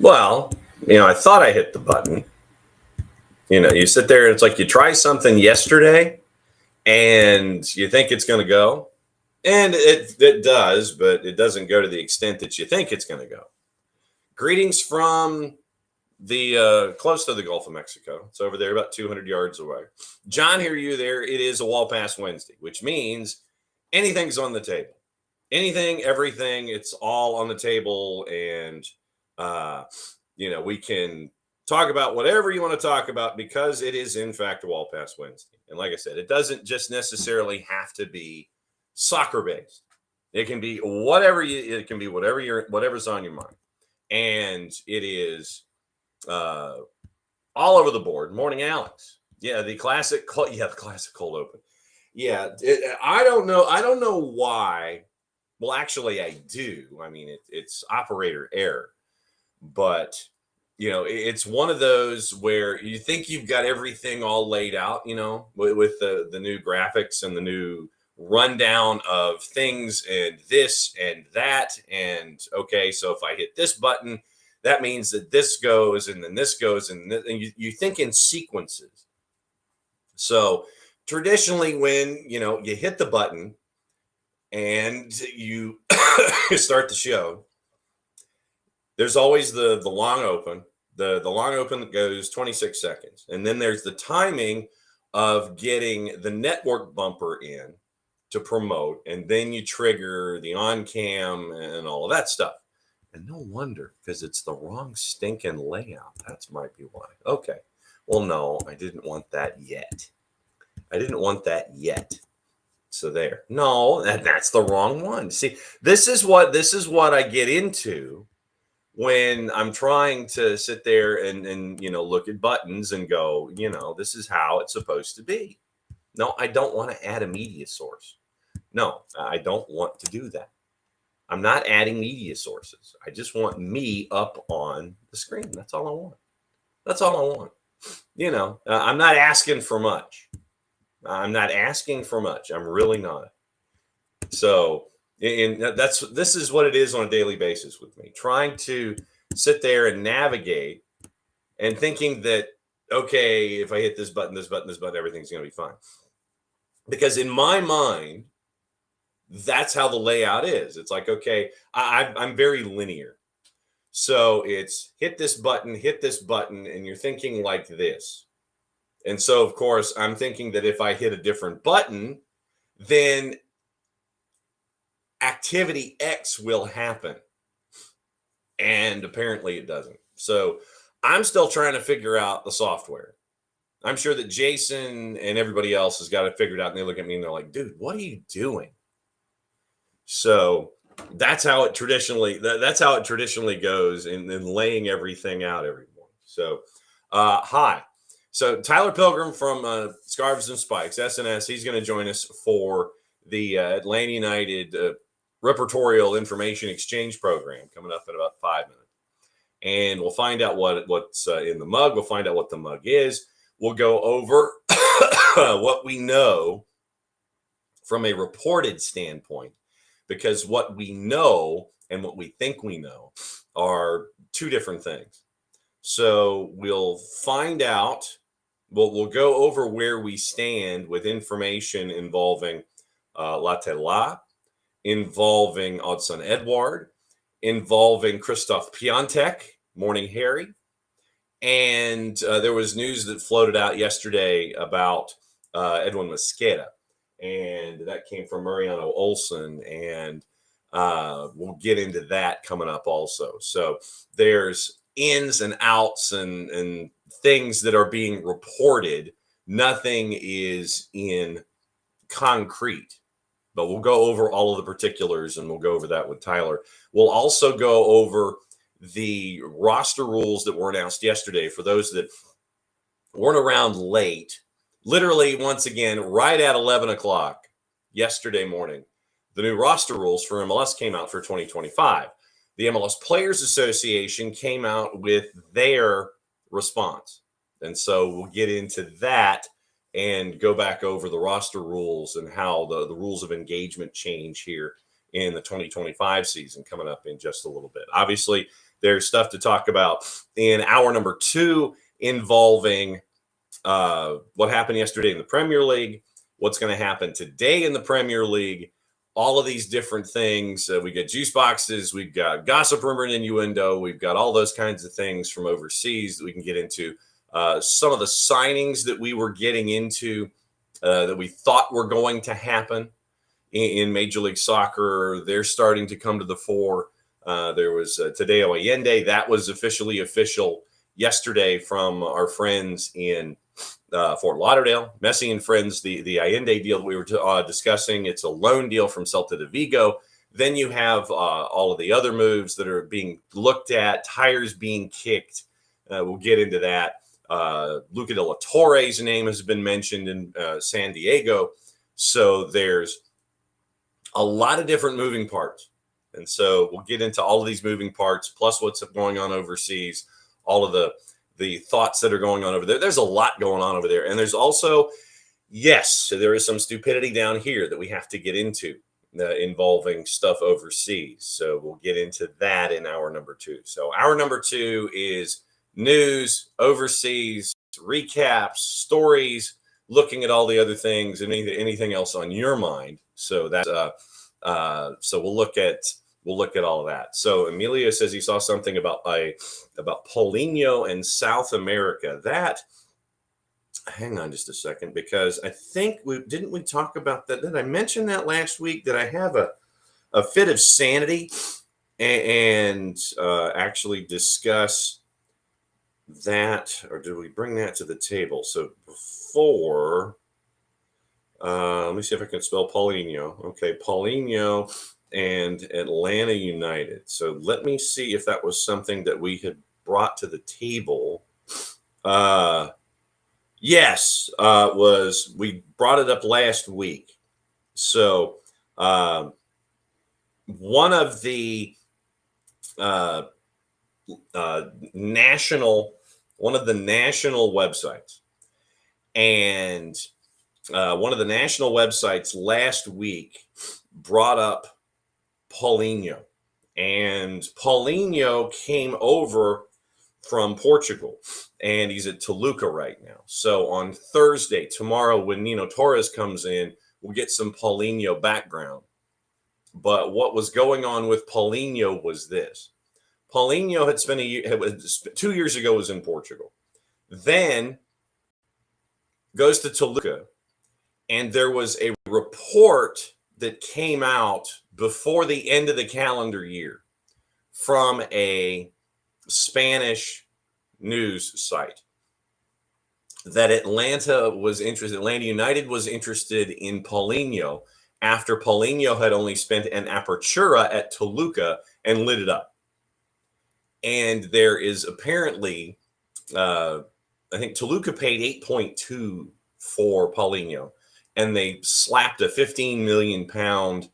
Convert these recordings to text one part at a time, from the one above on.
Well, I thought I hit the button. You sit there and it's like you try something yesterday and you think it's going to go. And it does, but it doesn't go to the extent that you think it's going to go. Greetings from the close to the Gulf of Mexico. It's over there about 200 yards away. John, hear you there. It is a Wall Pass Wednesday, which means anything's on the table. Anything, everything, it's all on the table. And, we can talk about whatever you want to talk about because it is, in fact, a Wall Pass Wednesday. And like I said, it doesn't just necessarily have to be soccer based. It can be whatever's on your mind. And it is all over the board. Morning, Alex. Yeah, the classic cold open. Yeah, I don't know why. Well, actually, I do. I mean, it's operator error. But, it's one of those where you think you've got everything all laid out, with the new graphics and the new rundown of things and this and that. And, okay, so if I hit this button, that means that this goes and then this goes. And you think in sequences. So traditionally when, you hit the button and you start the show, there's always the long open, the long open that goes 26 seconds. And then there's the timing of getting the network bumper in to promote. And then you trigger the on cam and all of that stuff. And no wonder, because it's the wrong stinking layout. That might be why. Okay. Well, no, I didn't want that yet. So there. No, that's the wrong one. See, this is what I get into when I'm trying to sit there and look at buttons and go, this is how it's supposed to be. No, I don't want to add a media source. No, I don't want to do that. I'm not adding media sources. I just want me up on the screen. That's all I want. I'm not asking for much. I'm really not. So, and this is what it is on a daily basis with me, trying to sit there and navigate and thinking that, okay, if I hit this button, everything's going to be fine. Because in my mind, that's how the layout is. It's like, okay, I'm very linear. So it's hit this button, and you're thinking like this. And so, of course, I'm thinking that if I hit a different button, then activity X will happen. And apparently it doesn't. So I'm still trying to figure out the software. I'm sure that Jason and everybody else has got it figured out. And they look at me and they're like, dude, what are you doing? So that's how it traditionally goes in laying everything out every morning. So hi. So Tyler Pilgrim from Scarves and Spikes, SNS, he's going to join us for the Atlanta United Repertorial Information Exchange Program coming up in about 5 minutes. And we'll find out what's in the mug. We'll find out what the mug is. We'll go over what we know from a reported standpoint, because what we know and what we think we know are two different things. So we'll find out. We'll go over where we stand with information involving ATLUTD, involving Odson Edward, involving Christoph Piątek, Morning Harry. And there was news that floated out yesterday about Edwin Mosqueda. And that came from Mariano Olson. And we'll get into that coming up also. So there's ins and outs and things that are being reported. Nothing is in concrete, but we'll go over all of the particulars and we'll go over that with Tyler. We'll also go over the roster rules that were announced yesterday for those that weren't around late. Literally, once again, right at 11 o'clock yesterday morning, the new roster rules for MLS came out for 2025. The MLS Players Association came out with their response. And so we'll get into that and go back over the roster rules and how the rules of engagement change here in the 2025 season coming up in just a little bit. Obviously, There's stuff to talk about in hour number 2 involving what happened yesterday in the Premier League, what's going to happen today in the Premier League, all of these different things. We get juice boxes, we've got gossip, rumor, and innuendo, we've got all those kinds of things from overseas that we can get into. Some of the signings that we were getting into that we thought were going to happen in Major League Soccer, they're starting to come to the fore. There was Tadeo Allende. That was officially official yesterday from our friends in Fort Lauderdale. Messi and friends, the Allende deal that we were discussing, it's a loan deal from Celta de Vigo. Then you have all of the other moves that are being looked at, tires being kicked. We'll get into that. Luca de la Torre's name has been mentioned in San Diego. So there's a lot of different moving parts. And so we'll get into all of these moving parts, plus what's going on overseas, all of the thoughts that are going on over there. There's a lot going on over there. And there's also, yes, there is some stupidity down here that we have to get into involving stuff overseas. So we'll get into that in hour number 2. So hour number 2 is news, overseas, recaps, stories, looking at all the other things and anything else on your mind. So that's so we'll look at all of that. So Emilio says he saw something about Paulinho and South America. That, hang on just a second, because I think didn't we talk about that? Did I mention that last week? Did I have a fit of sanity and actually discuss that, or did we bring that to the table? So before, let me see if I can spell Paulinho. Okay, Paulinho and Atlanta United. So let me see if that was something that we had brought to the table. Yes, we brought it up last week. So one of the national websites, and one of the national websites last week brought up Paulinho, and Paulinho came over from Portugal, and he's at Toluca right now. So on Thursday, tomorrow, when Nino Torres comes in, we'll get some Paulinho background. But what was going on with Paulinho was this. Paulinho had spent 2 years ago was in Portugal, then goes to Toluca, and there was a report that came out before the end of the calendar year from a Spanish news site that Atlanta United was interested in Paulinho after Paulinho had only spent an apertura at Toluca and lit it up. And there is apparently, I think Toluca paid 8.2 for Paulinho, and they slapped a 15 million pound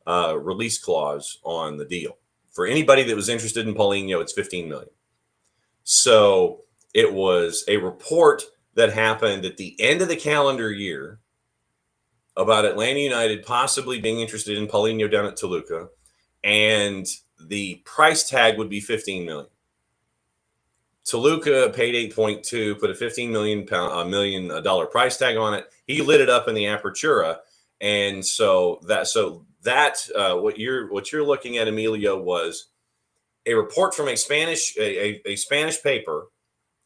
release clause on the deal. For anybody that was interested in Paulinho, it's 15 million. So it was a report that happened at the end of the calendar year about Atlanta United possibly being interested in Paulinho down at Toluca, and the price tag would be 15 million. Toluca paid 8.2, put a $15 million price tag on it. He lit it up in the apertura, and so what you're looking at, Emilio, was a report from a Spanish paper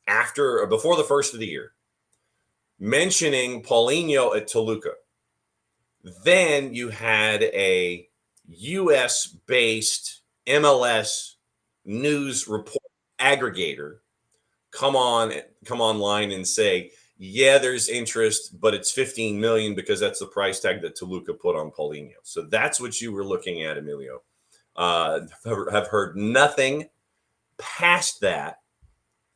after or before the first of the year, mentioning Paulinho at Toluca. Then you had a U.S.-based MLS news report aggregator come online and say, yeah, there's interest, but it's 15 million because that's the price tag that Toluca put on Paulinho. So that's what you were looking at, Emilio. Have heard nothing past that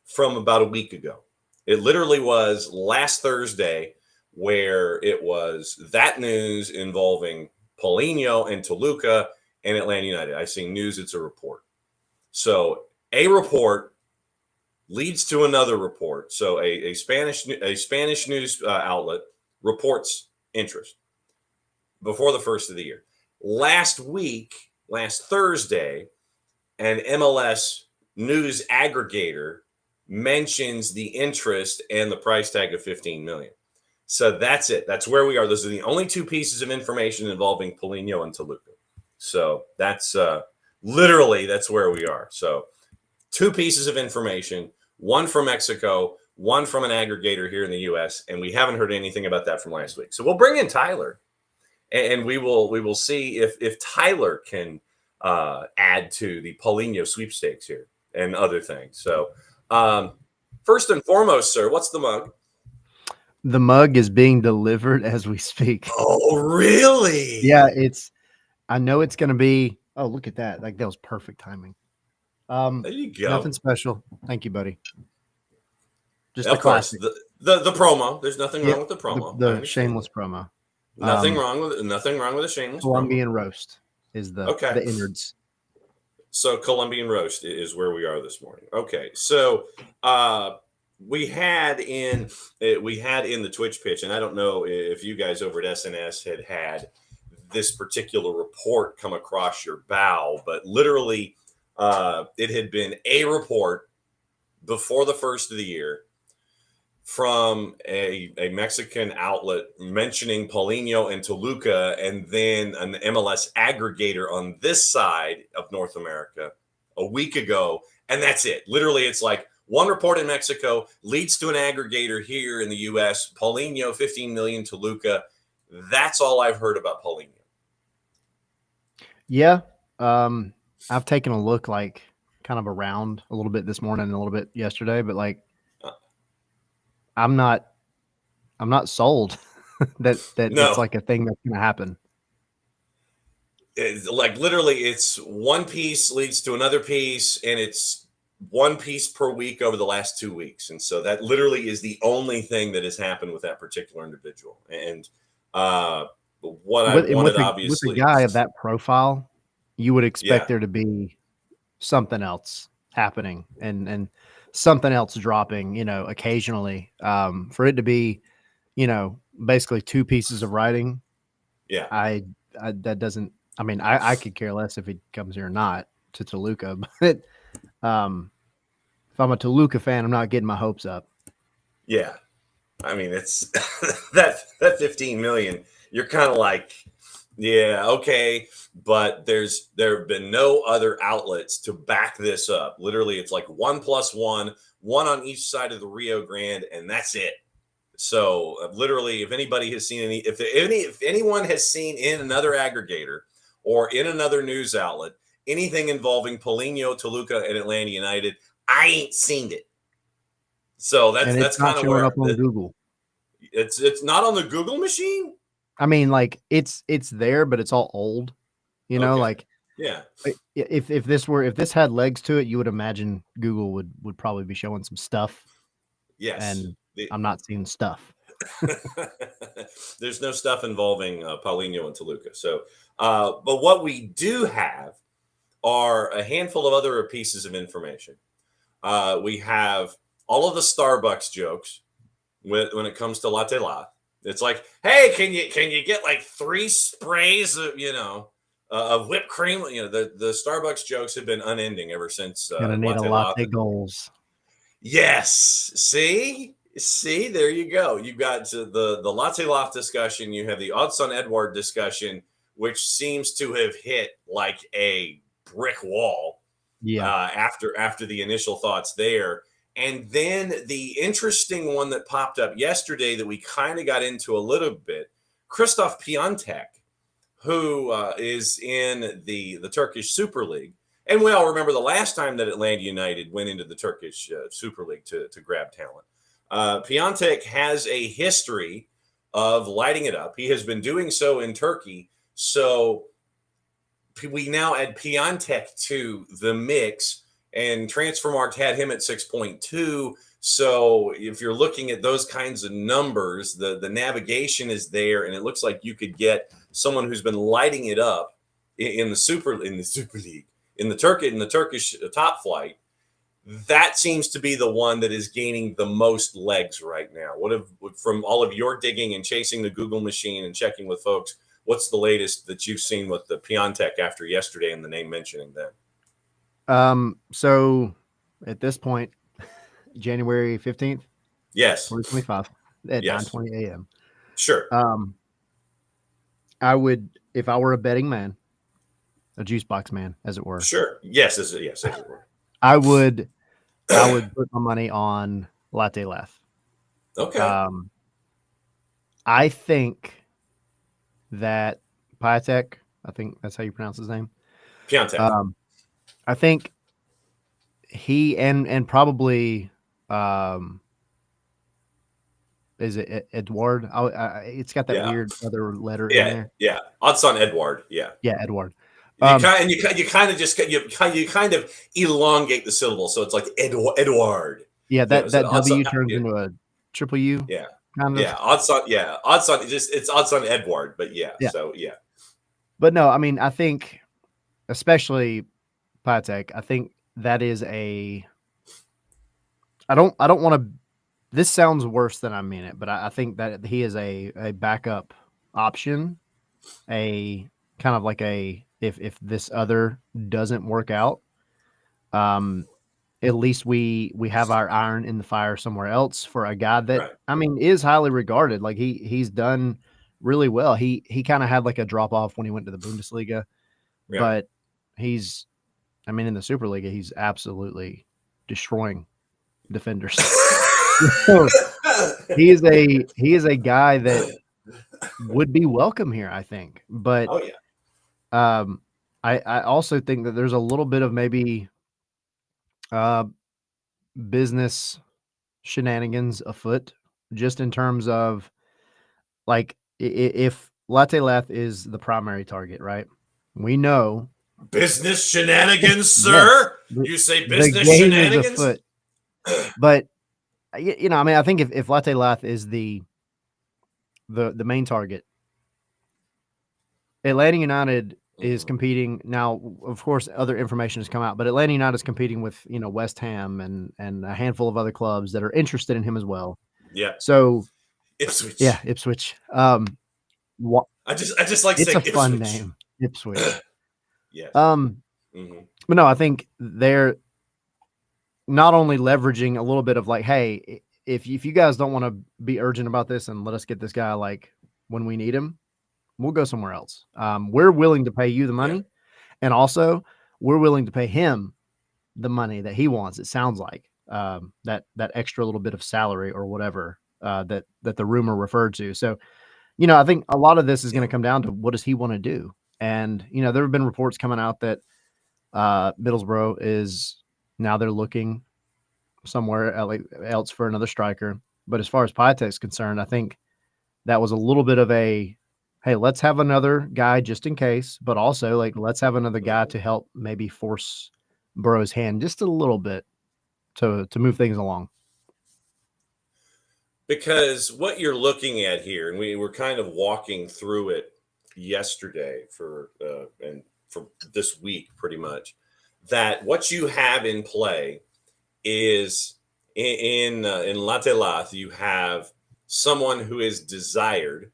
from about a week ago. It literally was last Thursday where it was that news involving Paulinho and Toluca and Atlanta United. I see news, it's a report. So a report leads to another report. So a Spanish news outlet reports interest before the first of the year. Last Thursday, an MLS news aggregator mentions the interest and the price tag of 15 million. So that's it. That's where we are. Those are the only two pieces of information involving Paulinho and Toluca. So that's literally that's where we are. So two pieces of information, one from Mexico, one from an aggregator here in the U.S., and we haven't heard anything about that from last week. So we'll bring in Tyler, and we will see if Tyler can add to the Paulinho sweepstakes here and other things. So first and foremost, sir, what's the mug? The mug is being delivered as we speak. Oh, really? Yeah, I know it's going to be. Oh, look at that! Like that was perfect timing. There you go. Nothing special. Thank you, buddy. Just of the course, classic. the promo. There's nothing wrong with the promo. The shameless promo. Nothing wrong with a shameless Colombian promo. roast is the innards. So Colombian roast is where we are this morning. Okay, so we had in the Twitch pitch, and I don't know if you guys over at SNS had this particular report come across your bow, but literally it had been a report before the first of the year from a Mexican outlet mentioning Paulinho and Toluca, and then an MLS aggregator on this side of North America a week ago. And that's it. Literally, it's like one report in Mexico leads to an aggregator here in the U.S. Paulinho, 15 million, Toluca. That's all I've heard about Paulinho. Yeah. I've taken a look like kind of around a little bit this morning and a little bit yesterday, but like I'm not sold that No. It's like a thing that's going to happen. It's like literally it's one piece leads to another piece, and it's one piece per week over the last 2 weeks. And so that literally is the only thing that has happened with that particular individual. And what I wanted, obviously, with a guy of that profile, you would expect there to be something else happening and something else dropping, occasionally, for it to be, basically two pieces of writing. Yeah. That doesn't, I could care less if he comes here or not to Toluca, but if I'm a Toluca fan, I'm not getting my hopes up. Yeah. It's that 15 million, you're kind of like, yeah, okay. But there have been no other outlets to back this up. Literally, it's like 1+1, one on each side of the Rio Grande, and that's it. So literally, if anybody has seen if anyone has seen in another aggregator or in another news outlet anything involving Paulinho, Toluca, and Atlanta United, I ain't seen it. So that's kind of where up on Google. It's not on the Google machine. Like it's there, but it's all old. Like yeah. If this had legs to it, you would imagine Google would probably be showing some stuff. Yes, and I'm not seeing stuff. There's no stuff involving Paulinho and Toluca. So, but what we do have are a handful of other pieces of information. We have all of the Starbucks jokes when it comes to Latte Latte. It's like, hey, can you get like 3 sprays of whipped cream? The Starbucks jokes have been unending ever since. Gonna need a latte goals. Yes. See, there you go. You've got the Latte Loft discussion. You have the Odson Edward discussion, which seems to have hit like a brick wall. Yeah. After the initial thoughts there. And then the interesting one that popped up yesterday that we kind of got into a little bit, Christoph Piontek, who is in the Turkish Super League. And we all remember the last time that Atlanta United went into the Turkish Super League to grab talent. Piontek has a history of lighting it up. He has been doing so in Turkey. So we now add Piontek to the mix, and Transfermarkt had him at 6.2. So if you're looking at those kinds of numbers, the navigation is there, and it looks like you could get someone who's been lighting it up in the Super League, in the Turkish top flight. That seems to be the one that is gaining the most legs right now. From all of your digging and chasing the Google machine and checking with folks, what's the latest that you've seen with the Piontek after yesterday and the name mentioning then? So at this point, January 15th, Yes. 2025 at Yes. 9:20 a.m. Sure. I would, if I were a betting man, a juice box man, as it were, Sure. Yes. As it were. I would put my money on Latte Lath. Okay. I think that Piatek, I think that's how you pronounce his name. Piontek. I think he and probably is it Edward? It's got that Yeah. weird other letter in there. Yeah. Odds on Edward. Yeah. Yeah, Edward. You kind of elongate the syllable, so it's like Edward. Yeah, You know, that so W turns into a triple U. yeah, Kind of. odds on it's odds on Edward, but yeah. So yeah. But no, I mean, I think especially Piatek, I think that is a. I don't want to. This sounds worse than I mean it, but I think that he is a backup option, a kind of like a if this other doesn't work out, at least we have our iron in the fire somewhere else for a guy that Right. I mean is highly regarded. Like he's done really well. He kind of had like a drop off when he went to the Bundesliga, Yeah. but he's I mean in the Superliga he's absolutely destroying defenders. So, he is a guy that would be welcome here, I think. But Oh yeah. I also think that there's a little bit of maybe business shenanigans afoot, just in terms of like if Latte Lath is the primary target, right? We know Business shenanigans, sir. Yes, You say the business game is shenanigans? afoot. But you know, I mean, I think if Latte Lath is the main target, Atlanta United is competing now. Of course, other information has come out, but Atlanta United is competing with West Ham and a handful of other clubs that are interested in him as well. Yeah. So Ipswich. yeah, Ipswich. I just like It's saying a fun Ipswich. name, Ipswich. Yes. But no, I think they're not only leveraging a little bit of like, hey, if you guys don't want to be urgent about this and let us get this guy like when we need him, we'll go somewhere else. We're willing to pay you the money, and also we're willing to pay him the money that he wants. It sounds like that extra little bit of salary or whatever that the rumor referred to. So, I think a lot of this is going to come down to what does he want to do. And there have been reports coming out that Middlesbrough is now they're looking somewhere else for another striker. But as far as Piatek's concerned, I think that was a little bit of a, hey, let's have another guy just in case, but also like let's have another guy to help maybe force Burrow's hand just a little bit to move things along. Because what you're looking at here, and we were kind of walking through it yesterday for this week, pretty much, that what you have in play is in Latte Lath, you have someone who is desired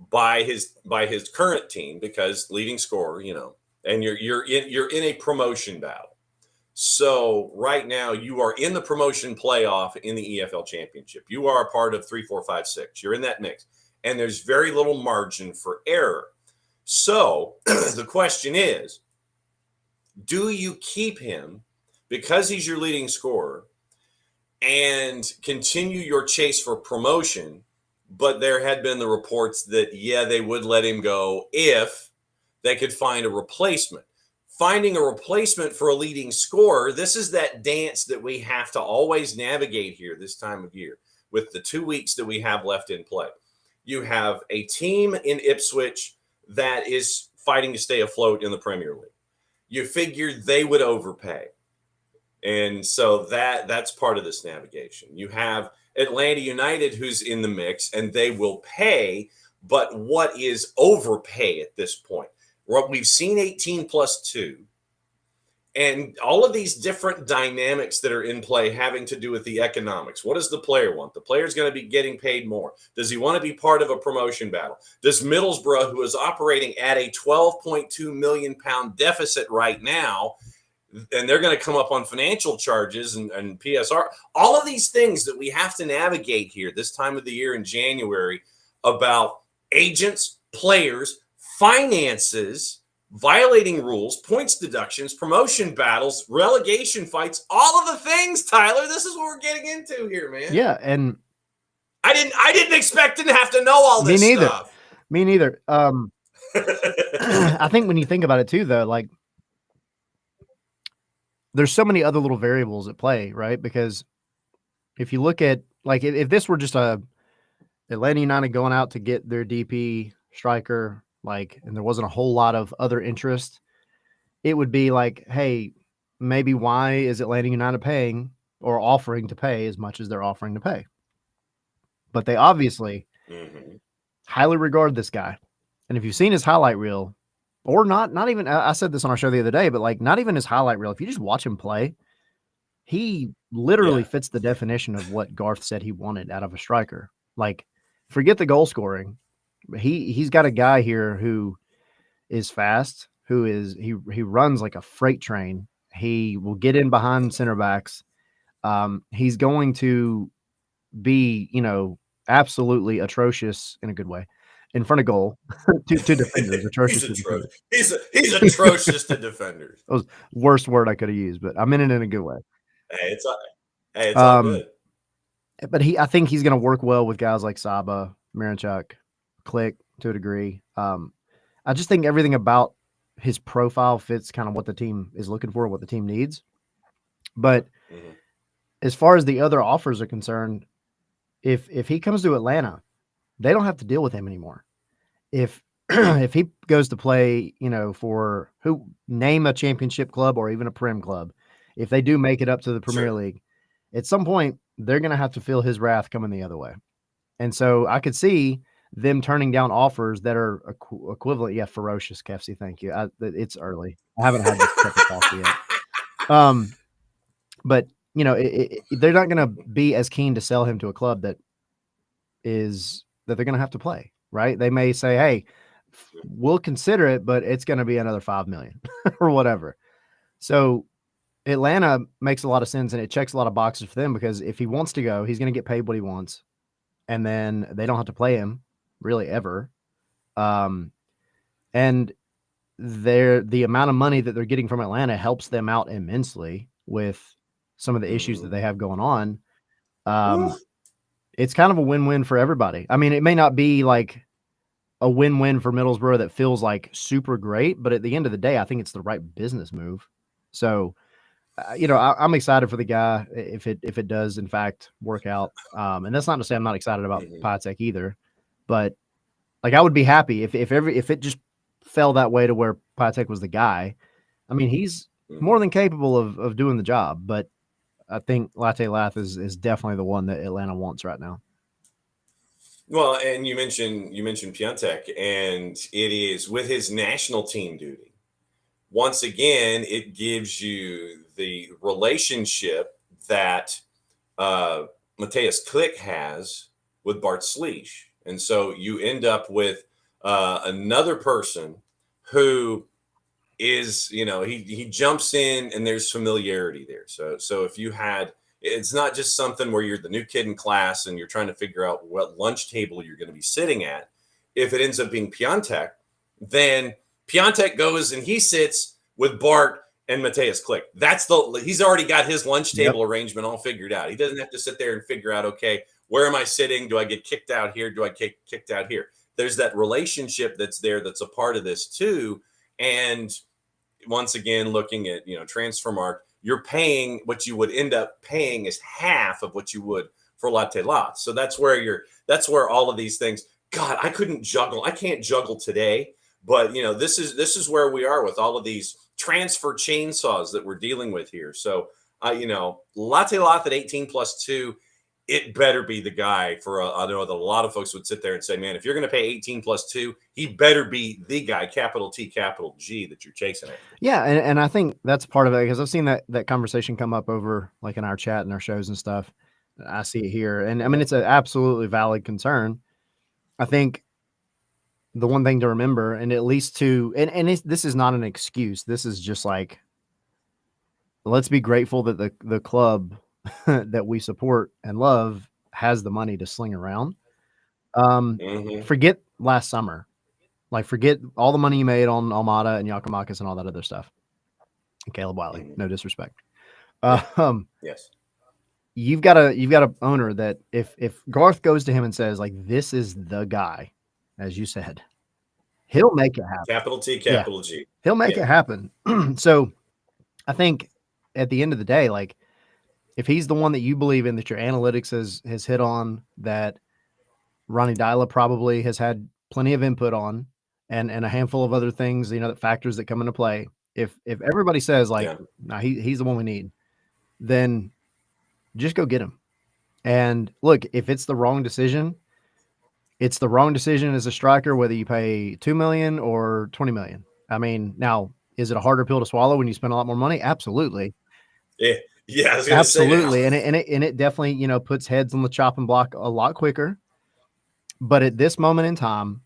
by his current team because leading scorer, and you're in a promotion battle. So right now you are in the promotion playoff in the EFL Championship. You are a part of 3, 4, 5, 6. You're in that mix, and there's very little margin for error. So the question is, do you keep him because he's your leading scorer and continue your chase for promotion? But there had been the reports that, they would let him go if they could find a replacement. Finding a replacement for a leading scorer, this is that dance that we have to always navigate here this time of year with the 2 weeks that we have left in play. You have a team in Ipswich that is fighting to stay afloat in the Premier League. You figured they would overpay. And so that's part of this navigation. You have Atlanta United who's in the mix, and they will pay, but what is overpay at this point? Well, we've seen 18 plus 2, and all of these different dynamics that are in play having to do with the economics. What does the player want? The player's going to be getting paid more. Does he want to be part of a promotion battle? Does Middlesbrough, who is operating at a £12.2 million deficit right now, and they're going to come up on financial charges and PSR. All of these things that we have to navigate here this time of the year in January about agents, players, finances, violating rules, points deductions, promotion battles, relegation fights, all of the things, Tyler. This is what we're getting into here, man. Yeah, and I didn't expect to have to know all this stuff. Me neither. I think when you think about it too, though, like there's so many other little variables at play, right? Because if you look at like if this were just a Atlanta United going out to get their DP striker, like, and there wasn't a whole lot of other interest, it would be like, hey, maybe why is Atlanta United paying or offering to pay as much as they're offering to pay? But they obviously highly regard this guy. And if you've seen his highlight reel, or not even, I said this on our show the other day, but like not even his highlight reel, if you just watch him play, he literally fits the definition of what Garth said he wanted out of a striker. Like, forget the goal scoring. He's got a guy here who is fast, he runs like a freight train. He will get in behind center backs. He's going to be, absolutely atrocious in a good way in front of goal to defenders. Atrocious to defenders. He's atrocious to defenders. That was the worst word I could have used, but I meant it in a good way. Hey, it's all good. But I think he's going to work well with guys like Saba, Miranchuk, Click to a degree. I just think everything about his profile fits kind of what the team is looking for, what the team needs. But as far as the other offers are concerned, if he comes to Atlanta, they don't have to deal with him anymore. If he goes to play, for name a championship club or even a Prem club, if they do make it up to the Premier League, at some point they're going to have to feel his wrath coming the other way. And so I could see them turning down offers that are equivalent. Yeah, ferocious, Kefsey. Thank you. It's early. I haven't had this cup of coffee yet. But they're not going to be as keen to sell him to a club that they're going to have to play, right? They may say, hey, we'll consider it, but it's going to be another $5 million or whatever. So Atlanta makes a lot of sense, and it checks a lot of boxes for them, because if he wants to go, he's going to get paid what he wants, and then they don't have to play him really ever. And the amount of money that they're getting from Atlanta helps them out immensely with some of the issues that they have going on. It's kind of a win-win for everybody. I mean, it may not be like a win-win for Middlesbrough that feels like super great, but at the end of the day, I think it's the right business move. So, I'm excited for the guy if it does in fact work out. And that's not to say I'm not excited about Piatek either, but like I would be happy if it just fell that way to where Piatek was the guy. I mean, he's more than capable of doing the job, but I think Latte Lath is definitely the one that Atlanta wants right now. Well, and you mentioned Piatek, and it is with his national team duty. Once again, it gives you the relationship that Matthias Klick has with Bart Sliech. And so you end up with another person who is, he jumps in and there's familiarity there. So if you had, it's not just something where you're the new kid in class and you're trying to figure out what lunch table you're going to be sitting at. If it ends up being Piatek, then Piatek goes and he sits with Bart and Matthias Klick. He's already got his lunch table arrangement all figured out. He doesn't have to sit there and figure out, okay, where am I sitting? Do I get kicked out here? Do I get kicked out here? There's that relationship that's there that's a part of this too. And once again, looking at, Transfermarkt, you're paying what you would end up paying is half of what you would for Latte Lath. So that's where all of these things, God, I can't juggle today, but this is where we are with all of these transfer chainsaws that we're dealing with here. So, Latte Lath at 18+2, it better be the guy I know that a lot of folks would sit there and say, man, if you're going to pay 18+2, he better be the guy, capital T, capital G, that you're chasing at. Yeah. And I think that's part of it, because I've seen that conversation come up over like in our chat and our shows and stuff. I see it here. And I mean, it's an absolutely valid concern. I think the one thing to remember, and at least this is not an excuse. This is just like let's be grateful that the club that we support and love has the money to sling around. Forget last summer. Like, forget all the money you made on Almada and Giakoumakis and all that other stuff. And Caleb Wiley, no disrespect. Yes. You've got a owner that if Garth goes to him and says, like, this is the guy, as you said, he'll make it happen. Capital T, capital G. He'll make it happen. So I think at the end of the day, like, if he's the one that you believe in, that your analytics has hit on, that Ronnie Dyla probably has had plenty of input on, and a handful of other things, that factors that come into play. If everybody says, like, nah, he's the one we need, then just go get him. And look, if it's the wrong decision, it's the wrong decision as a striker, whether you pay $2 million or $20 million. I mean, now, is it a harder pill to swallow when you spend a lot more money? Absolutely. Yeah, I was absolutely. And it definitely, puts heads on the chopping block a lot quicker. But at this moment in time,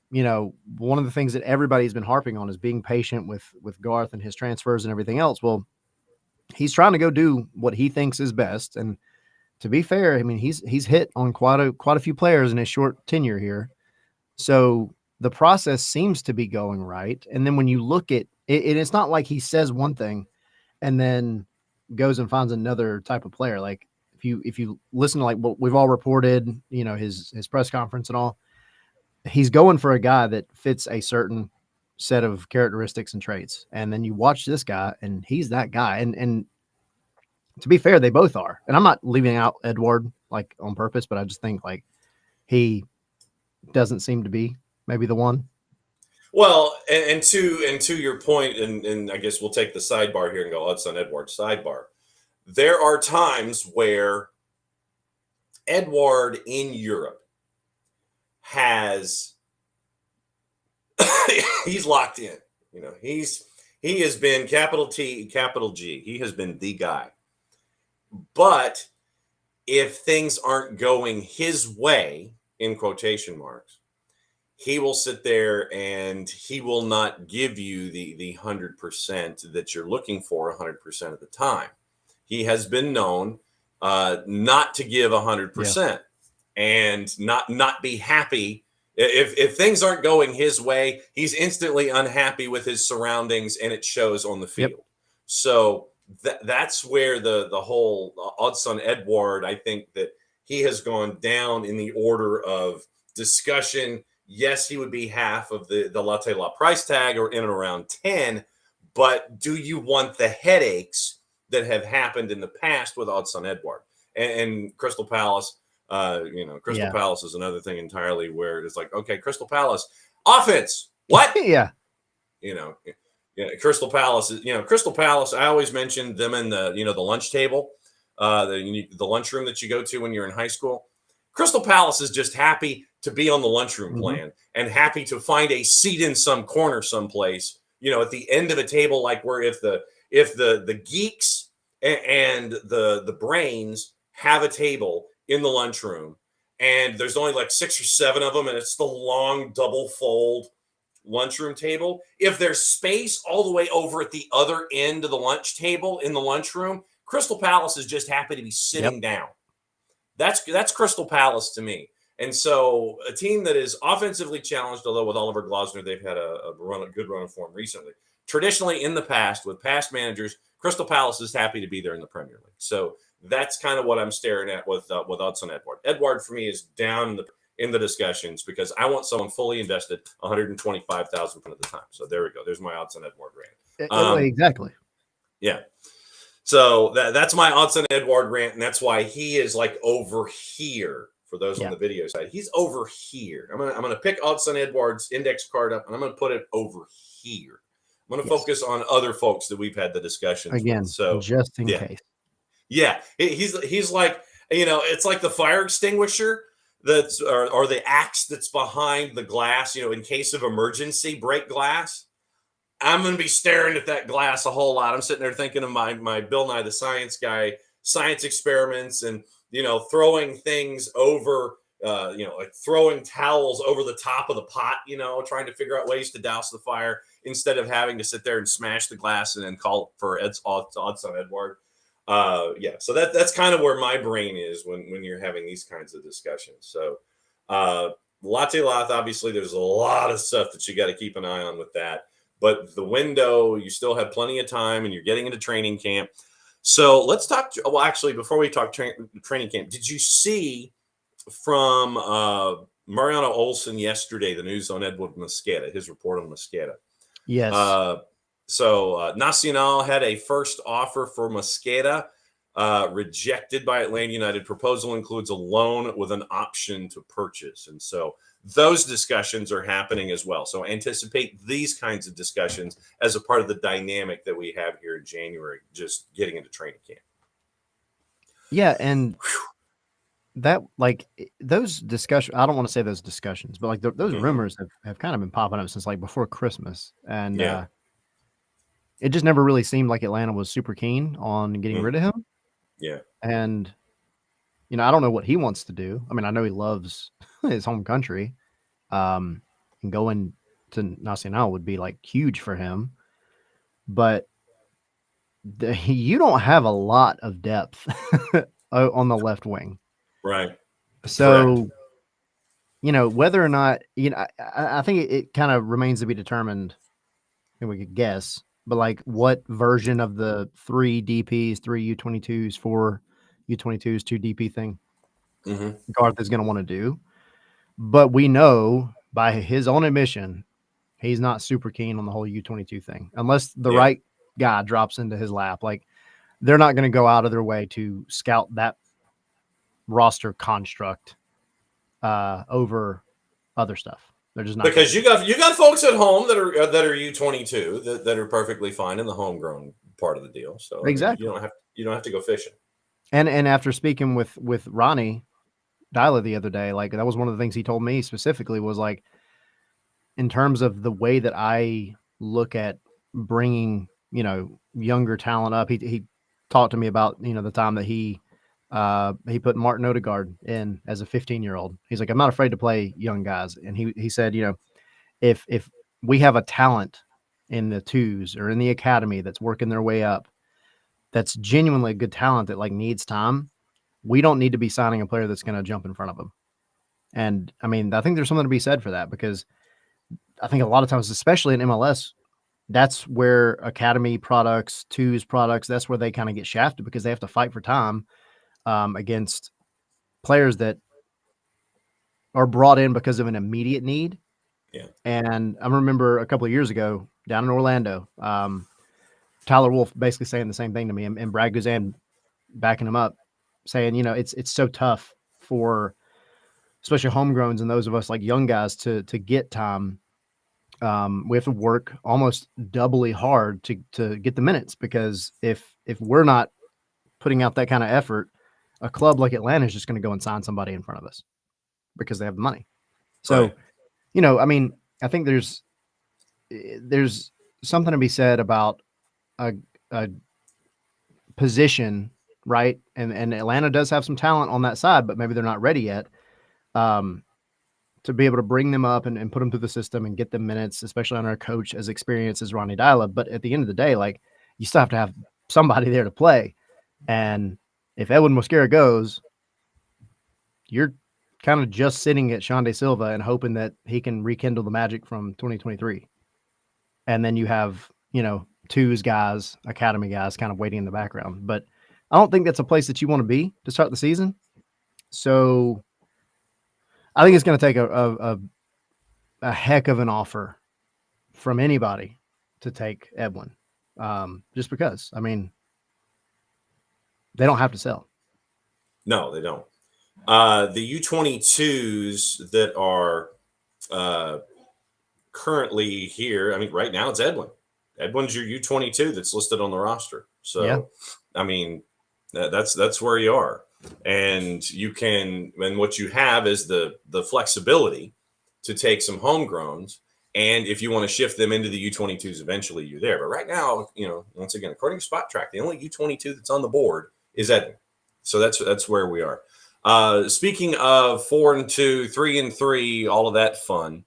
one of the things that everybody's been harping on is being patient with Garth and his transfers and everything else. Well, he's trying to go do what he thinks is best. And to be fair, I mean, he's hit on quite a few players in his short tenure here. So the process seems to be going right. And then when you look at it, it's not like he says one thing and then goes and finds another type of player. Like, if you listen to, like, what we've all reported, his press conference and all, he's going for a guy that fits a certain set of characteristics and traits. And then you watch this guy and he's that guy. And to be fair, they both are. And I'm not leaving out Edward, like, on purpose, but I just think, like, he doesn't seem to be maybe the one. Well, and to your point, and I guess we'll take the sidebar here and go Hudson Edward sidebar. There are times where Edward in Europe has he's locked in. He has been capital T, capital G. He has been the guy. But if things aren't going his way, in quotation marks, he will sit there and he will not give you the 100% that you're looking for 100% of the time. He has been known not to give 100% and not be happy. If things aren't going his way, he's instantly unhappy with his surroundings, and it shows on the field. So that's where the whole Hudson Edward, I think that he has gone down in the order of discussion. Yes, he would be half of the Latte La price tag, or in and around 10, but do you want the headaches that have happened in the past with Hudson Edward and Crystal Palace? Crystal Palace is another thing entirely, where it's like, okay, Crystal Palace offense, what? Crystal Palace is, Crystal Palace. I always mention them in the lunch table, the lunchroom that you go to when you're in high school. Crystal Palace is just happy to be on the lunchroom plan and happy to find a seat in some corner someplace, at the end of a table, like, where if the geeks and the brains have a table in the lunchroom and there's only like 6 or 7 of them and it's the long double fold lunchroom table, if there's space all the way over at the other end of the lunch table in the lunchroom, Crystal Palace is just happy to be sitting down. That's Crystal Palace to me. And so a team that is offensively challenged, although with Oliver Glasner, they've had a good run of form recently. Traditionally, in the past, with past managers, Crystal Palace is happy to be there in the Premier League. So that's kind of what I'm staring at with Hudson Edward. Edward, for me, is down in the discussions because I want someone fully invested 125,000 at the time. So there we go. There's my Hudson Edward rant. Exactly. Yeah. So that's my Hudson Edward rant, and that's why he is like over here. For those on the video side, he's over here. I'm gonna pick Hudson Edward's index card up, and I'm gonna put it over here. I'm gonna focus on other folks that we've had the discussions again. With. So just in case. Yeah, he's like, it's like the fire extinguisher that's or the axe that's behind the glass. In case of emergency, break glass. I'm going to be staring at that glass a whole lot. I'm sitting there thinking of my Bill Nye the Science Guy science experiments and, throwing things over like throwing towels over the top of the pot, trying to figure out ways to douse the fire instead of having to sit there and smash the glass and then call for odds on Edward. So that's kind of where my brain is when you're having these kinds of discussions. So latte latte, obviously there's a lot of stuff that you got to keep an eye on with that, but the window, you still have plenty of time and you're getting into training camp. So let's talk. Well, actually, before we talk training camp, did you see from Mariano Olson yesterday the news on Edward Mosqueda, his report on Mosqueda? Yes. So Nacional had a first offer for Mosqueda, rejected by Atlanta United. Proposal includes a loan with an option to purchase. And so those discussions are happening as well. So anticipate these kinds of discussions as a part of the dynamic that we have here in January, just getting into training camp. Yeah. And that, like, those discussions, I don't want to say those discussions, but like those rumors have kind of been popping up since like before Christmas. And it just never really seemed like Atlanta was super keen on getting rid of him. Yeah. And, I don't know what he wants to do. I mean, I know he loves his home country. And going to Nacional would be like huge for him. But you don't have a lot of depth on the left wing. Right. So, correct. Whether or not, I think it kind of remains to be determined, and we could guess, but like what version of the 3 DPs, 3 U22s, 4 U22s, 2 DP thing Garth is going to want to do. But we know by his own admission, he's not super keen on the whole U22 thing, unless the right guy drops into his lap. Like, they're not going to go out of their way to scout that roster construct over other stuff. They're just not, because you got folks at home that are U22 that are perfectly fine in the homegrown part of the deal. So exactly, you don't have to go fishing. And after speaking with Ronnie Dyla the other day, like, that was one of the things he told me specifically was like, in terms of the way that I look at bringing younger talent up, he talked to me about the time that he put Martin Odegaard in as a 15-year-old. He's like, I'm not afraid to play young guys. And he said, if we have a talent in the twos or in the academy that's working their way up, that's genuinely a good talent that like needs time, we don't need to be signing a player that's going to jump in front of them. And I mean, I think there's something to be said for that, because I think a lot of times, especially in MLS, that's where academy products, twos products, that's where they kind of get shafted, because they have to fight for time against players that are brought in because of an immediate need. Yeah. And I remember a couple of years ago down in Orlando, Tyler Wolf basically saying the same thing to me, and Brad Guzan backing him up, saying, it's so tough for especially homegrowns and those of us like young guys to get time. We have to work almost doubly hard to get the minutes, because if we're not putting out that kind of effort, a club like Atlanta is just going to go and sign somebody in front of us because they have the money. So, I mean, I think there's something to be said about a position, right? And Atlanta does have some talent on that side, but maybe they're not ready yet to be able to bring them up and put them through the system and get them minutes, especially on our coach as experienced as Ronnie Dyla. But at the end of the day, like, you still have to have somebody there to play. And if Edwin Mosquera goes, you're kind of just sitting at Sean De Silva and hoping that he can rekindle the magic from 2023. And then you have, twos guys, academy guys kind of waiting in the background. But I don't think that's a place that you want to be to start the season. So I think it's going to take a heck of an offer from anybody to take Edwin. Just because, I mean, they don't have to sell. No, they don't. The U22s that are currently here, I mean, right now it's Edwin. Edwin's your U22 that's listed on the roster. So, I mean, that's where you are. And what you have is the flexibility to take some homegrowns. And if you want to shift them into the U22s, eventually you're there. But right now, once again, according to Spot Track, the only U22 that's on the board is Edwin. So that's where we are. Speaking of 4-2, 3-3, all of that fun.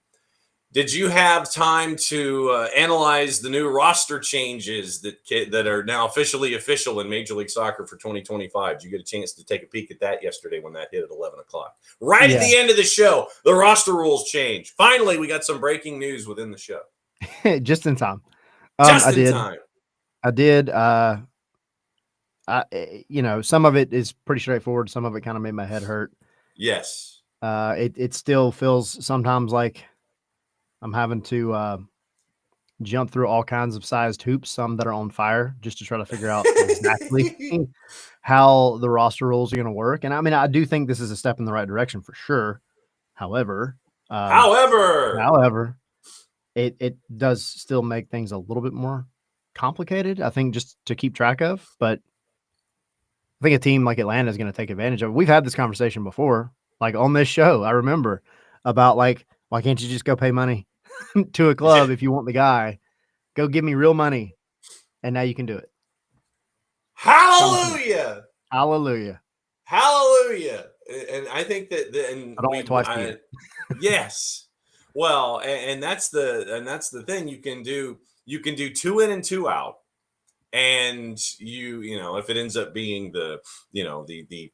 Did you have time to analyze the new roster changes that are now officially official in Major League Soccer for 2025? Did you get a chance to take a peek at that yesterday when that hit at 11 o'clock? Right at the end of the show, the roster rules change. Finally, we got some breaking news within the show. Just in time. Just in time. I did. Some of it is pretty straightforward. Some of it kind of made my head hurt. Yes. It still feels sometimes like I'm having to jump through all kinds of sized hoops, some that are on fire, just to try to figure out exactly how the roster rules are going to work. And I mean, I do think this is a step in the right direction for sure. However, it does still make things a little bit more complicated, I think, just to keep track of. But I think a team like Atlanta is going to take advantage of it. We've had this conversation before, like on this show. I remember about like, why can't you just go pay money to a club if you want the guy? Go give me real money, and now you can do it. Hallelujah! Hallelujah! Hallelujah! And I think that, I don't twice a year. Yes. Well, and that's the thing you can do. You can do 2 in and 2 out. And if it ends up being the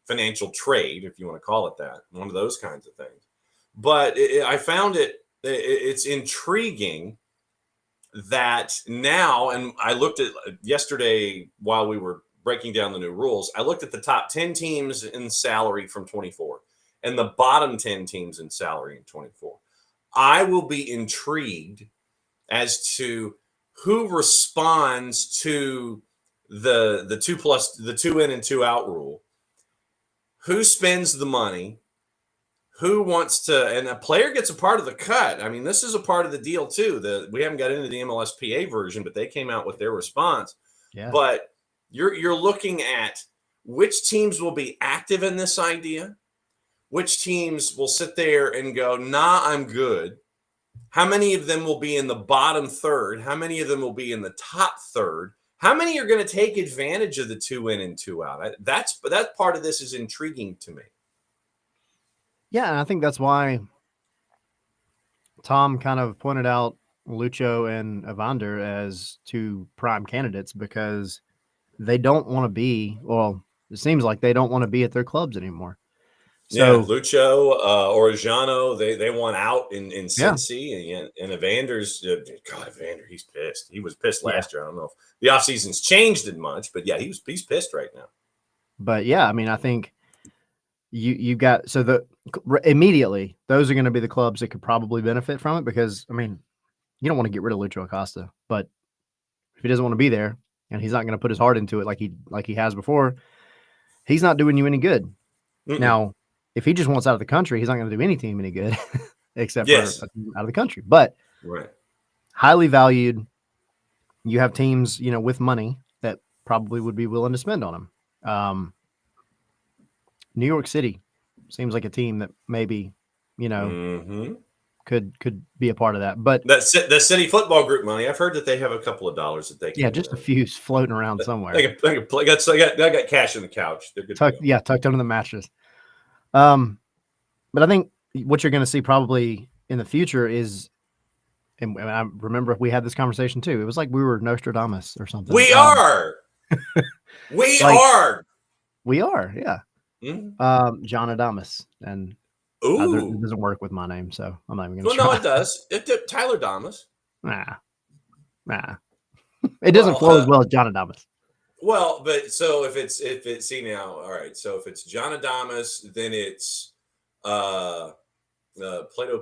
financial trade, if you want to call it that, one of those kinds of things. But I found it's intriguing that now, and I looked at yesterday while we were breaking down the new rules, I looked at the top 10 teams in salary from 24 and the bottom 10 teams in salary in 24. I will be intrigued as to who responds to the 2 in and 2 out rule, who spends the money, who wants to, and a player gets a part of the cut. I mean, this is a part of the deal too. We haven't got into the MLSPA version, but they came out with their response. Yeah. But you're looking at which teams will be active in this idea, which teams will sit there and go, nah, I'm good. How many of them will be in the bottom third? How many of them will be in the top third? How many are going to take advantage of the 2 in and 2 out? That part of this is intriguing to me. Yeah, and I think that's why Tom kind of pointed out Lucho and Evander as 2 prime candidates, because they don't want to be, well, it seems like they don't want to be at their clubs anymore. So, yeah, Lucho, Orellano, they want out in Cincy, and Evander's, Evander, he's pissed. He was pissed last year. I don't know if the offseason's changed it much, but yeah, he's pissed right now. But yeah, I mean, I think you got, so immediately those are going to be the clubs that could probably benefit from it, because I mean, you don't want to get rid of Lucho Acosta, but if he doesn't want to be there and he's not going to put his heart into it like he has before, he's not doing you any good. Now, if he just wants out of the country, he's not going to do any team any good except for a team out of the country. But highly valued, you have teams, with money that probably would be willing to spend on him. New York City seems like a team that maybe, could be a part of that. But the City Football Group money, I've heard that they have a couple of dollars that they can. Yeah, just a few floating around somewhere. They can play. I got cash in the couch. They're good. Tucked under the mattress. But I think what you're going to see probably in the future is, and I remember we had this conversation too. It was like we were Nostradamus or something. We are. We are. We are. Yeah. Mm-hmm. John Adamus, and it doesn't work with my name, so I'm not even going to try. No, it does. Tyler Damas. Nah. It doesn't flow as well as John Adamus. Well, but so if it's see now, all right. So if it's John Adamas, then it's Plato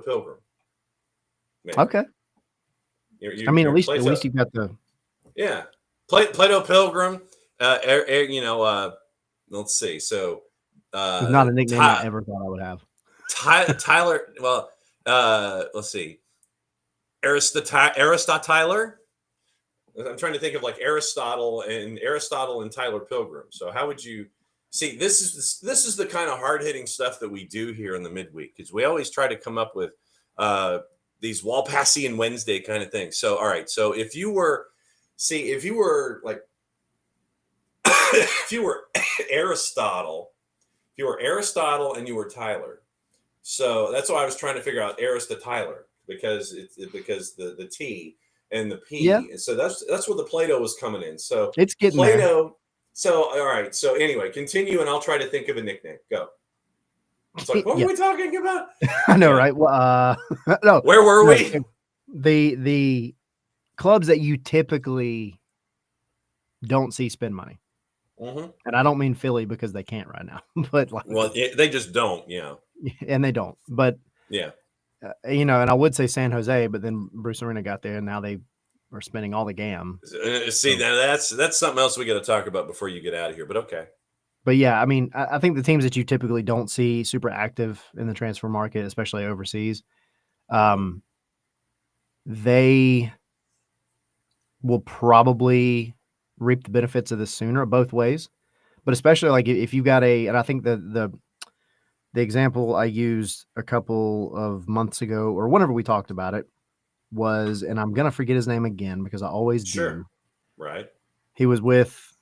Pilgrim. Man. Okay. I mean, at least you got the Plato Pilgrim. Let's see. So it's not a nickname I ever thought I would have. Tyler. Well, let's see. Aristotyler. I'm trying to think of like Aristotle and Tyler Pilgrim. So how would you see? This is the kind of hard hitting stuff that we do here in the midweek, because we always try to come up with these Walpassian Wednesday kind of things. So all right. So if you were like if you were Aristotle, If you were Aristotle and you were Tyler. So that's why I was trying to figure out Aristotyler, because because the T and the P. Yeah. And so that's where the Plato was coming in. So It's getting there. Plato. So all right. So anyway, continue, and I'll try to think of a nickname. Go. It's like, what Yeah. were we talking about? I know, right? Well, no. Where were we? The clubs that you typically don't see spend money. Mm-hmm. And I don't mean Philly because they can't right now, but like, Well, they just don't, yeah. And they don't. But yeah, and I would say San Jose, but then Bruce Arena got there, and now they are spending all the gam. See, now that's something else we got to talk about before you get out of here. But okay. But yeah, I mean, I think the teams that you typically don't see super active in the transfer market, especially overseas, they will probably reap the benefits of this sooner, both ways. But especially like if you got and I think the example I used a couple of months ago or whenever we talked about it was, and I'm gonna forget his name again because I always do. Right. He was with,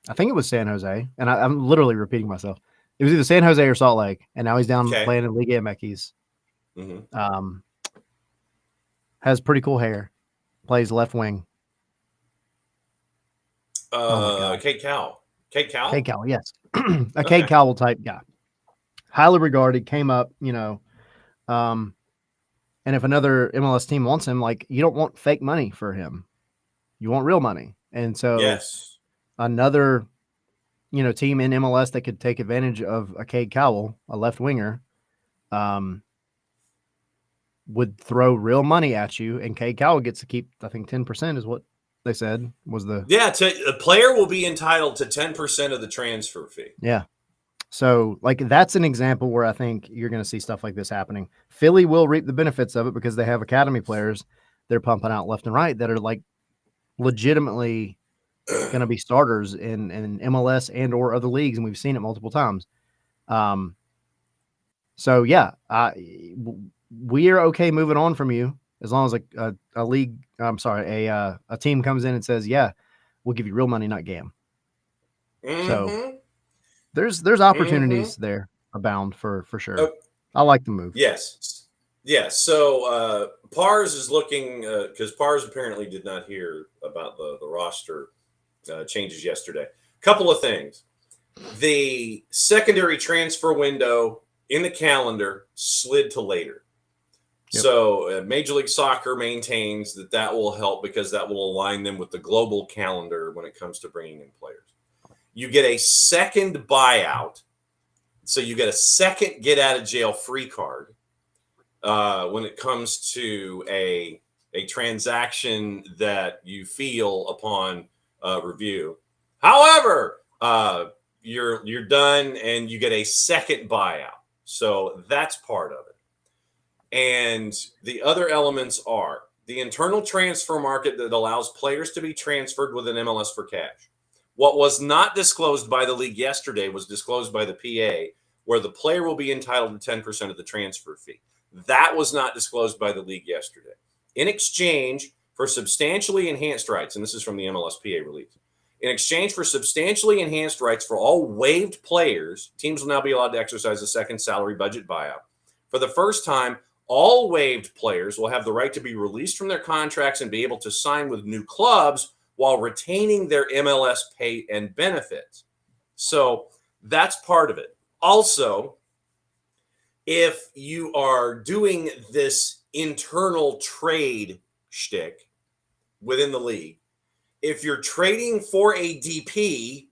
I think it was San Jose, and I'm literally repeating myself. It was either San Jose or Salt Lake, and now he's down playing in Liga MX. Mm-hmm. Has pretty cool hair. Plays left wing. Cade Cowell. Cade Cowell? Cade Cowell, yes. Cade Cowell type guy. Highly regarded, came up, and if another MLS team wants him, like, you don't want fake money for him. You want real money. And so another, team in MLS that could take advantage of a Cade Cowell, a left winger, would throw real money at you, and Cade Cowell gets to keep, I think 10% is what they said was the. Yeah, a player will be entitled to 10% of the transfer fee. Yeah. So, like, that's an example where I think you're going to see stuff like this happening. Philly will reap the benefits of it because they have academy players they're pumping out left and right that are, like, legitimately going to be starters in MLS and or other leagues, and we've seen it multiple times. So, yeah, we are okay moving on from you as long as a team comes in and says, yeah, we'll give you real money, not GAM. Mm-hmm. So there's opportunities there abound for sure. I like the move. Yes. So Pars is looking, because Pars apparently did not hear about the roster changes yesterday. Couple of things. The secondary transfer window in the calendar slid to later. Yep. So Major League Soccer maintains that will help because that will align them with the global calendar when it comes to bringing in players. You get a second buyout. So you get a second get out of jail free card when it comes to a transaction that you feel upon review. However, you're done and you get a second buyout. So that's part of it. And the other elements are the internal transfer market that allows players to be transferred with an MLS for cash. What was not disclosed by the league yesterday was disclosed by the PA, where the player will be entitled to 10% of the transfer fee. That was not disclosed by the league yesterday. In exchange for substantially enhanced rights, and this is from the MLS PA release, in exchange for substantially enhanced rights for all waived players, teams will now be allowed to exercise a second salary budget buyout. For the first time, all waived players will have the right to be released from their contracts and be able to sign with new clubs while retaining their MLS pay and benefits. So that's part of it. Also, if you are doing this internal trade shtick within the league, if you're trading for a DP,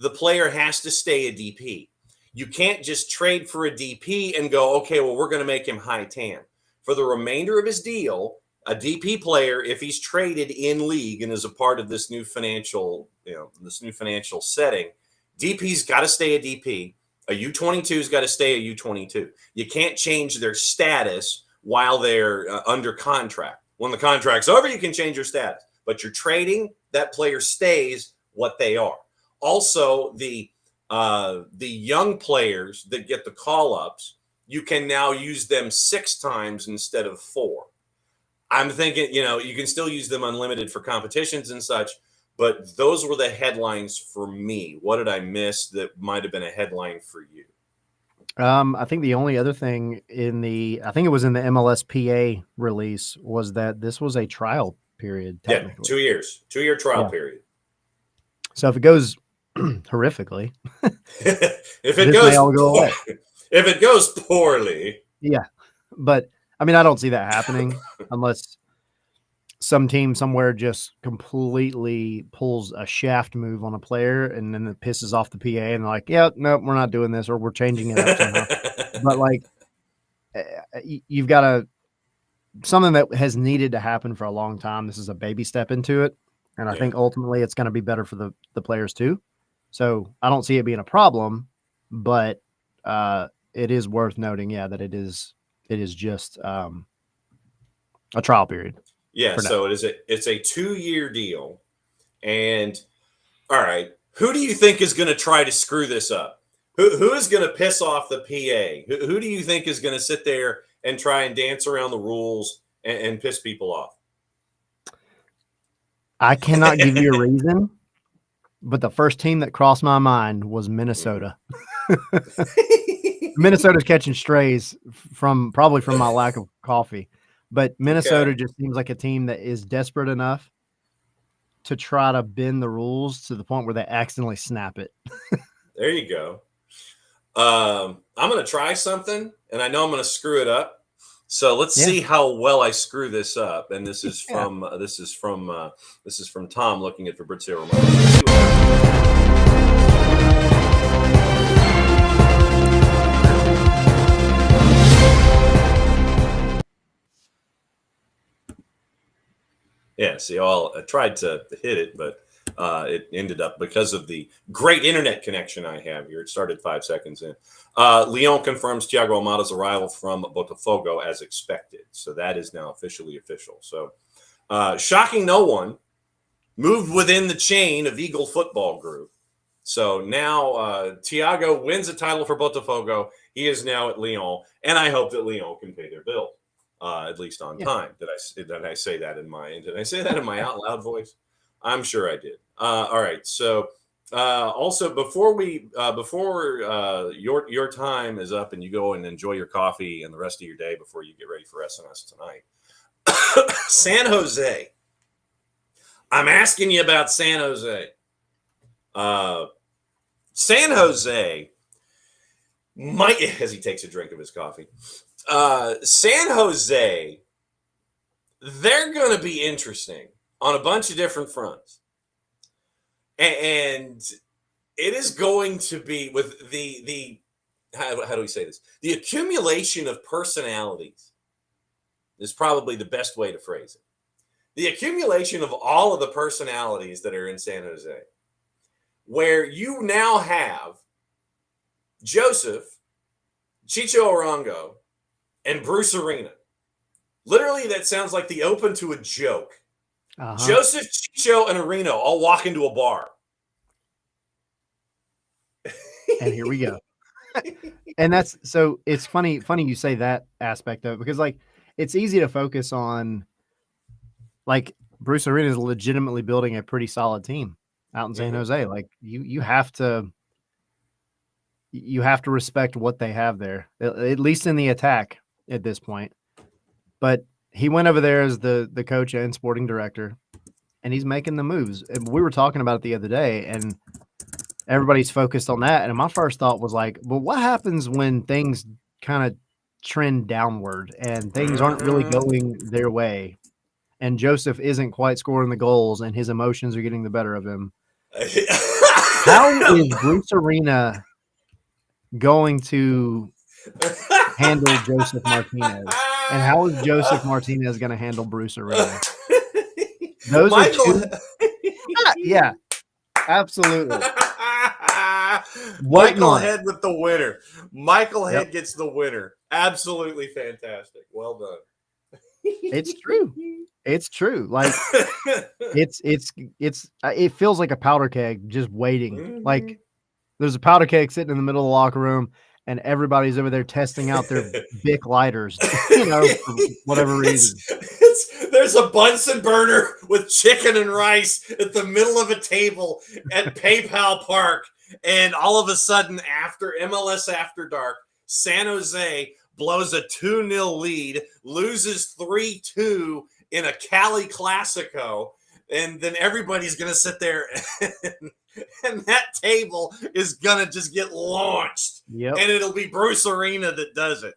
the player has to stay a DP. You can't just trade for a DP and go, okay, well, we're going to make him high tan. For the remainder of his deal, a DP player, if he's traded in league and is a part of this new financial setting, DP's got to stay a DP. A U22's got to stay a U22. You can't change their status while they're under contract. When the contract's over, you can change your status. But you're trading, that player stays what they are. Also, the young players that get the call-ups, you can now use them 6 times instead of 4. I'm thinking, you can still use them unlimited for competitions and such, but those were the headlines for me. What did I miss that might have been a headline for you? I think the only other thing I think it was in the MLSPA release, was that this was a trial period, technically. Yeah, 2 years, 2-year trial period. So if it goes horrifically, if it goes poorly, yeah. But I mean, I don't see that happening unless some team somewhere just completely pulls a shaft move on a player, and then it pisses off the PA, and they're like, "Yeah, no, we're not doing this, or we're changing it up somehow." But like, you've got something that has needed to happen for a long time. This is a baby step into it, and I think ultimately it's going to be better for the players too. So I don't see it being a problem, but it is worth noting, that it is just a trial period. Yeah, so it's a 2-year deal. And all right, who do you think is going to try to screw this up? Who is going to piss off the PA? Who do you think is going to sit there and try and dance around the rules and piss people off? I cannot give you a reason, but the first team that crossed my mind was Minnesota. Minnesota's catching strays probably from my lack of coffee. But Minnesota just seems like a team that is desperate enough to try to bend the rules to the point where they accidentally snap it. There you go. I'm going to try something, and I know I'm going to screw it up. So let's see how well I screw this up. And this is from Tom looking at Fabrizio Romano. Yeah, see, I tried to hit it, but it ended up, because of the great internet connection I have here, it started 5 seconds in. Lyon confirms Thiago Almada's arrival from Botafogo as expected. So that is now officially official. So shocking no one, moved within the chain of Eagle Football Group. So now Thiago wins a title for Botafogo. He is now at Lyon, and I hope that Lyon can pay their bill. At least on time. Did I say that in my out loud voice? I'm sure I did. All right. So also before your time is up and you go and enjoy your coffee and the rest of your day before you get ready for SNS tonight, San Jose. I'm asking you about San Jose. San Jose might, as he takes a drink of his coffee. San Jose, they're going to be interesting on a bunch of different fronts. And it is going to be with the how do we say this? The accumulation of personalities is probably the best way to phrase it. The accumulation of all of the personalities that are in San Jose, where you now have Joseph, Chicho Arango, and Bruce Arena. Literally, that sounds like the open to a joke. Joseph, Chicho, and Arena all walk into a bar. And here we go. And that's so it's funny you say that aspect of it, because like it's easy to focus on like Bruce Arena is legitimately building a pretty solid team out in San Jose. Like you have to respect what they have there, at least in the attack at this point. But he went over there as the coach and sporting director, and he's making the moves. And we were talking about it the other day, and everybody's focused on that. And my first thought was like, well, what happens when things kind of trend downward and things aren't really going their way, and Joseph isn't quite scoring the goals and his emotions are getting the better of him? How is Bruce Arena going to handle Joseph Martinez? And how is Joseph Martinez going to handle Bruce Arena? Those are two. Yeah, absolutely. Michael Head with the winner. Michael Head gets the winner. Absolutely fantastic. Well done. It's true. It's true. Like it feels like a powder keg just waiting. Like there's a powder keg sitting in the middle of the locker room, and everybody's over there testing out their Bic lighters, for whatever reason. there's a Bunsen burner with chicken and rice at the middle of a table at PayPal Park. And all of a sudden, after MLS After Dark, San Jose blows a 2-0 lead, loses 3-2 in a Cali Classico. And then everybody's going to sit there and that table is going to just get launched. Yep. And it'll be Bruce Arena that does it.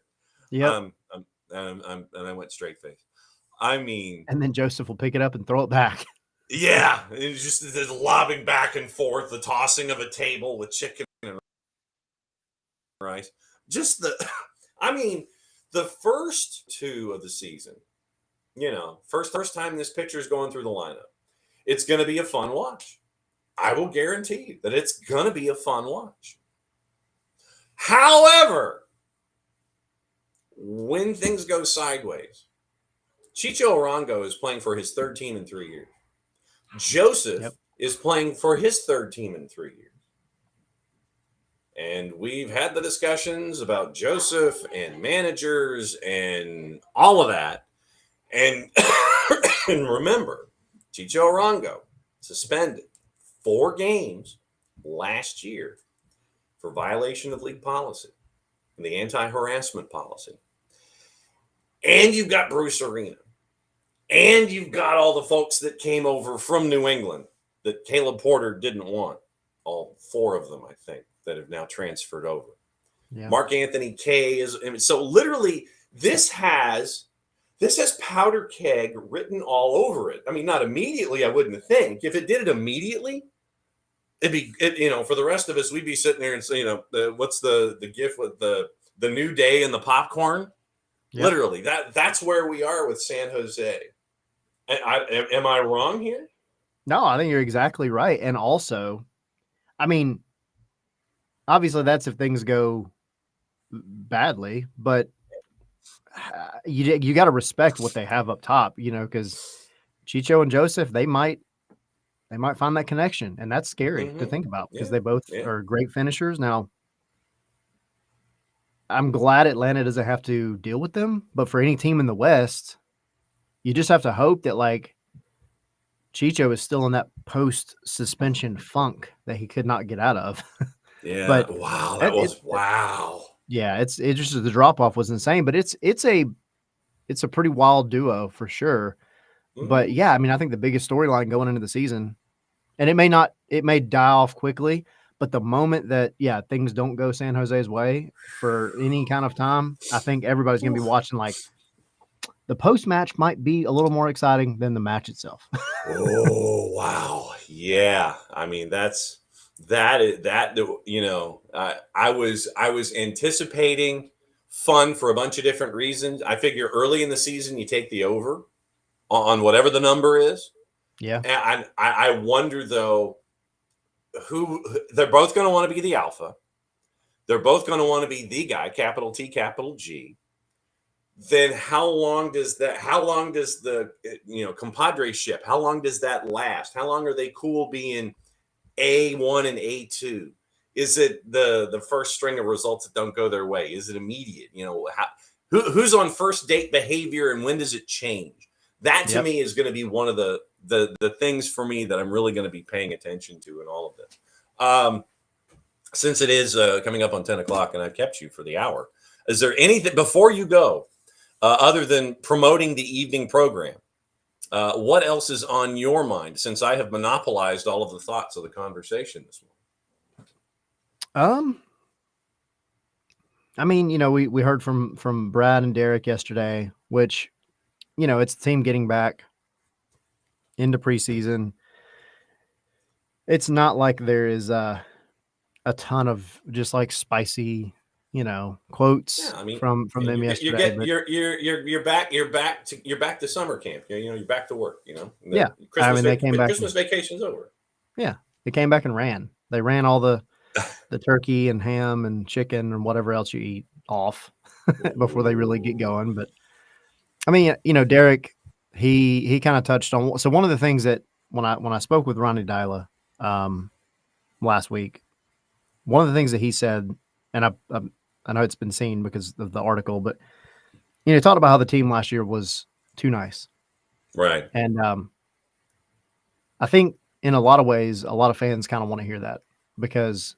Yep. And I went straight face. I mean, and then Joseph will pick it up and throw it back. Yeah, it's just the lobbing back and forth, the tossing of a table with chicken and rice. Just the first two of the season, first time this pitcher is going through the lineup, it's going to be a fun watch. I will guarantee you that it's going to be a fun watch. However, when things go sideways, Chicho Arango is playing for his third team in 3 years. Joseph is playing for his third team in 3 years. And we've had the discussions about Joseph and managers and all of that. And, and remember, Chicho Arango suspended 4 games last year for violation of league policy and the anti-harassment policy. And you've got Bruce Arena. And you've got all the folks that came over from New England that Caleb Porter didn't want. All 4 of them, I think, that have now transferred over. Yeah. Mark Anthony K is so literally this has powder keg written all over it. I mean, not immediately, I wouldn't think. If it did it immediately, it'd be for the rest of us, we'd be sitting there and say, what's the gif with the new day and the popcorn? Yep. Literally, that's where we are with San Jose. Am I wrong here? No, I think you're exactly right. And also, I mean, obviously that's if things go badly, but you got to respect what they have up top, because Chicho and Joseph, they might find that connection, and that's scary to think about because they both are great finishers. Now, I'm glad Atlanta doesn't have to deal with them, but for any team in the West, you just have to hope that Chicho is still in that post-suspension funk that he could not get out of. Yeah, but wow, wow. Yeah, it's just the drop-off was insane, but it's a pretty wild duo for sure. Mm-hmm. But yeah, I mean, I think the biggest storyline going into the season, and it may die off quickly, but the moment that things don't go San Jose's way for any kind of time, I think everybody's going to be watching the post-match might be a little more exciting than the match itself. Oh, wow. Yeah. I mean, I was anticipating fun for a bunch of different reasons. I figure early in the season, you take the over on whatever the number is. Yeah. And I wonder though, who they're both going to want to be the alpha. They're both going to want to be the guy, capital T, capital G. Then how long does the compadre ship, how long does that last? How long are they cool being A1 and A2? Is it the first string of results that don't go their way? Is it immediate? Who's on first date behavior and when does it change? That to me is going to be one of the things for me that I'm really going to be paying attention to in all of this. Since it is coming up on 10 o'clock and I've kept you for the hour, is there anything before you go, other than promoting the evening program? What else is on your mind since I have monopolized all of the thoughts of the conversation this morning? I mean, we heard from Brad and Derek yesterday, which, it's the team getting back into preseason. It's not like there is a ton of just spicy, quotes from them yesterday. You're back to summer camp. You're back to work. They came back. Christmas vacation's over. Yeah, they came back and ran. They ran all the turkey and ham and chicken and whatever else you eat off before they really get going. But I mean, Derek, he kind of touched on. So one of the things that when I spoke with Ronnie Dyla last week, one of the things that he said, and I know it's been seen because of the article, but he talked about how the team last year was too nice. Right. And I think in a lot of ways, a lot of fans kind of want to hear that because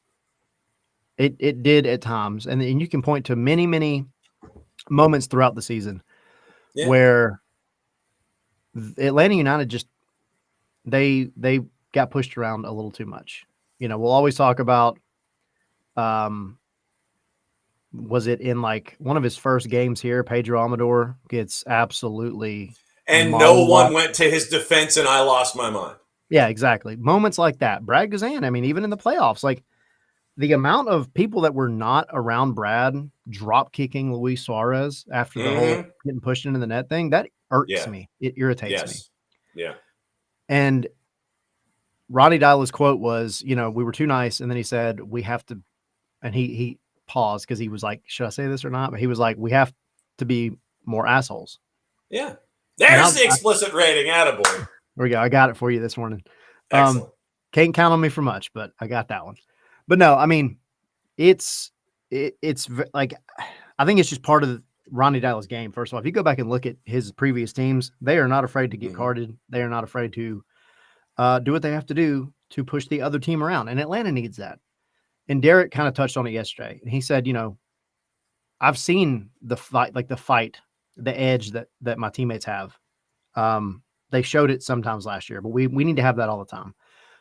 it did at times, and you can point to many moments throughout the season where Atlanta United just they got pushed around a little too much. We'll always talk about was it in like one of his first games here, Pedro Amador gets absolutely and no one mollywopped. went to his defense, and I lost my mind. Yeah, exactly. Moments like that. Brad Guzan, I mean, even in the playoffs, like the amount of people that were not around Brad drop kicking Luis Suarez after the whole getting pushed into the net thing, that irks me. It irritates me. Yeah. And Ronnie Dyla's quote was, we were too nice. And then he said, we have to, and he paused because he was like, should I say this or not? But he was like, we have to be more assholes. Yeah. There's the explicit rating. Attaboy. There we go. I got it for you this morning. Excellent. Can't count on me for much, but I got that one. But no, I mean, it's like, I think it's just part of Ronnie Dyla's game. First of all, if you go back and look at his previous teams, they are not afraid to get carded. They are not afraid to do what they have to do to push the other team around. And Atlanta needs that. And Derek kind of touched on it yesterday. And he said, I've seen the fight, the edge that my teammates have. They showed it sometimes last year, but we need to have that all the time.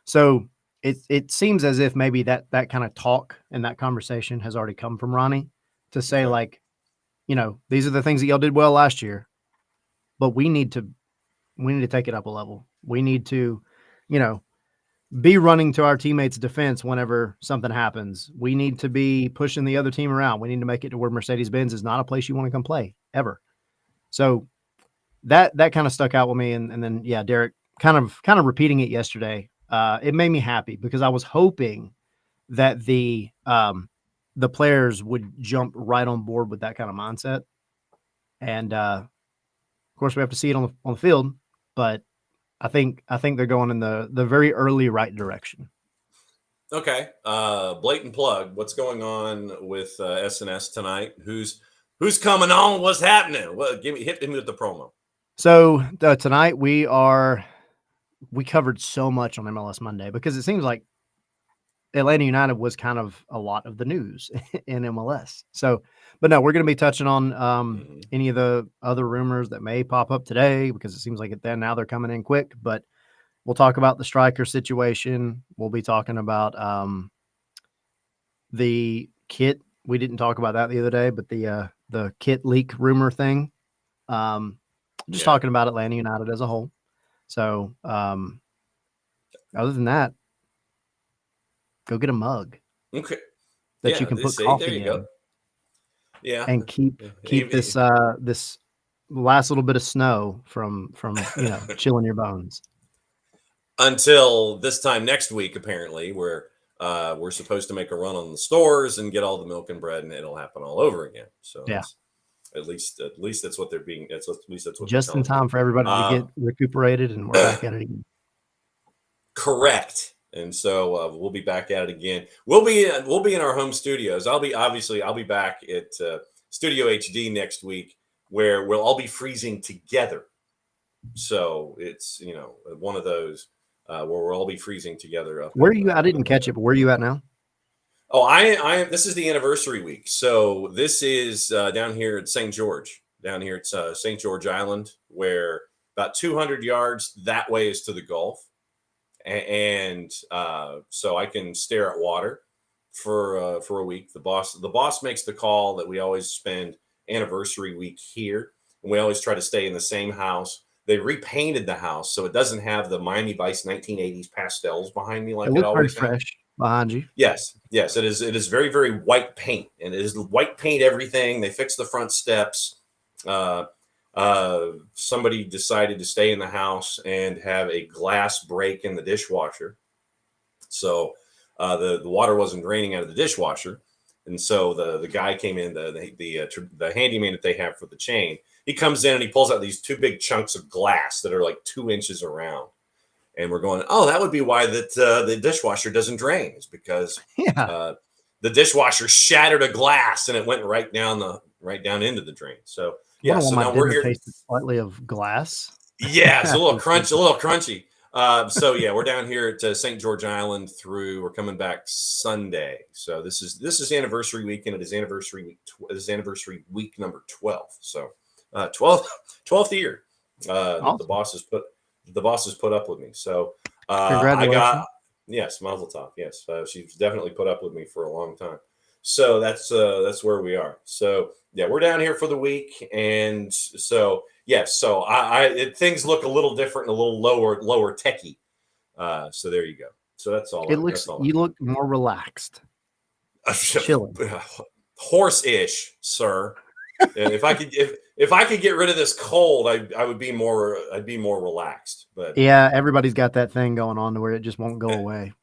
So it seems as if maybe that kind of talk and that conversation has already come from Ronnie to say these are the things that y'all did well last year, but we need to take it up a level. We need to, be running to our teammates' defense whenever something happens. We need to be pushing the other team around. We need to make it to where Mercedes-Benz is not a place you want to come play ever. So that kind of stuck out with me. And then, yeah, Derek kind of repeating it yesterday. It made me happy because I was hoping that the players would jump right on board with that kind of mindset. And of course we have to see it on the field, but I think they're going in the very early right direction. Okay. Blatant plug. What's going on with SNS tonight? Who's coming on? What's happening? Well, hit me with the promo. So tonight we covered so much on MLS Monday because it seems like Atlanta United was kind of a lot of the news in MLS. So, but no, we're going to be touching on any of the other rumors that may pop up today because it seems like now they're coming in quick. But we'll talk about the striker situation. We'll be talking about the kit. We didn't talk about that the other day, but the kit leak rumor thing. Just talking about Atlanta United as a whole. So, other than that, go get a mug. Okay. That you can put coffee in. Go. Yeah. And keep this this last little bit of snow from chilling your bones. Until this time next week, apparently, where we're supposed to make a run on the stores and get all the milk and bread, and it'll happen all over again. So yeah. At least that's what they're being. At least that's what. Just in time for everybody to get recuperated, and we're back at it again. Correct. And so we'll be back at it again. We'll be in our home studios. I'll be back at Studio HD next week, where we'll all be freezing together. So it's one of those where we'll all be freezing together. Where are you? I didn't catch it, but where are you at now? Oh, I am. This is the anniversary week. So this is down here at St. George. Down here at St. George Island, where about 200 yards that way is to the Gulf. And so I can stare at water for a week. The boss makes the call that we always spend anniversary week here, and we always try to stay in the same house. They repainted the house so it doesn't have the Miami Vice 1980s pastels behind me like it always very fresh behind you. Yes, it is. It is very, very white paint, and it is white paint everything. They fixed the front steps. Somebody decided to stay in the house and have a glass break in the dishwasher. So the water wasn't draining out of the dishwasher. And so the guy came in, the handyman that they have for the chain, he comes in and he pulls out these two big chunks of glass that are like 2 inches around. And we're going, oh, that would be why the dishwasher doesn't drain. It's because the dishwasher shattered a glass and it went right down into the drain. So yeah, so now we're here. Tasted slightly of glass. Yeah, it's a little crunchy. So yeah, we're down here at St. George Island we're coming back Sunday. So this is anniversary week, and it is anniversary week. It is anniversary week number 12. So 12th year that the boss has put up with me. So I Congratulations. got, yes, Mazel Tov. Yes, she's definitely put up with me for a long time. So that's where we are. So yeah, we're down here for the week, and so yes, so things look a little different and a little lower techie. So there you go. So that's all. You look more relaxed, chilling. Horse-ish, sir. And if I could get rid of this cold, I'd be more relaxed. But yeah, everybody's got that thing going on to where it just won't go away.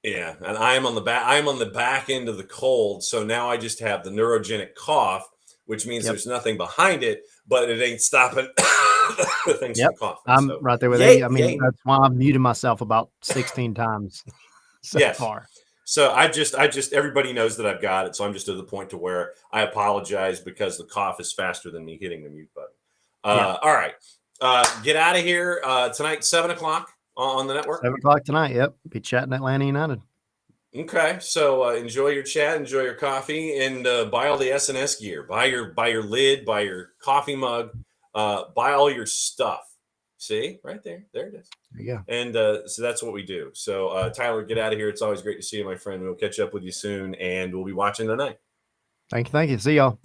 Yeah, and I am on the back end of the cold, so now I just have the neurogenic cough, which means there's nothing behind it, but it ain't stopping the things from coughing. I'm right there with you. I mean, that's why I'm muting myself about 16 times so far. So I just everybody knows that I've got it, so I'm just to the point to where I apologize because the cough is faster than me hitting the mute button. All right, get out of here tonight, 7:00 on the network. 7:00 tonight. Yep, be chatting Atlanta United. Okay, so enjoy your chat, enjoy your coffee, and buy all the SNS gear. Buy your lid, buy your coffee mug, buy all your stuff. See, right there it is. There you go. And so that's what we do. So Tyler, get out of here. It's always great to see you, my friend. We'll catch up with you soon, and we'll be watching tonight. Thank you. See y'all.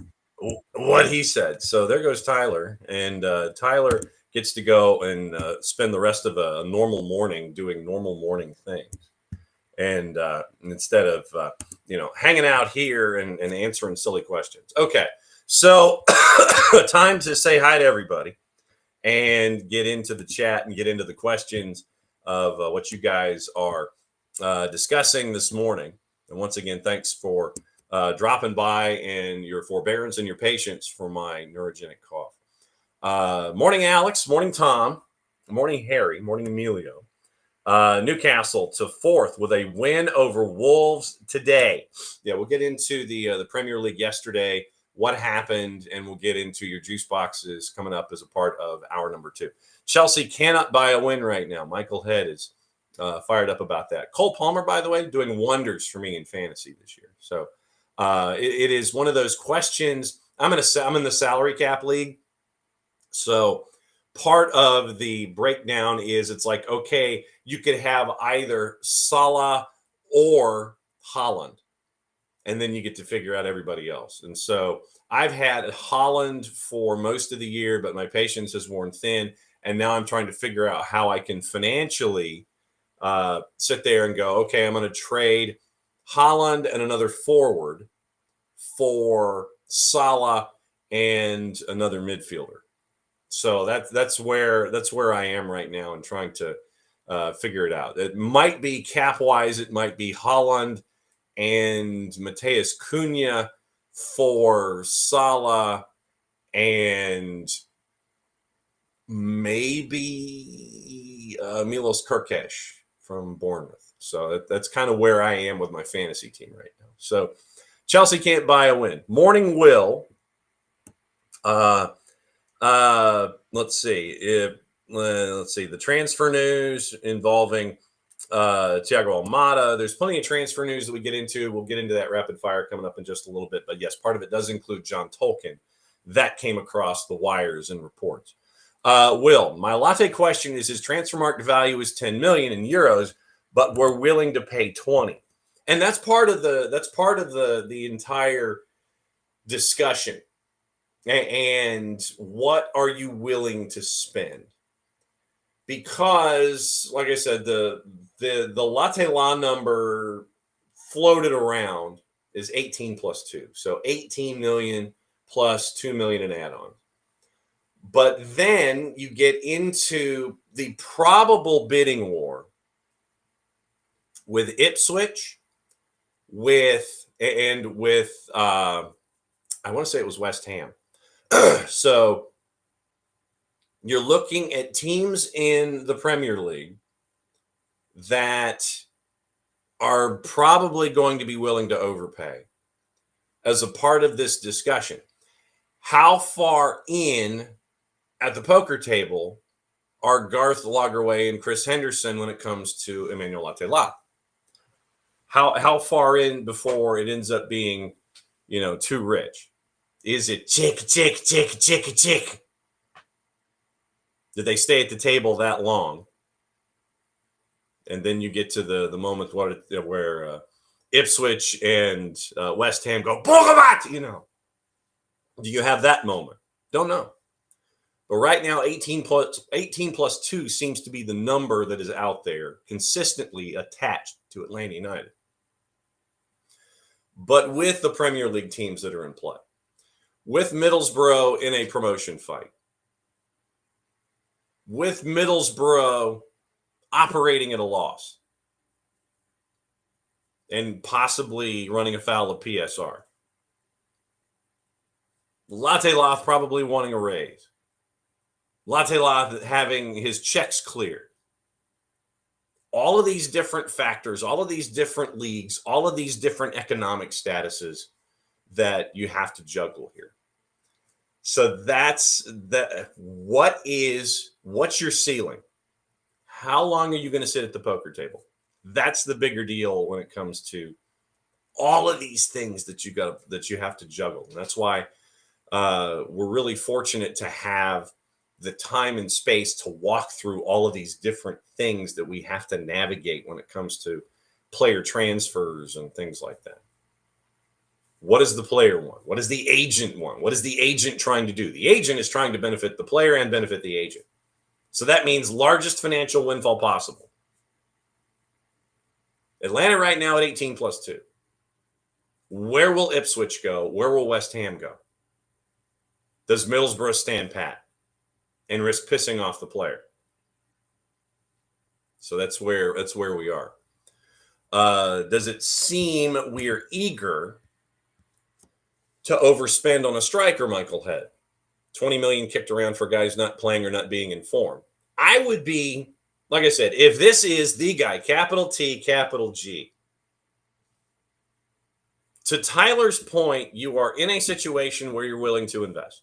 What he said. So there goes Tyler, and Tyler gets to go and spend the rest of a normal morning doing normal morning things. And instead of, hanging out here and answering silly questions. Okay, so time to say hi to everybody and get into the chat and get into the questions of what you guys are discussing this morning. And once again, thanks for dropping by and your forbearance and your patience for my neurogenic cough. Morning, Alex. Morning, Tom. Morning, Harry. Morning, Emilio. Newcastle to 4th with a win over Wolves today. Yeah, we'll get into the Premier League yesterday, what happened, and we'll get into your juice boxes coming up as a part of hour number 2. Chelsea cannot buy a win right now. Michael Head is fired up about that. Cole Palmer, by the way, doing wonders for me in fantasy this year. So it is one of those questions. I'm in the salary cap league, so part of the breakdown is it's like, okay, you could have either Salah or Haaland, and then you get to figure out everybody else. And so I've had Haaland for most of the year, but my patience has worn thin. And now I'm trying to figure out how I can financially sit there and go, okay, I'm going to trade Haaland and another forward for Salah and another midfielder. So that's where I am right now and trying to figure it out. It might be cap-wise. It might be Haaland and Mateus Cunha for Salah and maybe Milos Kerkesh from Bournemouth. So that's kind of where I am with my fantasy team right now. So Chelsea can't buy a win. Morning Will. Let's see. The transfer news involving Thiago Almada. There's plenty of transfer news that we get into. We'll get into that rapid fire coming up in just a little bit. But yes, part of it does include John Tolkien. That came across the wires and reports. Will, my latte question is: his transfer market value is 10 million in euros, but we're willing to pay 20. And that's part of the entire discussion. And what are you willing to spend? Because, like I said, the Latte Law number floated around is 18 plus 2. So 18 million plus 2 million in add-ons. But then you get into the probable bidding war with Ipswich, with I want to say it was West Ham. So you're looking at teams in the Premier League that are probably going to be willing to overpay as a part of this discussion. How far in at the poker table are Garth Lagerwey and Chris Henderson when it comes to Emmanuel Latela. How far in before it ends up being, too rich? Is it chick? Did they stay at the table that long? And then you get to the moment where Ipswich and West Ham go, Bogabat! Do you have that moment? Don't know. But right now, 18 plus 2 seems to be the number that is out there consistently attached to Atlanta United. But with the Premier League teams that are in play, with Middlesbrough in a promotion fight, with Middlesbrough operating at a loss, and possibly running afoul of PSR, Latela probably wanting a raise, Latela having his checks cleared. All of these different factors, all of these different leagues, all of these different economic statuses that you have to juggle here. So that's that. What's your ceiling? How long are you going to sit at the poker table? That's the bigger deal when it comes to all of these things that you have to juggle. And that's why we're really fortunate to have the time and space to walk through all of these different things that we have to navigate when it comes to player transfers and things like that. What does the player want? What does the agent want? What is the agent trying to do? The agent is trying to benefit the player and benefit the agent. So that means largest financial windfall possible. Atlanta right now at 18 plus 2. Where will Ipswich go? Where will West Ham go? Does Middlesbrough stand pat and risk pissing off the player? So that's where we are. Does it seem we're eager to overspend on a striker, Michael Head? 20 million kicked around for guys not playing or not being in form. I would be, like I said, if this is the guy, capital T, capital G. To Tyler's point, you are in a situation where you're willing to invest.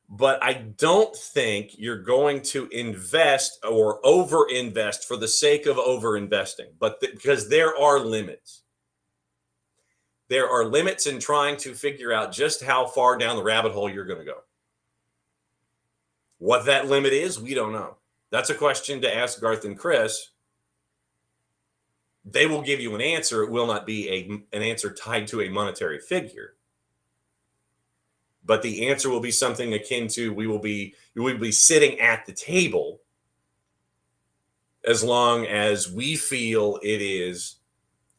But I don't think you're going to invest or overinvest for the sake of overinvesting, because there are limits. There are limits in trying to figure out just how far down the rabbit hole you're going to go. What that limit is, we don't know. That's a question to ask Garth and Chris. They will give you an answer. It will not be an answer tied to a monetary figure. But the answer will be something akin to we will be sitting at the table as long as we feel it is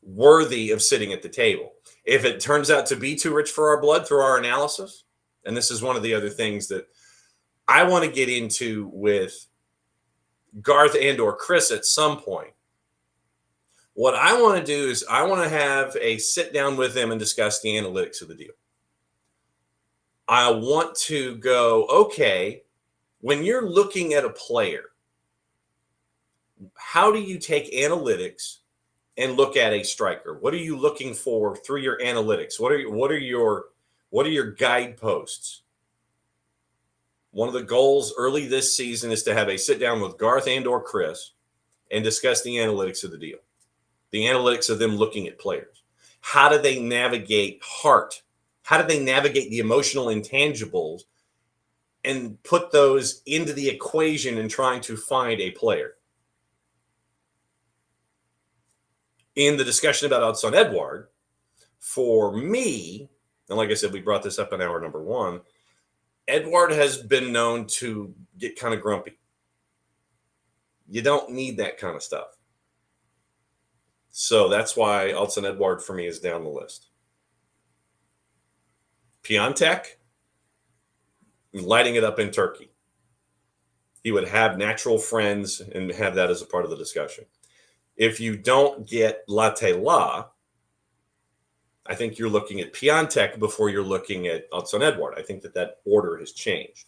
worthy of sitting at the table. If it turns out to be too rich for our blood through our analysis, and this is one of the other things that I want to get into with Garth and or Chris at some point. What I want to do is I want to have a sit down with them and discuss the analytics of the deal. I want to go, okay, when you're looking at a player, how do you take analytics and look at a striker? What are you looking for through your analytics? What are your guideposts? One of the goals early this season is to have a sit down with Garth and or Chris and discuss the analytics of the deal. The analytics of them looking at players. How do they navigate heart? How do they navigate the emotional intangibles and put those into the equation in trying to find a player? In the discussion about Odsonne Edouard, for me, and like I said, we brought this up in hour number 1, Edouard has been known to get kind of grumpy. You don't need that kind of stuff. So that's why Odsonne Edouard for me is down the list. Piontek, lighting it up in Turkey. He would have natural friends and have that as a part of the discussion. If you don't get Latela, I think you're looking at Piontek before you're looking at Odsonne Edouard. I think that order has changed.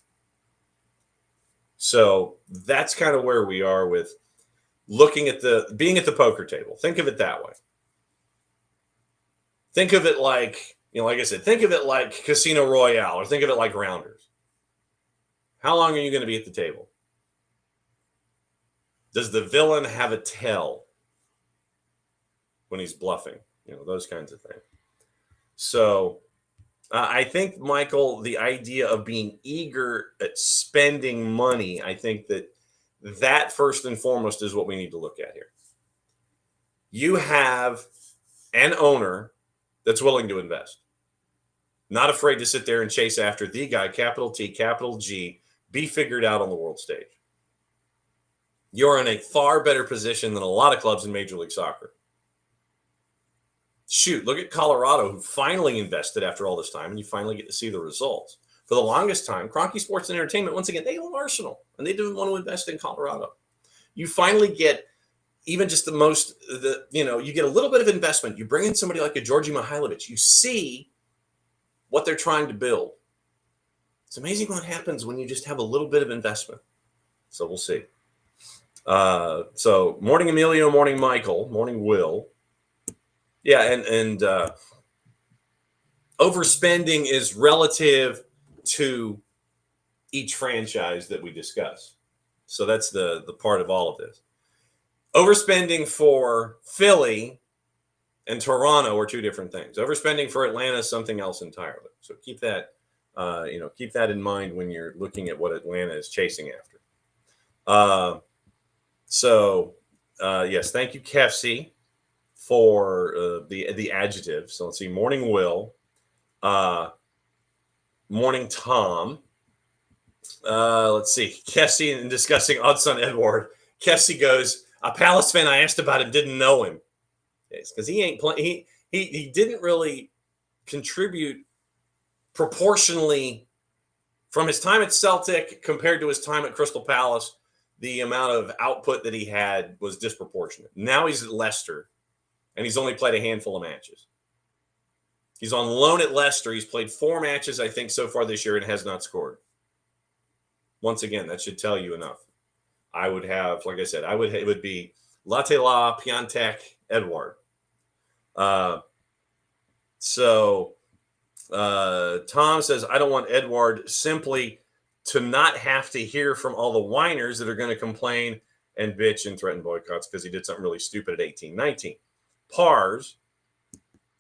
So that's kind of where we are with looking at being at the poker table. Think of it that way. Think of it like, like I said, think of it like Casino Royale, or think of it like Rounders. How long are you going to be at the table? Does the villain have a tell when he's bluffing? Those kinds of things. So I think, Michael, the idea of being eager at spending money, I think that first and foremost is what we need to look at here. You have an owner that's willing to invest, not afraid to sit there and chase after the guy, capital T, capital G, be figured out on the world stage. You're in a far better position than a lot of clubs in Major League Soccer. Shoot, look at Colorado, who finally invested after all this time, and you finally get to see the results. For the longest time, Kroenke Sports and Entertainment, once again, they own Arsenal, and they didn't want to invest in Colorado. You finally get even just you get a little bit of investment. You bring in somebody like a Georgi Mihailovic. You see what they're trying to build. It's amazing what happens when you just have a little bit of investment. So we'll see. So morning Emilio, morning Michael, morning Will. Yeah, and overspending is relative to each franchise that we discuss. So that's the part of all of this. Overspending for Philly and Toronto are two different things. Overspending for Atlanta is something else entirely. So keep that in mind when you're looking at what Atlanta is chasing after. Yes, thank you, Kefsi, for the adjective. So let's see, morning Will, morning Tom. Let's see, Kefsi, in discussing Odson Edward, Kefsi goes, a Palace fan I asked about him didn't know him. Because he ain't playing. He didn't really contribute proportionally from his time at Celtic compared to his time at Crystal Palace. The amount of output that he had was disproportionate. Now he's at Leicester, and he's only played a handful of matches. He's on loan at Leicester. He's played 4 matches, I think, so far this year and has not scored. Once again, that should tell you enough. I would have, like I said, it would be Latela, Piantek, Edward. Tom says, I don't want Edward simply to not have to hear from all the whiners that are going to complain and bitch and threaten boycotts because he did something really stupid at 18-19. Pars,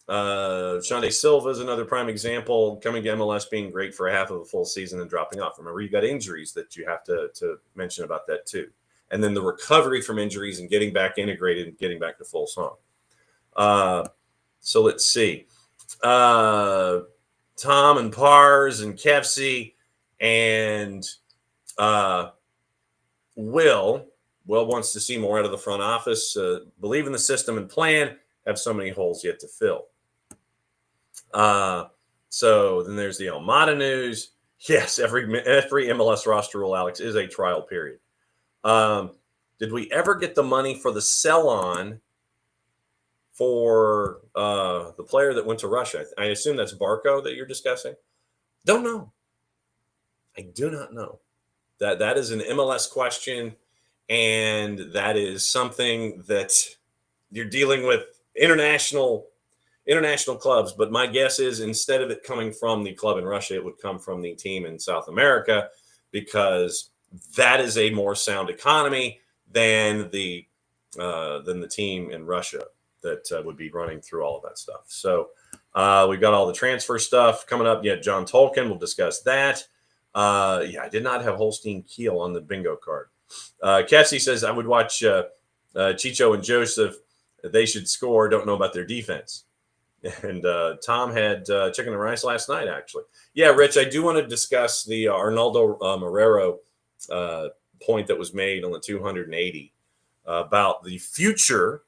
Shande Silva is another prime example, coming to MLS being great for half of a full season and dropping off. Remember, you got injuries that you have to mention about that too. And then the recovery from injuries and getting back integrated and getting back to full song. So let's see. Tom and Pars and Kefsi and Will wants to see more out of the front office. Believe in the system and plan. Have so many holes yet to fill. So then there's the Almada news. Yes, every MLS roster rule, Alex, is a trial period. Did we ever get the money for the sell-on for the player that went to Russia? I assume that's Barco that you're discussing. Don't know. I do not know. That is an MLS question, and that is something that you're dealing with international clubs. But my guess is instead of it coming from the club in Russia, it would come from the team in South America, because that is a more sound economy than the team in Russia that would be running through all of that stuff. So we've got all the transfer stuff coming up. Yeah, John Tolkien, we'll discuss that. I did not have Holstein Kiel on the bingo card. Cassie says, I would watch Chicho and Joseph. They should score. Don't know about their defense. And Tom had chicken and rice last night, actually. Yeah, Rich, I do want to discuss the Arnaldo Marrero point that was made on the 280 about the future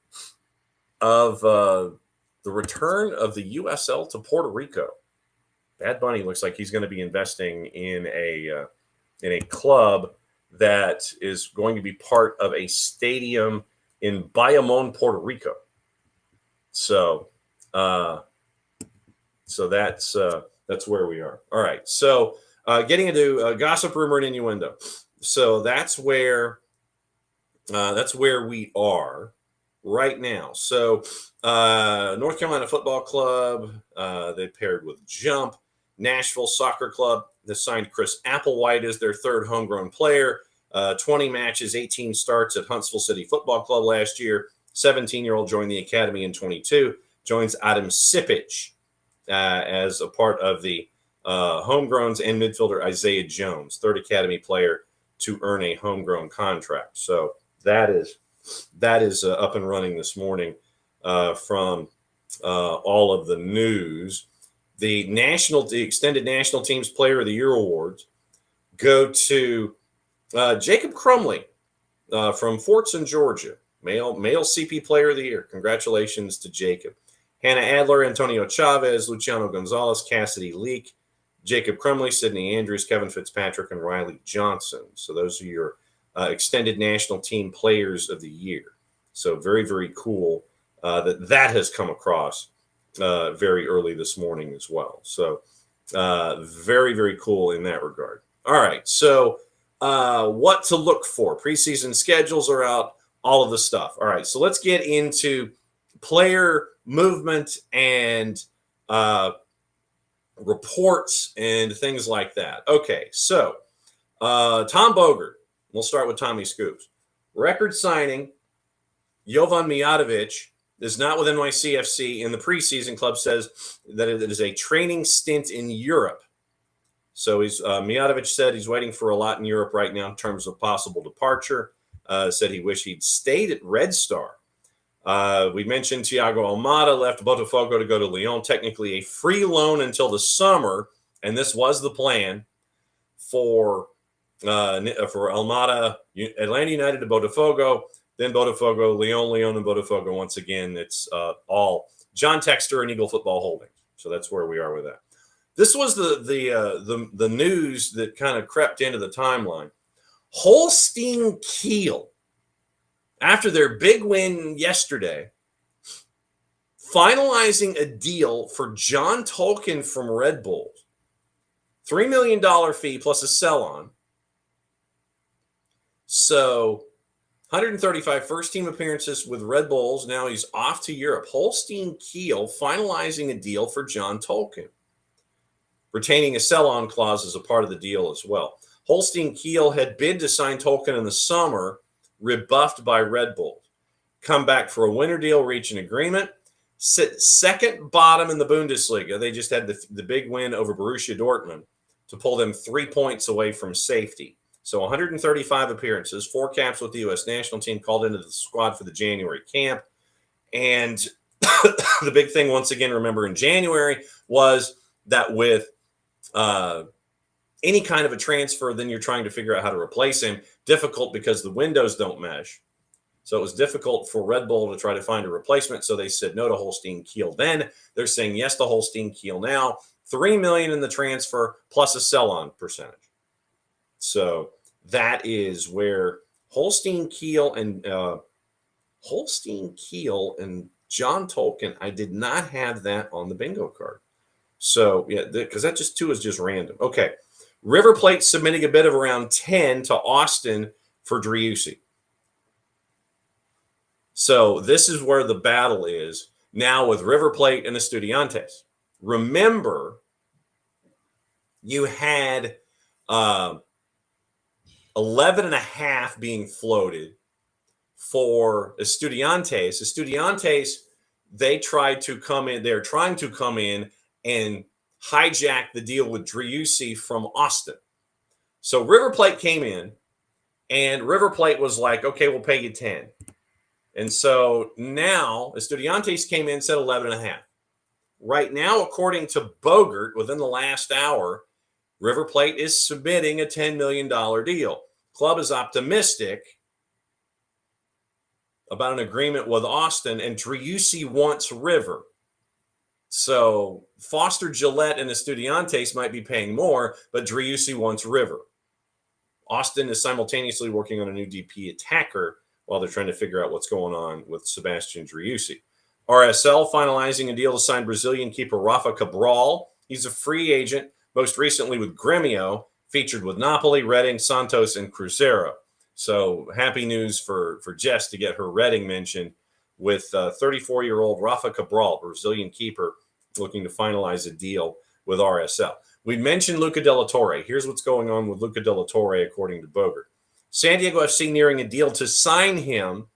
of the return of the USL to Puerto Rico. Bad Bunny looks like he's going to be investing in a club that is going to be part of a stadium in Bayamon, Puerto Rico. So that's where we are. All right. So getting into gossip, rumor, and innuendo. So that's where we are right now. So North Carolina Football Club, they paired with Jump. Nashville Soccer Club has signed Chris Applewhite as their third homegrown player. 20 matches, 18 starts at Huntsville City Football Club last year. 17-year-old joined the academy in 22. Joins Adam Sipic as a part of the homegrowns, and midfielder Isaiah Jones, third academy player to earn a homegrown contract. So that is up and running this morning from all of the news. The extended national teams player of the year awards go to Jacob Crumley from Fortson, Georgia, male CP player of the year. Congratulations to Jacob. Hannah Adler, Antonio Chavez, Luciano Gonzalez, Cassidy Leak, Jacob Crumley, Sydney Andrews, Kevin Fitzpatrick, and Riley Johnson. So those are your extended national team players of the year. So very, very cool that has come across very early this morning as well. So very, very cool in that regard. All right. So what to look for? Preseason schedules are out, all of the stuff. All right. So let's get into player movement and reports and things like that. Okay. So Tom Bogert, we'll start with Tommy Scoops. Record signing, Jovan Mijatovic is not with NYCFC in the preseason. Club says that it is a training stint in Europe. So Mijatovic said he's waiting for a lot in Europe right now in terms of possible departure. Said he wished he'd stayed at Red Star. We mentioned Thiago Almada left Botafogo to go to Lyon, technically a free loan until the summer, and this was the plan for Almada, Atlanta United to Botafogo, then Botafogo, Lyon, and Botafogo. Once again, it's all John Textor and Eagle Football Holdings. So that's where we are with that. This was the news that kind of crept into the timeline. Holstein Kiel, after their big win yesterday, finalizing a deal for John Tolkien from Red Bulls. $3 million fee plus a sell-on. So 135 first-team appearances with Red Bulls. Now he's off to Europe. Holstein Kiel finalizing a deal for John Tolkien, retaining a sell-on clause as a part of the deal as well. Holstein Kiel had bid to sign Tolkien in the summer, rebuffed by Red Bulls. Come back for a winter deal, reach an agreement. Sit second bottom in the Bundesliga. They just had the big win over Borussia Dortmund to pull them 3 points away from safety. So 135 appearances, 4 caps with the U.S. national team, called into the squad for the January camp. And the big thing, once again, remember in January, was that with any kind of a transfer, then you're trying to figure out how to replace him. Difficult because the windows don't mesh. So it was difficult for Red Bull to try to find a replacement. So they said no to Holstein Kiel then. They're saying yes to Holstein Kiel now. $3 million in the transfer plus a sell-on percentage. So that is where Holstein Kiel and John Tolkien. I did not have that on the bingo card. So yeah, because that just is just random. Okay, River Plate submitting a bid of around 10 to Austin for Driussi. So this is where the battle is now with River Plate and Estudiantes. Remember, you had 11.5 being floated for Estudiantes. Estudiantes, they're trying to come in and hijack the deal with Driussi from Austin. So River Plate came in, and River Plate was like, okay, we'll pay you 10. And so now Estudiantes came in, said 11.5. Right now, according to Bogert, within the last hour, River Plate is submitting a $10 million deal. Club is optimistic about an agreement with Austin, and Driussi wants River. So Foster Gillette and Estudiantes might be paying more, but Driussi wants River. Austin is simultaneously working on a new DP attacker while they're trying to figure out what's going on with Sebastian Driussi. RSL finalizing a deal to sign Brazilian keeper Rafa Cabral. He's a free agent, most recently with Grêmio, featured with Napoli, Reading, Santos, and Cruzeiro. So happy news for Jess to get her Reading mention with 34-year-old Rafa Cabral, Brazilian keeper, looking to finalize a deal with RSL. We mentioned Luca de la Torre. Here's what's going on with Luca de la Torre, according to Bogert. San Diego FC nearing a deal to sign him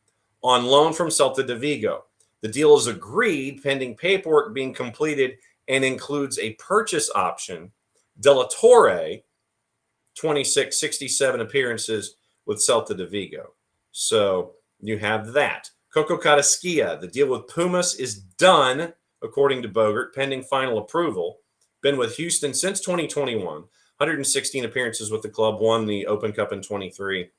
on loan from Celta de Vigo. The deal is agreed pending paperwork being completed and includes a purchase option. De la Torre, 26, 67 appearances with Celta de Vigo. So you have that. Coco Carrasquilla, the deal with Pumas is done, according to Bogert, pending final approval. Been with Houston since 2021, 116 appearances with the club, won the Open Cup in 23,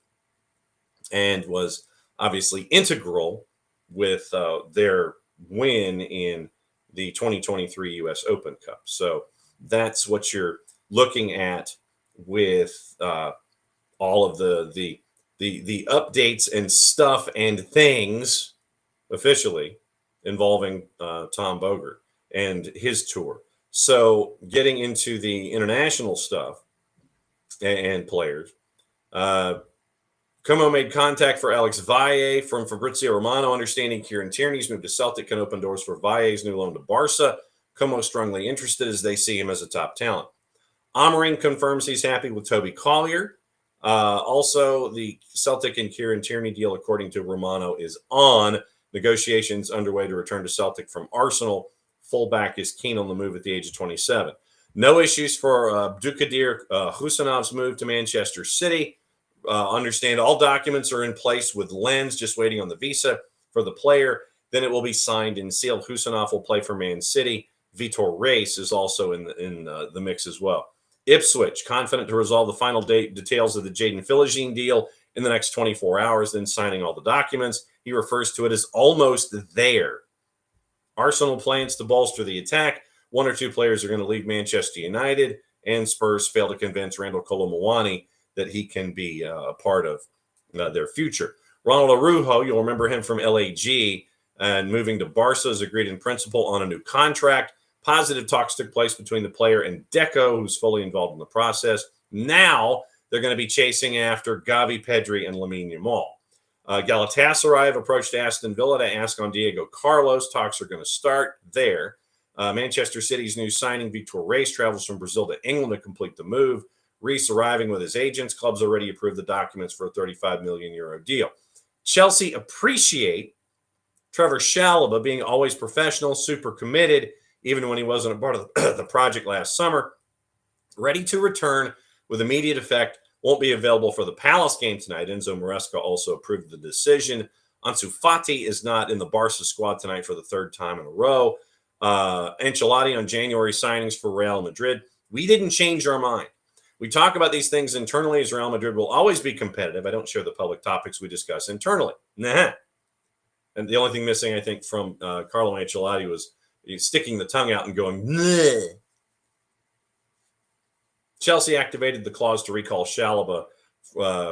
and was obviously integral with their win in the 2023 U.S. Open Cup. So that's what you're looking at with all of the updates and stuff and things officially involving Tom Bogert and his tour. So getting into the international stuff and players, Como made contact for Alex Valle from Fabrizio Romano, understanding Kieran Tierney's move to Celtic can open doors for Valle's new loan to Barca. Como strongly interested as they see him as a top talent. Amorim confirms he's happy with Toby Collier. Also, the Celtic and Kieran Tierney deal, according to Romano, is on. Negotiations underway to return to Celtic from Arsenal. Fullback is keen on the move at the age of 27. No issues for Abdulkadir Husanov's move to Manchester City. Understand all documents are in place with Lens, just waiting on the visa for the player. Then it will be signed and sealed. Husanov will play for Man City. Vitor Reis is also in the mix as well. Ipswich, confident to resolve the final details of the Jaden Philogene deal in the next 24 hours, then signing all the documents. He refers to it as almost there. Arsenal plans to bolster the attack. One or two players are going to leave Manchester United, and Spurs fail to convince Randall Kolo Muani that he can be a part of their future. Ronald Araujo, you'll remember him from LAG, and moving to Barca is agreed in principle on a new contract. Positive talks took place between the player and Deco, who's fully involved in the process. Now they're going to be chasing after Gavi, Pedri, and Lamine Yamal. Galatasaray have approached Aston Villa to ask on Diego Carlos. Talks are going to start there. Manchester City's new signing, Vitor Reis, travels from Brazil to England to complete the move. Reis arriving with his agents. Clubs already approved the documents for a 35 million euro deal. Chelsea appreciate Trevor Chalobah being always professional, super committed, even when he wasn't a part of the project last summer. Ready to return with immediate effect. Won't be available for the Palace game tonight. Enzo Maresca also approved the decision. Ansu Fati is not in the Barca squad tonight for the third time in a row. Ancelotti on January signings for Real Madrid. We didn't change our mind. We talk about these things internally as Real Madrid will always be competitive. I don't share the public topics we discuss internally. Nah. And the only thing missing, I think, from Carlo Ancelotti was sticking the tongue out and going, nah. Chelsea activated the clause to recall Chalobah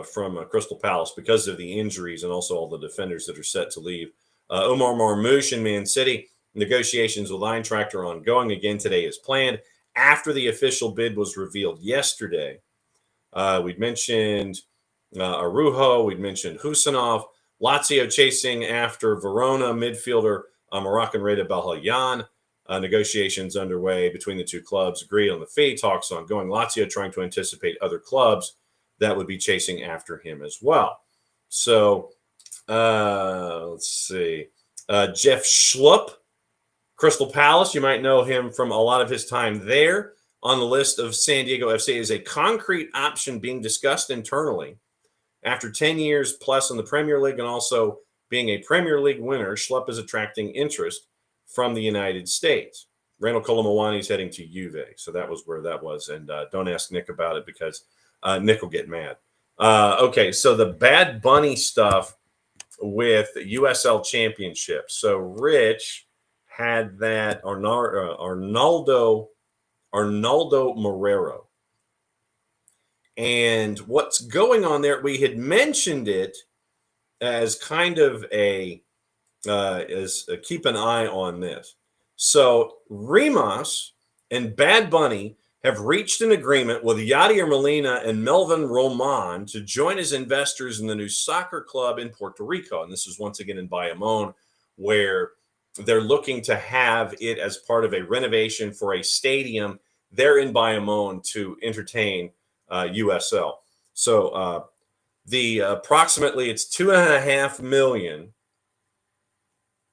from Crystal Palace because of the injuries and also all the defenders that are set to leave. Omar Marmoush in Man City. Negotiations with Eintracht are ongoing again today as planned. After the official bid was revealed yesterday, we'd mentioned Araujo, we'd mentioned Husanov, Lazio chasing after Verona midfielder Moroccan Reda Balhayan. Negotiations underway between the two clubs, agreed on the fee, talks ongoing. Lazio trying to anticipate other clubs that would be chasing after him as well. So let's see. Jeff Schlupp, Crystal Palace, you might know him from a lot of his time there. On the list of San Diego FC is a concrete option being discussed internally. After 10 years plus in the Premier League and also being a Premier League winner, Schlupp is attracting interest from the United States. Randall Kolo Muani is heading to Juve. So that was where that was. And don't ask Nick about it because Nick will get mad. Okay, so the Bad Bunny stuff with USL Championship. So Rich had that Arnaldo Marrero. And what's going on there, we had mentioned it as kind of keep an eye on this. So Rimas and Bad Bunny have reached an agreement with Yadier Molina and Melvin Roman to join as investors in the new soccer club in Puerto Rico. And this is once again in Bayamon, where they're looking to have it as part of a renovation for a stadium they're in Bayamon to entertain USL. So the approximately it's $2.5 million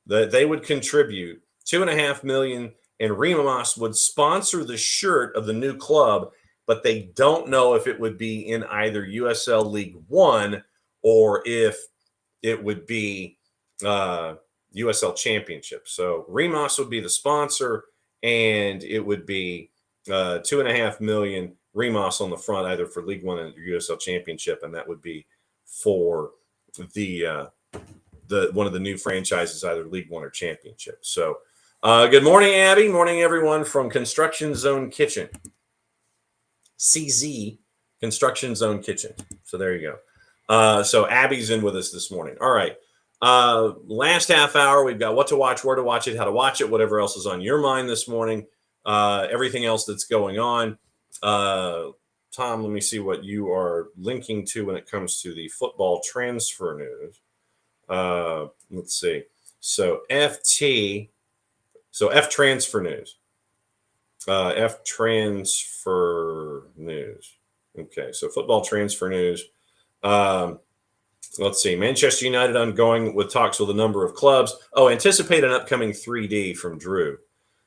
that they would contribute, $2.5 million, and Rimas would sponsor the shirt of the new club, but they don't know if it would be in either USL League One or if it would be USL Championship. So Rimas would be the sponsor, and it would be $2.5 million Rimas on the front, either for League One and USL Championship, and that would be for the one of the new franchises, either League One or Championship. So, good morning, Abby. Morning, everyone from Construction Zone Kitchen, CZ Construction Zone Kitchen. So there you go. So Abby's in with us this morning. All right. Last half hour, we've got what to watch, where to watch it, how to watch it, whatever else is on your mind this morning, everything else that's going on. Tom, let me see what you are linking to when it comes to the football transfer news. Let's see. So F transfer news. F transfer news. Okay, so football transfer news. Let's see. Manchester United ongoing with talks with a number of clubs. Anticipate an upcoming 3D from Drew.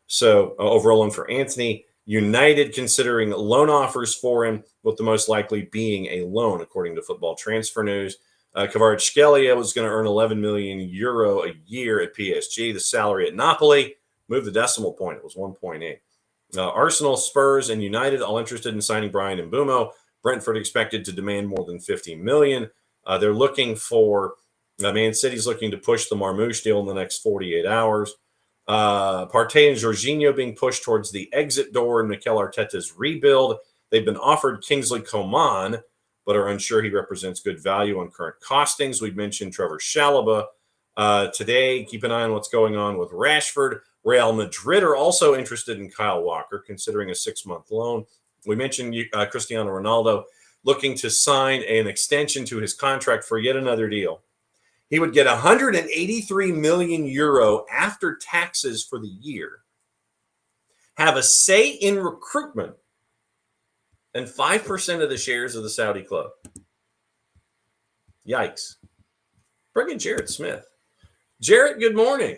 So overall, for Anthony, United considering loan offers for him, with the most likely being a loan, according to Football Transfer News. Kvaratskhelia was going to earn €11 million a year at PSG. The salary at Napoli moved the decimal point. It was 1.8. Arsenal, Spurs, and United all interested in signing Brian Mbeumo. Brentford expected to demand more than $50 million. They're looking for Man City's looking to push the Marmoush deal in the next 48 hours. Partey and Jorginho being pushed towards the exit door in Mikel Arteta's rebuild. They've been offered Kingsley Coman, but are unsure he represents good value on current costings. We've mentioned Trevor Chalobah. Today, keep an eye on what's going on with Rashford. Real Madrid are also interested in Kyle Walker, considering a 6-month loan. We mentioned Cristiano Ronaldo looking to sign an extension to his contract for yet another deal. He would get €183 million after taxes for the year, have a say in recruitment, and 5% of the shares of the Saudi club. Yikes. Bring in Jarrett Smith. Jarrett, good morning.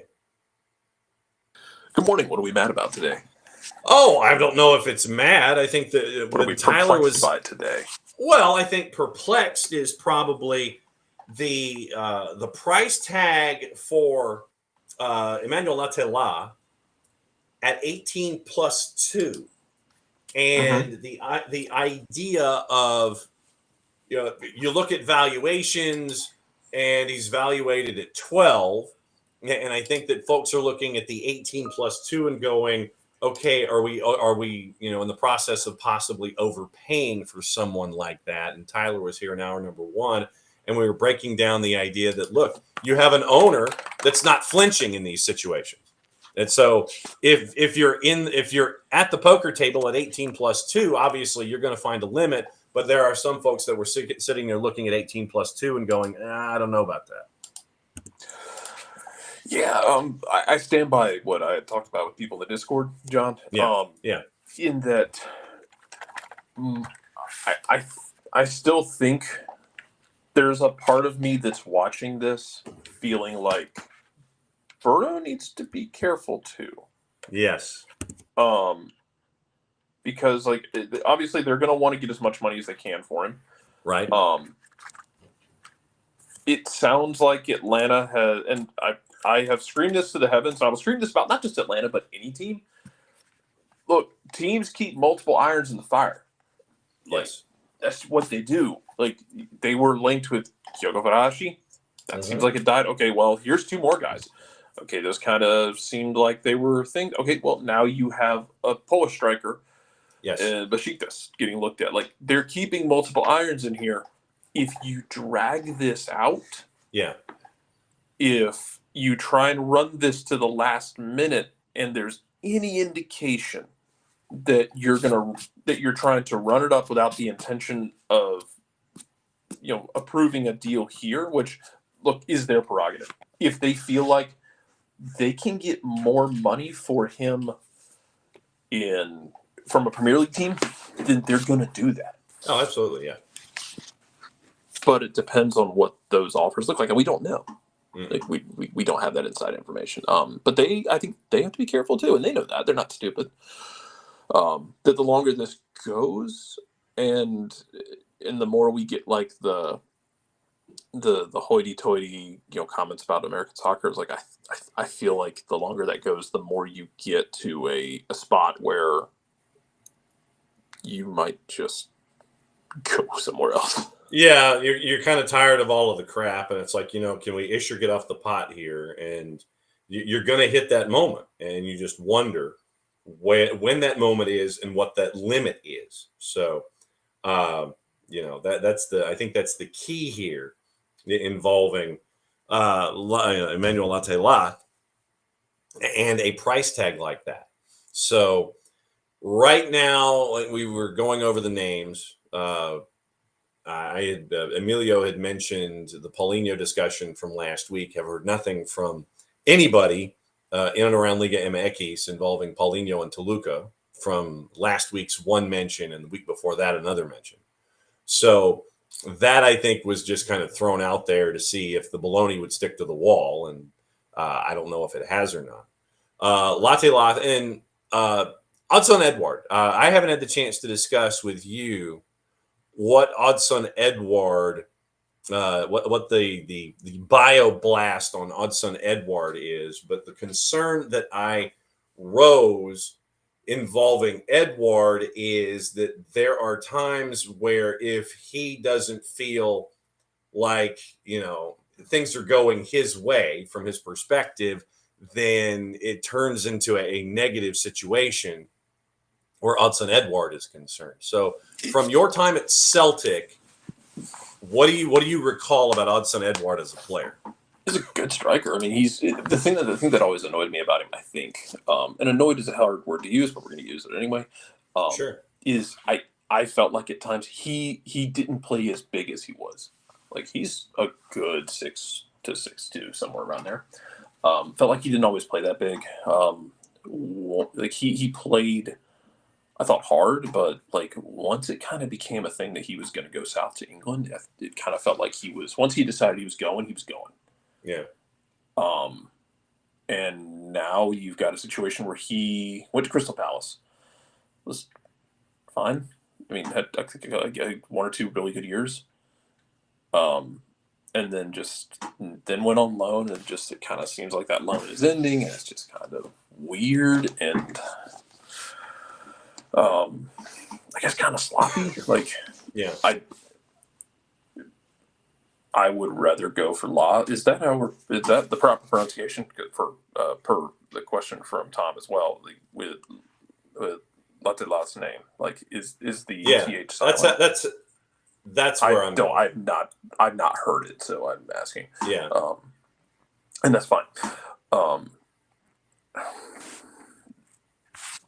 Good morning. What are we mad about today? I don't know if it's mad. I think that what are we Tyler was by today. Well, I think perplexed is probably the price tag for Emmanuel Latela at 18 plus 2, and the idea of you look at valuations and he's valuated at 12, and I think that folks are looking at the 18 plus 2 and going, okay, are we in the process of possibly overpaying for someone like that? And Tyler was here in hour number 1, and we were breaking down the idea that, look, you have an owner that's not flinching in these situations. And so if you're at the poker table at 18 plus 2, obviously you're going to find a limit, but there are some folks that were sitting there looking at 18 plus 2 and going, I don't know about that. Yeah, I stand by what I had talked about with people in the Discord, John. Yeah. In that, I still think there's a part of me that's watching this feeling like Berto needs to be careful too. Yes. Because obviously they're going to want to get as much money as they can for him. Right. It sounds like Atlanta has, and I have screamed this to the heavens. I will scream this about not just Atlanta, but any team. Look, teams keep multiple irons in the fire. Yes. That's what they do. They were linked with Kyogo Farashi. That seems like it died. Okay, well, here's 2 more guys. Okay, those kind of seemed like they were things. Okay, well, now you have a Polish striker. Yes. Besiktas getting looked at. They're keeping multiple irons in here. If you drag this out, if you try and run this to the last minute and there's any indication that you're trying to run it up without the intention of approving a deal here, which look is their prerogative. If they feel like they can get more money for him in from a Premier League team, then they're going to do that. Oh, absolutely, yeah. But it depends on what those offers look like, and we don't know. Mm. Like we don't have that inside information. But I think they have to be careful too, and they know that they're not stupid. That the longer this goes, and the more we get like the hoity-toity, comments about American soccer, is like I feel like the longer that goes, the more you get to a spot where you might just go somewhere else. Yeah, you're kind of tired of all of the crap, and it's like, can we ish or get off the pot here? And you're going to hit that moment, and you just wonder when that moment is and what that limit is. So, I think that's the key here involving Emmanuel Latela and a price tag like that. So right now, we were going over the names. Emilio had mentioned the Paulinho discussion from last week. Have heard nothing from anybody in and around Liga MX involving Paulinho and Toluca from last week's one mention, and the week before that another mention. So that, I think, was just kind of thrown out there to see if the baloney would stick to the wall, and I don't know if it has or not. Latela and Odson Edouard. I haven't had the chance to discuss with you what Odson Edouard, what the bio blast on Odson Edouard is, but the concern that I rose involving Edouard is that there are times where if he doesn't feel like, things are going his way from his perspective, then it turns into a negative situation where Odson Edouard is concerned. So from your time at Celtic, what do you recall about Odson Edouard as a player? He's a good striker. I mean, he's the thing that always annoyed me about him, I think, and annoyed is a hard word to use, but we're going to use it anyway. Sure. Is I felt like at times he didn't play as big as he was. Like, he's a good 6 to 6'2", somewhere around there. Felt like he didn't always play that big. Like he played, I thought, hard, but like once it kind of became a thing that he was going to go south to England, it kind of felt like once he decided he was going. Yeah. And now you've got a situation where he went to Crystal Palace, was fine. I mean, had I think like 1 or 2 really good years. And then went on loan, and just it kind of seems like that loan is ending, and it's just kind of weird and I guess kind of sloppy. Like, yeah, I would rather go for Law. Is that the proper pronunciation for per the question from Tom as well? Like, with Latela's name, like is the TH silent? That's where I've not heard it, so I'm asking. Yeah. And that's fine.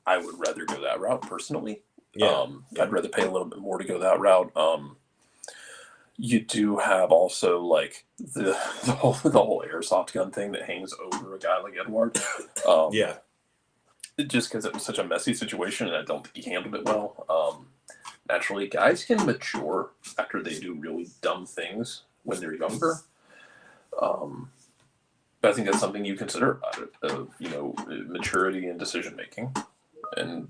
I would rather go that route personally. Yeah. I'd rather pay a little bit more to go that route. You do have also like the whole airsoft gun thing that hangs over a guy like Edouard. Yeah. Just because it was such a messy situation, and I don't think he handled it well. Naturally, guys can mature after they do really dumb things when they're younger. But I think that's something you consider about it, maturity and decision making, and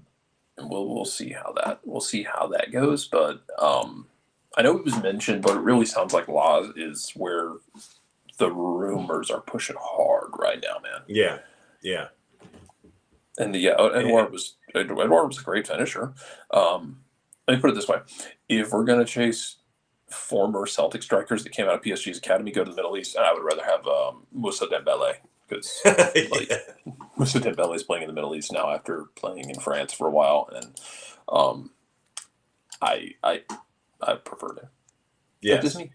we'll see how that goes. But I know it was mentioned, but it really sounds like Law is where the rumors are pushing hard right now, man. Yeah, yeah. And Edouard was a great finisher. Let me put it this way: if we're gonna chase former Celtic strikers that came out of PSG's academy, go to the Middle East, and I would rather have Moussa Dembele, because Moussa Dembele is playing in the Middle East now after playing in France for a while, and I preferred it. Yes. Disney.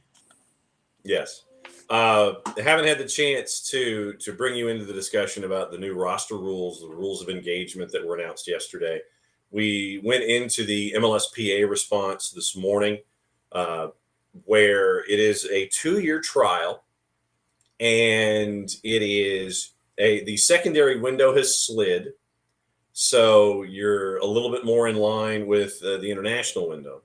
Yes. Haven't had the chance to bring you into the discussion about the new roster rules, the rules of engagement that were announced yesterday. We went into the MLSPA response this morning, where it is a 2-year trial, and it is the secondary window has slid, So you're a little bit more in line with the international window.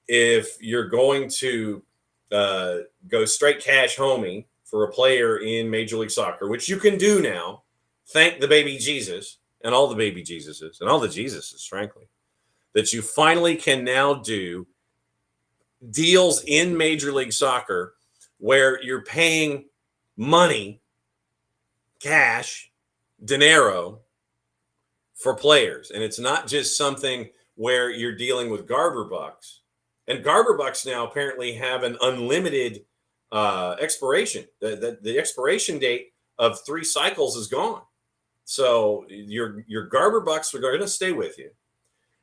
If you're going to go straight cash homie for a player in Major League Soccer, which you can do now, thank the baby Jesus and all the baby Jesuses and all the Jesuses, frankly, that you finally can now do deals in Major League Soccer where you're paying money, cash, dinero for players. And it's not just something where you're dealing with Garber bucks. And Garber bucks now apparently have an unlimited expiration. The expiration date of 3 cycles is gone. So your Garber bucks are going to stay with you.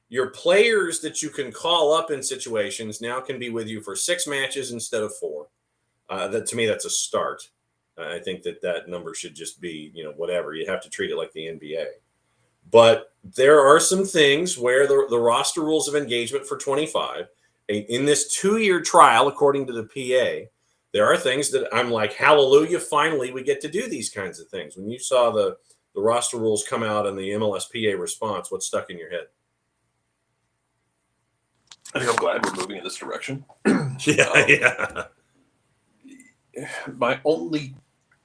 Your players that you can call up in situations now can be with you for 6 matches instead of 4. That to me, that's a start. I think that number should just be, whatever. You have to treat it like the NBA. But there are some things where the roster rules of engagement for 25, in this 2-year trial, according to the PA, there are things that I'm like, hallelujah, finally we get to do these kinds of things. When you saw the roster rules come out and the MLS PA response, what stuck in your head? I think I'm glad we're moving in this direction. Yeah. My only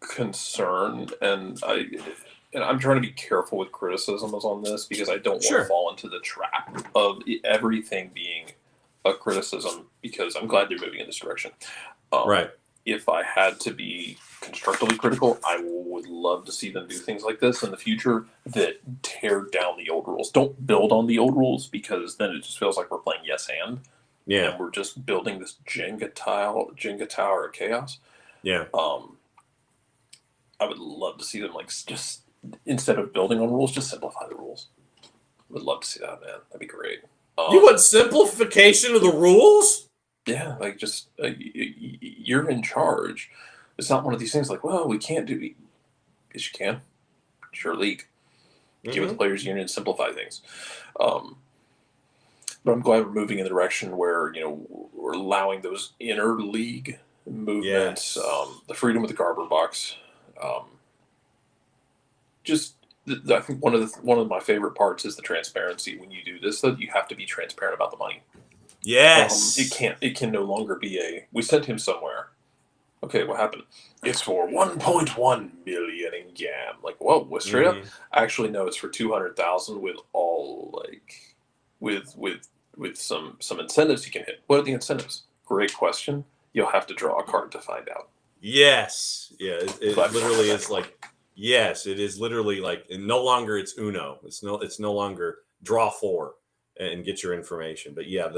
concern, and I'm trying to be careful with criticisms on this because I don't want to fall into the trap of everything being a criticism, because I'm glad they're moving in this direction. Right. If I had to be constructively critical, I would love to see them do things like this in the future that tear down the old rules. Don't build on the old rules, because then it just feels like we're playing yes and. Yeah. And we're just building this Jenga tower of chaos. Yeah. I would love to see them just instead of building on rules, just simplify the rules. Would love to see that, man. That'd be great. You want simplification of the rules? Yeah, you're in charge. It's not one of these things like, well, we can't do it. Yes, you can. It's your league. Give the players union and simplify things. But I'm glad we're moving in the direction where, we're allowing those inter-league movements, the freedom of the Garber box. I think one of my favorite parts is the transparency. When you do this, that you have to be transparent about the money. Yes. It can no longer be we sent him somewhere. Okay, what happened? It's for 1.1 million in GAM. Whoa, straight up? Actually, no, it's for 200,000 with all with some incentives you can hit. What are the incentives? Great question. You'll have to draw a card to find out. Yes. Yeah. It literally is yes, it is literally no longer it's Uno. It's no longer draw 4 and get your information. But yeah,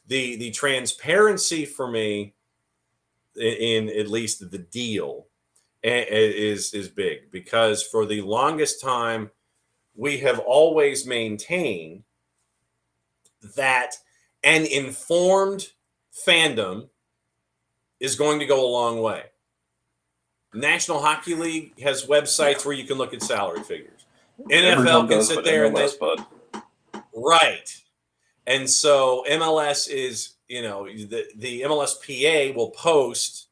the transparency for me in at least the deal is big, because for the longest time we have always maintained that an informed fandom is going to go a long way. National Hockey League has websites where you can look at salary figures. NFL can sit there MLS, right. And so MLS is, the MLS PA will post,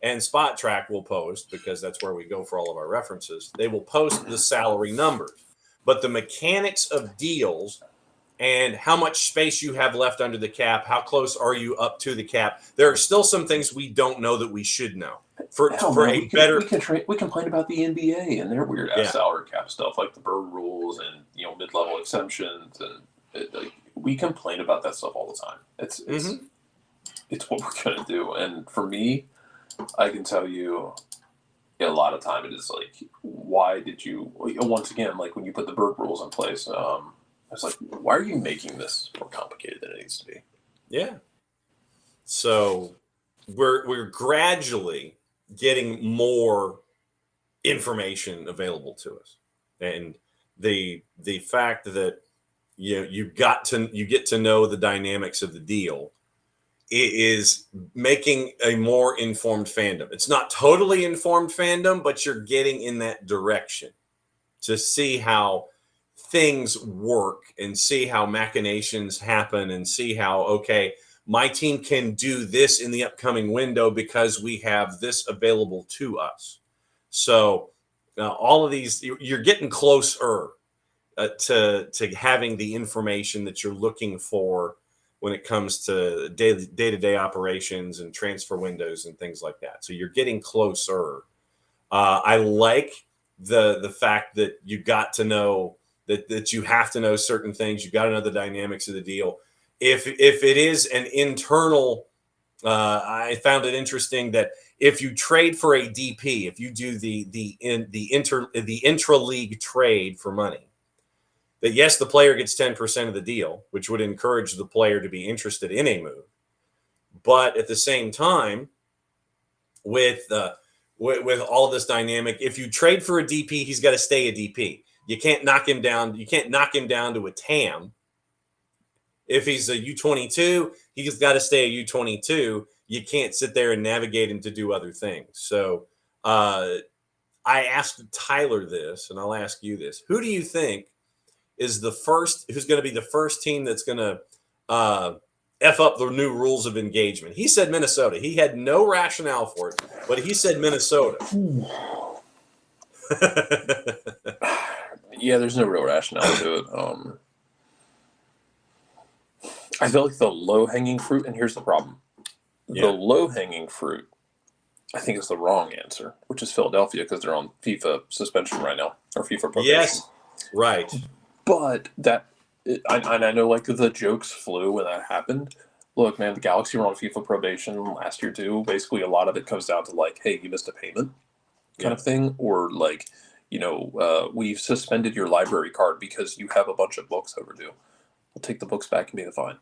and Spot Track will post, because that's where we go for all of our references. They will post the salary numbers, but the mechanics of deals and how much space you have left under the cap, how close are you up to the cap, there are still some things we don't know that we should know. We complain about the NBA and their weird ass salary cap stuff, like the bird rules and mid-level exemptions, and we complain about that stuff all the time. It's what we're gonna do. And for me, I can tell you, a lot of time it is why did you? Once again, when you put the bird rules in place, it's why are you making this more complicated than it needs to be? Yeah. So we're gradually getting more information available to us, and the fact that you get to know the dynamics of the deal is making a more informed fandom. It's not totally informed fandom, but you're getting in that direction to see how things work and see how machinations happen and see how, okay, my team can do this in the upcoming window because we have this available to us. So all of these, you're getting closer. to having the information that you're looking for when it comes to day-to-day operations and transfer windows and things like that. So you're getting closer. I like the fact that you got to know that you have to know certain things. You got to know the dynamics of the deal. If it is an internal, I found it interesting that if you trade for a DP, if you do the intra-league trade for money, that yes, the player gets 10% of the deal, which would encourage the player to be interested in a move. But at the same time, with all of this dynamic, if you trade for a DP, he's got to stay a DP. You can't knock him down. You can't knock him down to a TAM. If he's a U22, he's got to stay a U22. You can't sit there and navigate him to do other things. So I asked Tyler this, and I'll ask you this. Who do you think is who's going to be the first team that's going to F up the new rules of engagement? He said Minnesota. He had no rationale for it, but he said Minnesota. Yeah, there's no real rationale to it. I feel like the low-hanging fruit, and here's the problem. Yeah. The low-hanging fruit, I think, is the wrong answer, which is Philadelphia, because they're on FIFA suspension right now, or FIFA probation. Yes, right. But I know, like, the jokes flew when that happened. Look, man, the Galaxy were on FIFA probation last year, too. Basically, a lot of it comes down to, like, hey, you missed a payment kind of thing, or, like, we've suspended your library card because you have a bunch of books overdue. We'll take the books back and pay the fine.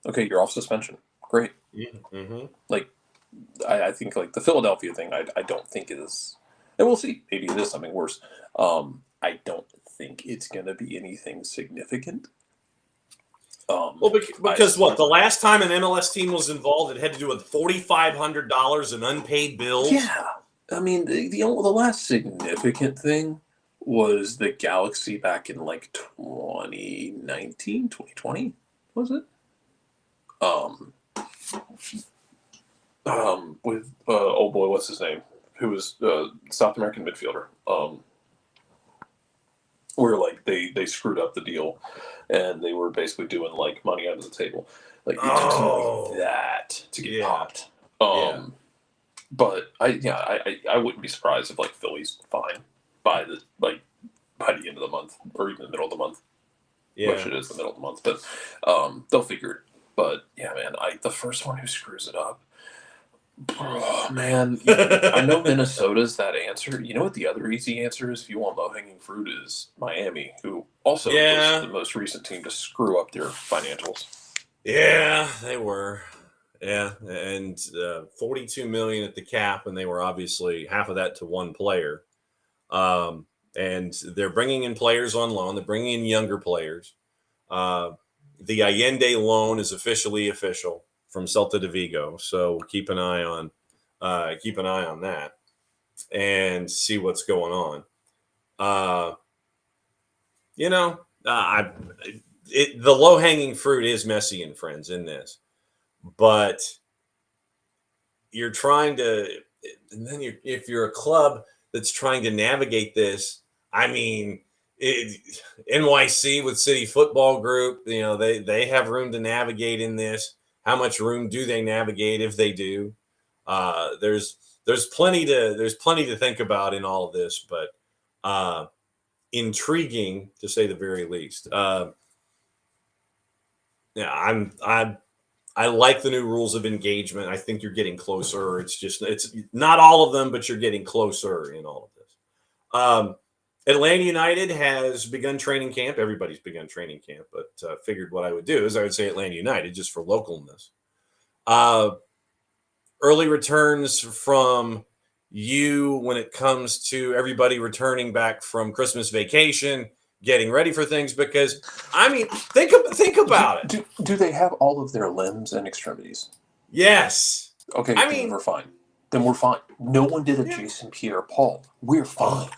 Okay, you're off suspension. Great. Mm-hmm. Like, I think, like, the Philadelphia thing, I don't think is, and we'll see. Maybe it is something worse. I don't think it's going to be anything significant. Well, because the last time an MLS team was involved, it had to do with $4,500 in unpaid bills. Yeah. I mean, the last significant thing was the Galaxy back in, like, 2019, 2020, was it? With oh boy, what's his name? Who was South American midfielder? Where, like, they screwed up the deal, and they were basically doing, like, money under the table. Like, it took something like that to get popped. But I wouldn't be surprised if, like, Philly's fine by the end of the month, or even the middle of the month. Yeah, which it is the middle of the month, but they'll figure it. But yeah, man, the first one who screws it up, oh, man. I know Minnesota's that answer. You know what the other easy answer is if you want low-hanging fruit is Miami, who also was the most recent team to screw up their financials. Yeah, they were. Yeah, and $42 million at the cap, and they were obviously half of that to one player. And they're bringing in players on loan. They're bringing in younger players. The Allende loan is officially official from Celta de Vigo, so keep an eye on that and see what's going on. The low hanging fruit is Messi and friends in this, but you're trying to, and then if you're a club that's trying to navigate this, I mean, NYC with City Football Group, they have room to navigate in this. How much room do they navigate if they do? There's plenty to think about in all of this, but intriguing to say the very least. I like the new rules of engagement. I think you're getting closer. It's not all of them, but you're getting closer in all of this. Atlanta United has begun training camp. Everybody's begun training camp, but figured what I would do is I would say Atlanta United just for localness. Early returns from you when it comes to everybody returning back from Christmas vacation, getting ready for things, because I mean, think about it. Do they have all of their limbs and extremities? Yes. Okay, then we're fine. No one did a Jason Pierre-Paul. We're fine.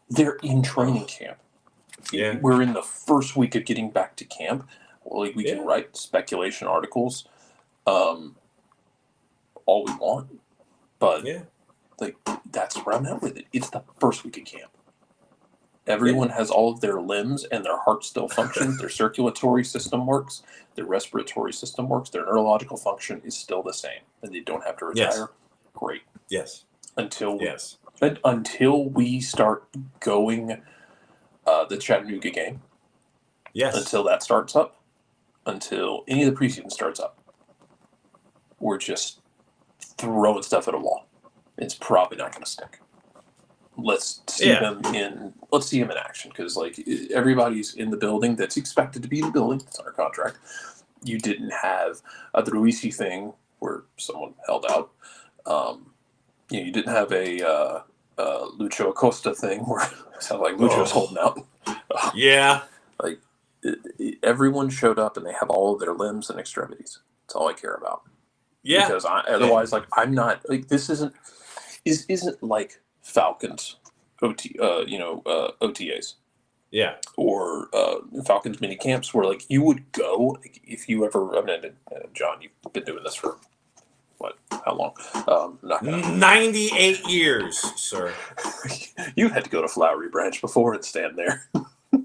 They're in training camp. Yeah. We're in the first week of getting back to camp. We can write speculation articles all we want. But that's where I'm at with it. It's the first week of camp. Everyone has all of their limbs and their heart still functions. Their circulatory system works. Their respiratory system works. Their neurological function is still the same, and they don't have to retire. Yes. Great. Yes. Until Yes. until we start going the Chattanooga game. Yes. Until that starts up. Until any of the preseason starts up. We're just throwing stuff at a wall. It's probably not going to stick. Let's see them in action, because like everybody's in the building that's expected to be in the building. It's under contract. You didn't have a Druisi thing where someone held out. You didn't have a Lucho Acosta thing where it sounded like Lucho's holding out. Like everyone showed up and they have all of their limbs and extremities. That's all I care about. Yeah. Because otherwise, like I'm not like this isn't like Falcons OTAs. Yeah. Or Falcons mini camps where like you would go like, if you ever. I mean, John, you've been doing this for what? How long? 98 years, sir. You had to go to Flowery Branch before and stand there.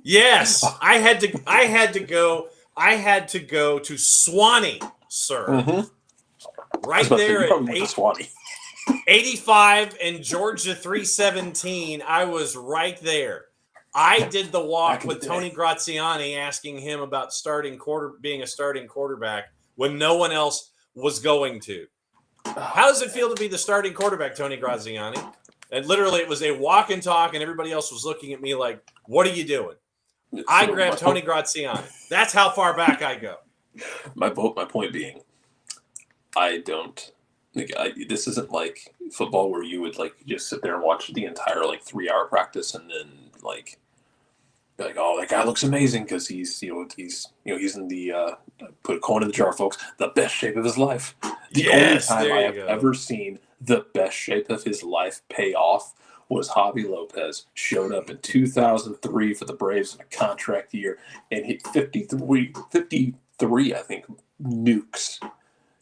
Yes, I had to go to Swanee, sir. Mm-hmm. Right there at Swanee. 85 and Georgia 317. I was right there. I did the walk with Tony Graziani, asking him about being a starting quarterback when no one else was going to. How does it feel to be the starting quarterback, Tony Graziani? And literally, it was a walk and talk, and everybody else was looking at me like, "What are you doing?" I grabbed Tony Graziani. That's how far back I go. My point being, I don't. This isn't like football where you would like just sit there and watch the entire like 3-hour practice and then like be like, oh, that guy looks amazing because he's in the put a coin in the jar, folks, the best shape of his life. The only time I have ever seen the best shape of his life pay off was Javi Lopez. Showed up in 2003 for the Braves in a contract year and hit 53 I think nukes.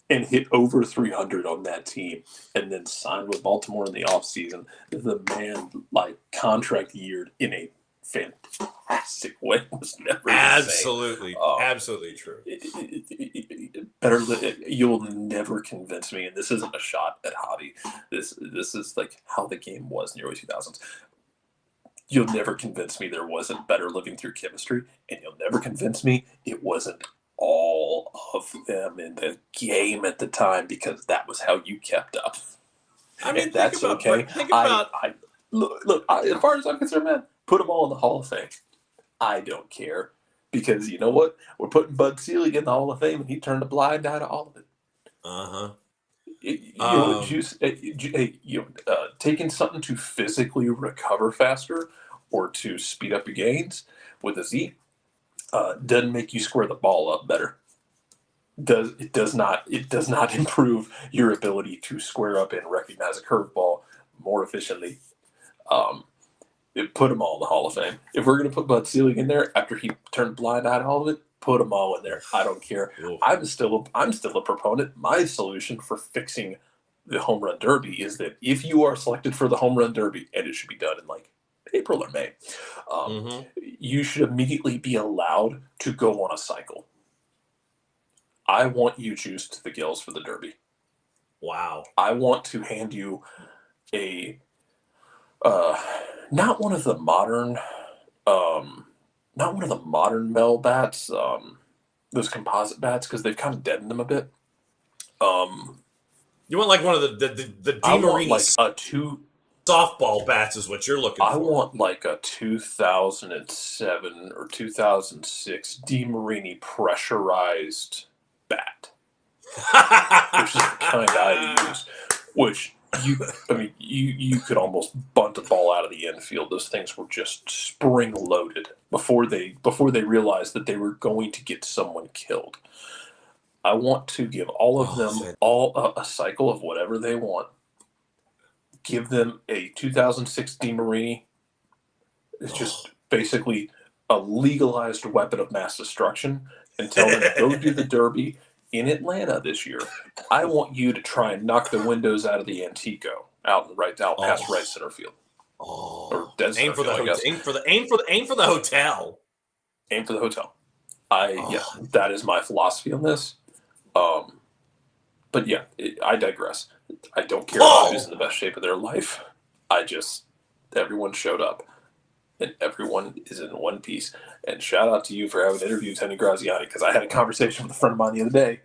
And hit over 300 on that team, and then signed with Baltimore in the offseason. The man, like, contract yeared in a fantastic way. Was never absolutely true. You'll never convince me, and this isn't a shot at Javi. This is like how the game was in the early 2000s. You'll never convince me there wasn't better living through chemistry, and you'll never convince me it wasn't all of them in the game at the time, because that was how you kept up. I mean, and that's okay. Look, as far as I'm concerned, man, put them all in the Hall of Fame. I don't care, because you know what? We're putting Bud Selig in the Hall of Fame, and he turned a blind eye to all of it. Taking something to physically recover faster or to speed up your gains with a Z doesn't make you square the ball up better. It does not improve your ability to square up and recognize a curveball more efficiently. Put them all in the Hall of Fame. If we're going to put Bud Selig in there after he turned a blind eye to all of it, put them all in there. I don't care. Ooh. I'm still a proponent. My solution for fixing the home run derby is that if you are selected for the home run derby, and it should be done in like April or May, you should immediately be allowed to go on a cycle. I want you juiced to the gills for the derby. Wow. I want to hand you a not one of the modern Mel bats, those composite bats, because they've kind of deadened them a bit. You want like one of the I want DeMarini like a two softball bats is what you're looking for. I want like a 2007 or 2006 DeMarini pressurized bat, which is the kind I use. Which you could almost bunt a ball out of the infield. Those things were just spring loaded before they realized that they were going to get someone killed. I want to give all of them a cycle of whatever they want. Give them a 2006 DeMarini. It's just basically a legalized weapon of mass destruction, and tell them to go do the derby in Atlanta this year. I want you to try and knock the windows out of the Antico out past right center field. Oh, Dead aim for the Center Field, I guess. aim for the hotel. Aim for the hotel. Oh. That is my philosophy on this. But yeah, I digress. I don't care about who's in the best shape of their life. Everyone showed up, and everyone is in one piece. And shout out to you for having interviewed Tony Graziani, because I had a conversation with a friend of mine the other day.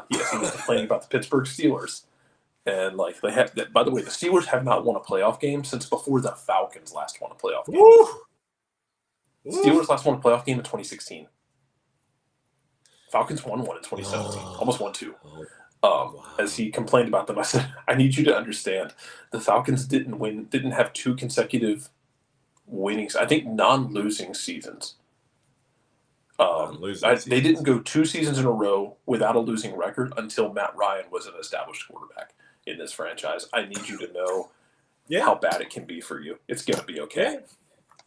He was complaining about the Pittsburgh Steelers. And like they have, by the way, the Steelers have not won a playoff game since before the Falcons last won a playoff game. Steelers last won a playoff game in 2016. Falcons won one in 2017, almost won two. As he complained about them, I said, I need you to understand, the Falcons didn't have two consecutive winnings, I think non-losing seasons. They didn't go 2 seasons in a row without a losing record until Matt Ryan was an established quarterback in this franchise. I need you to know how bad it can be for you. It's going to be okay.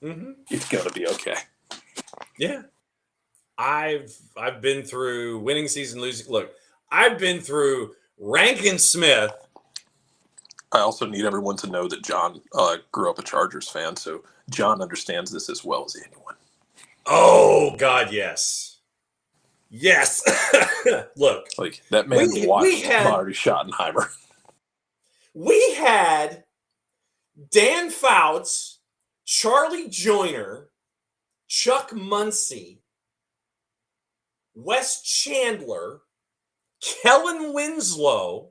Yeah. Mm-hmm. It's going to be okay. Yeah. I've been through winning season, losing. Look, I've been through Rankin Smith. I also need everyone to know that John grew up a Chargers fan, so John understands this as well as anyone. Oh, God, yes. Yes. Look. Like, that man watched Marty Schottenheimer. We had Dan Fouts, Charlie Joyner, Chuck Muncie, Wes Chandler, Kellen Winslow,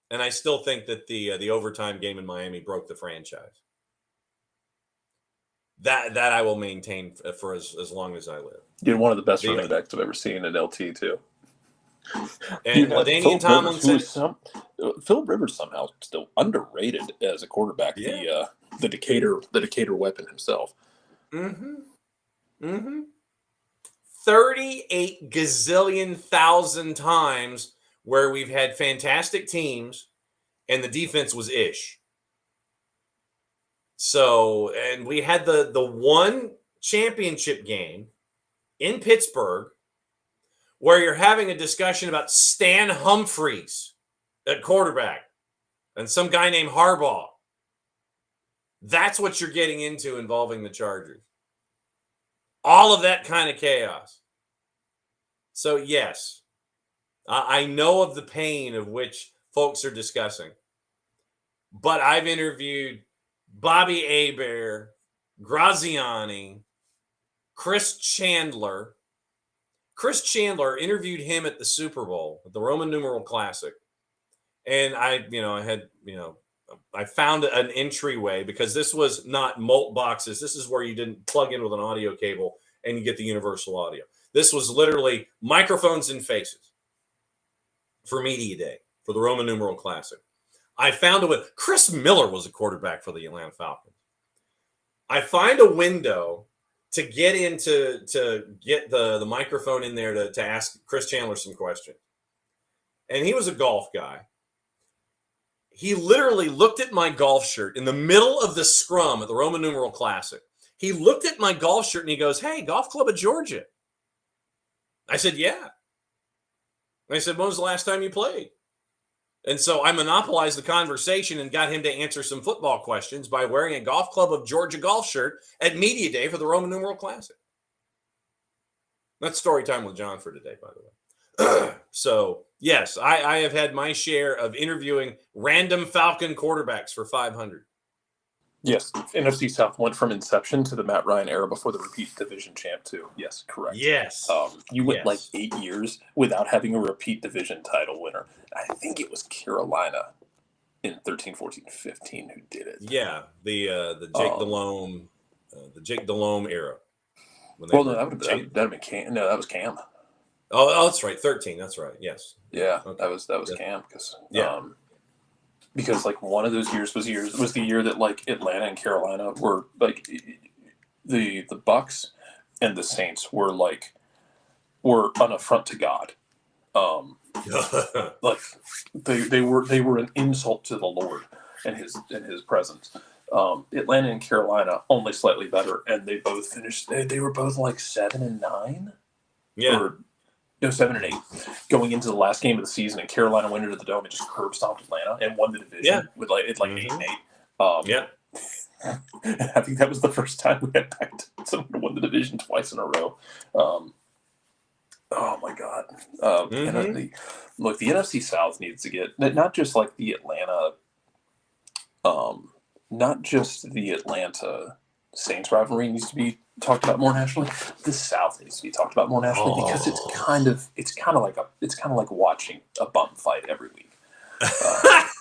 and I still think that the overtime game in Miami broke the franchise. That I will maintain for as long as I live. You had one of the best running backs I've ever seen at LT too. And LaDainian Tomlinson. Phillip Rivers somehow still underrated as a quarterback. Yeah. The Decatur weapon himself. Mm-hmm. Mm-hmm. 38 gazillion thousand times where we've had fantastic teams and the defense was ish. So, and we had the one championship game in Pittsburgh where you're having a discussion about Stan Humphries at quarterback and some guy named Harbaugh. That's what you're getting into involving the Chargers. All of that kind of chaos. So, yes, I know of the pain of which folks are discussing. But I've interviewed Bobby Hebert, Graziani, Chris Chandler. Chris Chandler, interviewed him at the Super Bowl, at the Roman numeral Classic. And I found an entryway because this was not molt boxes. This is where you didn't plug in with an audio cable and you get the universal audio. This was literally microphones and faces for Media Day, for the Roman numeral Classic. I found a window. Chris Miller was a quarterback for the Atlanta Falcons. I find a window to get to get the microphone in there to ask Chris Chandler some questions. And he was a golf guy. He literally looked at my golf shirt in the middle of the scrum at the Roman numeral Classic. He looked at my golf shirt and he goes, "Hey, Golf Club of Georgia." I said, "Yeah." And I said, "When was the last time you played?" And so I monopolized the conversation and got him to answer some football questions by wearing a Golf Club of Georgia golf shirt at Media Day for the Roman numeral Classic. That's story time with John for today, by the way. So, yes, I have had my share of interviewing random Falcon quarterbacks for 500. Yes, NFC South went from inception to the Matt Ryan era before the repeat division champ, too. Yes, correct. Yes. You went like 8 years without having a repeat division title winner. I think it was Carolina in 13, 14, 15 who did it. Yeah, the Jake Delhomme era. Well, no, that would have been Cam. No, that was Cam. Oh, that's right. 13. That's right. Yes. Yeah, okay. that was Cam because like one of those years was the year that like Atlanta and Carolina were like the Bucks and the Saints were an affront to God. Like they were an insult to the Lord and his presence. Atlanta and Carolina only slightly better, and they both finished. They were both like 7-9. Yeah. Or, 7-8 going into the last game of the season, and Carolina went into the Dome and just curb stomped Atlanta and won the division with 8-8. I think that was the first time we had backed someone to win the division twice in a row. Oh my God! And look, the NFC South needs to get not just like the Atlanta, not just the Atlanta Saints rivalry needs to be talked about more nationally. The South needs to be talked about more nationally because it's kind of like watching a bum fight every week.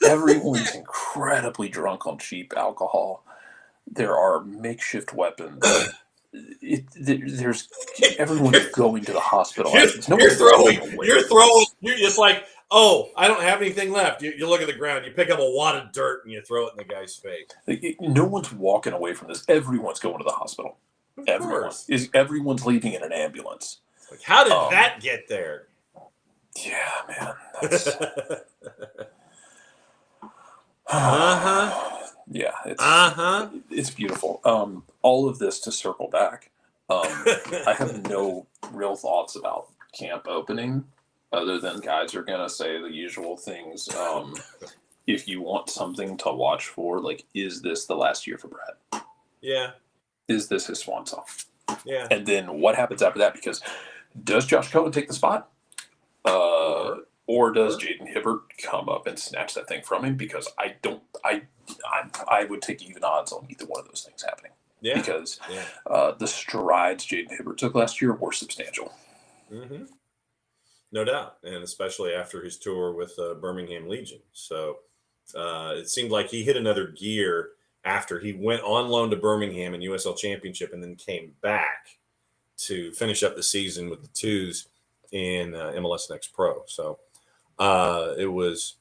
Everyone's incredibly drunk on cheap alcohol. There are makeshift weapons. There's everyone's going to the hospital. You're just like, oh, I don't have anything left. You look at the ground, you pick up a wad of dirt and you throw it in the guy's face. No one's walking away from this. Everyone's going to the hospital. Everyone's leaving in an ambulance. Like, how did that get there? Yeah, man. That's... Yeah, it's beautiful. All of this to circle back. I have no real thoughts about camp opening, other than guys are gonna say the usual things. If you want something to watch for, like, is this the last year for Brad? Yeah. Is this his swan song? Yeah. And then what happens after that? Because does Josh Cohen take the spot? Or does Jaden Hibbert come up and snatch that thing from him? Because I would take even odds on either one of those things happening. Yeah. Because the strides Jaden Hibbert took last year were substantial. Mm-hmm. No doubt. And especially after his tour with Birmingham Legion. So it seemed like he hit another gear after he went on loan to Birmingham in USL Championship and then came back to finish up the season with the twos in MLS Next Pro. So it was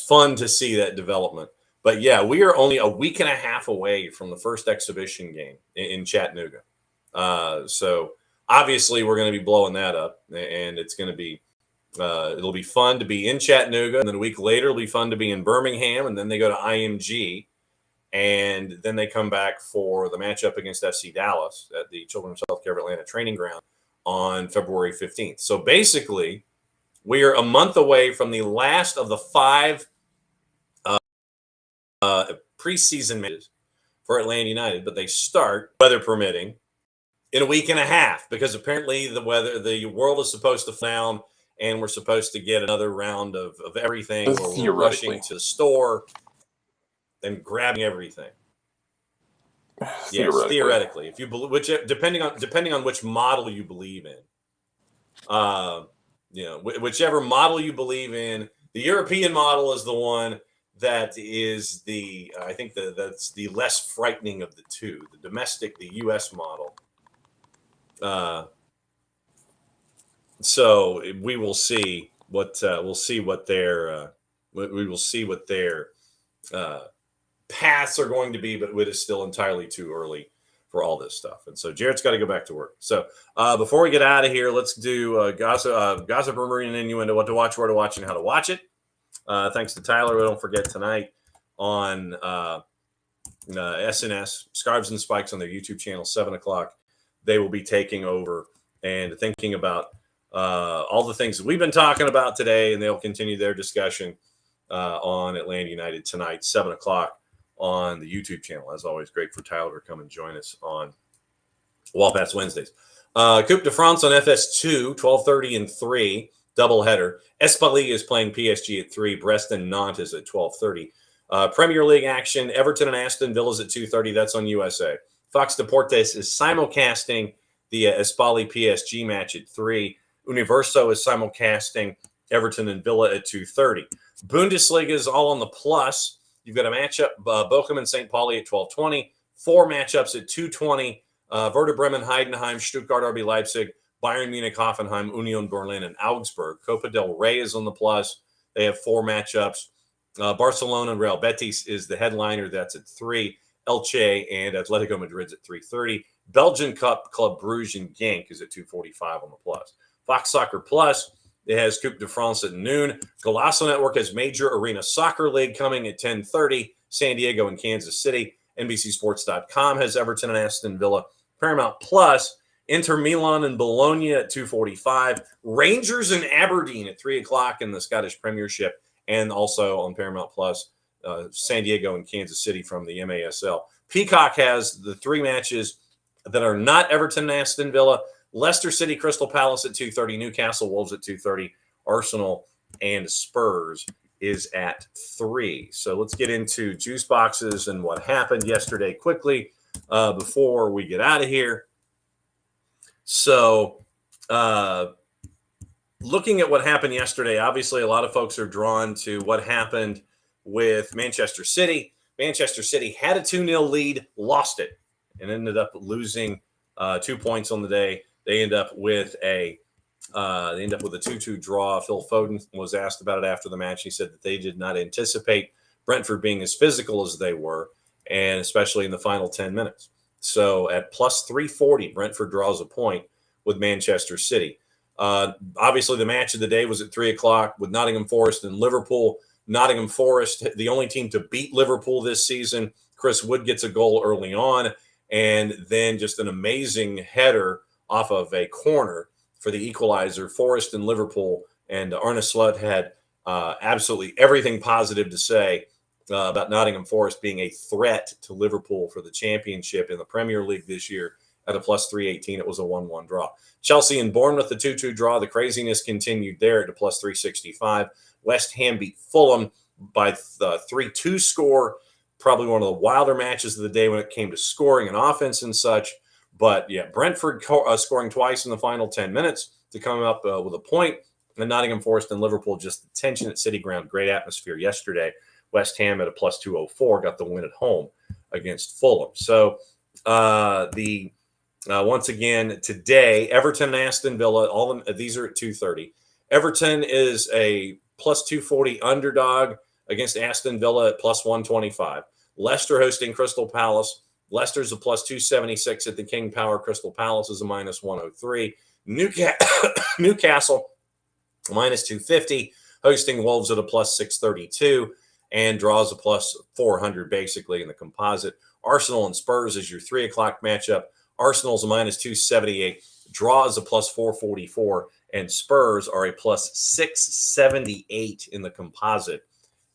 fun to see that development. But yeah, we are only a week and a half away from the first exhibition game in Chattanooga. So obviously we're going to be blowing that up, and it's going to be it'll be fun to be in Chattanooga, and then a week later it'll be fun to be in Birmingham, and then they go to IMG, and then they come back for the matchup against FC Dallas at the Children's Healthcare of Atlanta training ground on February 15th. So basically, we are a month away from the last of the 5 preseason matches for Atlanta United, but they start, weather permitting, in a week and a half, because apparently the world is supposed to down, and we're supposed to get another round of everything. We're rushing to the store and grabbing everything. Yes, theoretically, if you believe, depending on which model you believe in, whichever model you believe in, the European model is the one that is I think that's the less frightening of the two. The domestic, the U.S. model. So we will see what their paths are going to be, but it is still entirely too early for all this stuff. And so Jarrett's got to go back to work. So before we get out of here, let's do gossip, rumor, and innuendo, what to watch, where to watch, and how to watch it. Thanks to Tyler. Don't forget tonight on SNS, Scarves and Spikes on their YouTube channel, 7 o'clock. They will be taking over and thinking about all the things that we've been talking about today, and they'll continue their discussion on Atlanta United tonight, 7 o'clock on the YouTube channel. As always, great for Tyler to come and join us on Wall Pass Wednesdays. Coupe de France on FS2, 12:30 and 3, doubleheader. Espali is playing PSG at 3. Brest and Nantes at 12:30. Premier League action, Everton and Aston Villa's at 2:30. That's on USA. Fox Deportes is simulcasting the Espali PSG match at 3. Universo is simulcasting Everton and Villa at 2:30. Bundesliga is all on the plus. You've got a matchup, Bochum and St. Pauli at 12:20. 4 matchups at 2:20. Werder Bremen, Heidenheim, Stuttgart, RB Leipzig, Bayern Munich, Hoffenheim, Union Berlin, and Augsburg. Copa del Rey is on the plus. They have 4 matchups. Barcelona and Real Betis is the headliner. That's at 3. Elche and Atletico Madrid's at 3:30. Belgian Cup, Club Brugge and Genk is at 2:45 on the plus. Fox Soccer Plus, it has Coupe de France at noon. Golasso Network has Major Arena Soccer League coming at 10:30. San Diego and Kansas City. NBCSports.com has Everton and Aston Villa. Paramount Plus, Inter Milan and Bologna at 2:45. Rangers and Aberdeen at 3 o'clock in the Scottish Premiership. And also on Paramount Plus, San Diego and Kansas City from the MASL. Peacock has the 3 matches that are not Everton and Aston Villa. Leicester City, Crystal Palace at 2:30, Newcastle Wolves at 2:30, Arsenal and Spurs is at 3. So let's get into juice boxes and what happened yesterday quickly before we get out of here. So looking at what happened yesterday, obviously a lot of folks are drawn to what happened with Manchester City. Manchester City had a 2-0 lead, lost it, and ended up losing 2 points on the day. They end up with a 2-2 draw. Phil Foden was asked about it after the match. He said that they did not anticipate Brentford being as physical as they were, and especially in the final 10 minutes. So at plus 340, Brentford draws a point with Manchester City. Obviously, the match of the day was at 3 o'clock with Nottingham Forest and Liverpool. Nottingham Forest, the only team to beat Liverpool this season. Chris Wood gets a goal early on, and then just an amazing header off of a corner for the equalizer. Forest and Liverpool, and Arne Slot had absolutely everything positive to say about Nottingham Forest being a threat to Liverpool for the championship in the Premier League this year. At a plus 318, it was a 1-1 draw. Chelsea and Bournemouth, the 2-2 draw. The craziness continued there at a plus 365. West Ham beat Fulham by the 3-2 score. Probably one of the wilder matches of the day when it came to scoring and offense and such. But yeah, Brentford scoring twice in the final 10 minutes to come up with a point. And Nottingham Forest and Liverpool, just the tension at City Ground. Great atmosphere yesterday. West Ham at a plus 204 got the win at home against Fulham. So once again today, Everton and Aston Villa, all of these are at 2:30. Everton is a plus 240 underdog against Aston Villa at plus 125. Leicester hosting Crystal Palace. Leicester's a plus 276 at the King Power. Crystal Palace is a minus 103. Newcastle minus 250, hosting Wolves at a plus 632, and draws a plus 400 basically in the composite. Arsenal and Spurs is your 3 o'clock matchup. Arsenal's a minus 278, draws a plus 444, and Spurs are a plus 678 in the composite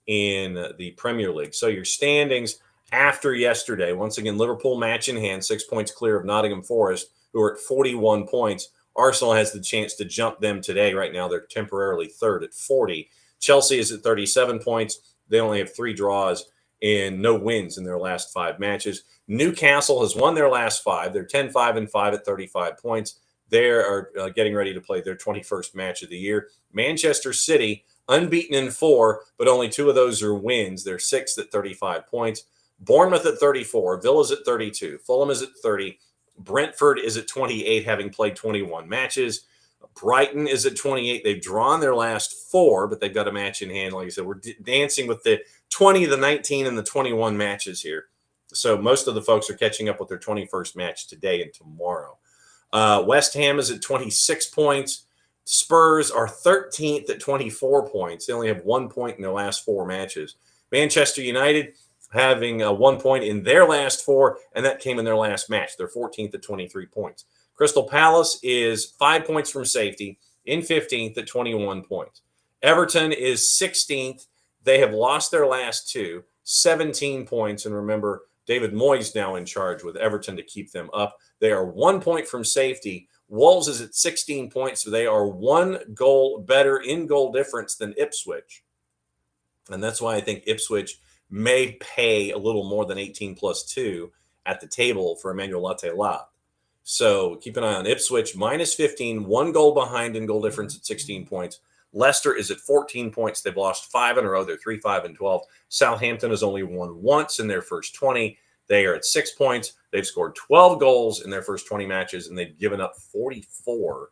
in the Premier League. So your standings after yesterday, once again, Liverpool match in hand, 6 points clear of Nottingham Forest, who are at 41 points. Arsenal has the chance to jump them today. Right now, they're temporarily third at 40. Chelsea is at 37 points. They only have 3 draws and no wins in their last 5 matches. Newcastle has won their last 5. They're 10-5-5 at 35 points. They are getting ready to play their 21st match of the year. Manchester City, unbeaten in 4, but only 2 of those are wins. They're 6th at 35 points. Bournemouth at 34. Villa's at 32. Fulham is at 30. Brentford is at 28, having played 21 matches. Brighton is at 28. They've drawn their last 4, but they've got a match in hand. Like I said, we're dancing with the 20, the 19, and the 21 matches here. So most of the folks are catching up with their 21st match today and tomorrow. West Ham is at 26 points. Spurs are 13th at 24 points. They only have 1 point in their last 4 matches. Manchester United having 1 point in their last 4, and that came in their last match. They're 14th at 23 points. Crystal Palace is 5 points from safety in 15th at 21 points. Everton is 16th. They have lost their last 2, 17 points. And remember, David Moyes now in charge with Everton to keep them up. They are 1 point from safety. Wolves is at 16 points, so they are 1 goal better in goal difference than Ipswich. And that's why I think Ipswich may pay a little more than 18 plus 2 at the table for Emmanuel Latte-Lat. So keep an eye on Ipswich, minus 15, 1 goal behind in goal difference at 16 points. Leicester is at 14 points. They've lost 5 in a row. They're 3-5-12. Southampton has only won once in their first 20. They are at 6 points. They've scored 12 goals in their first 20 matches, and they've given up 44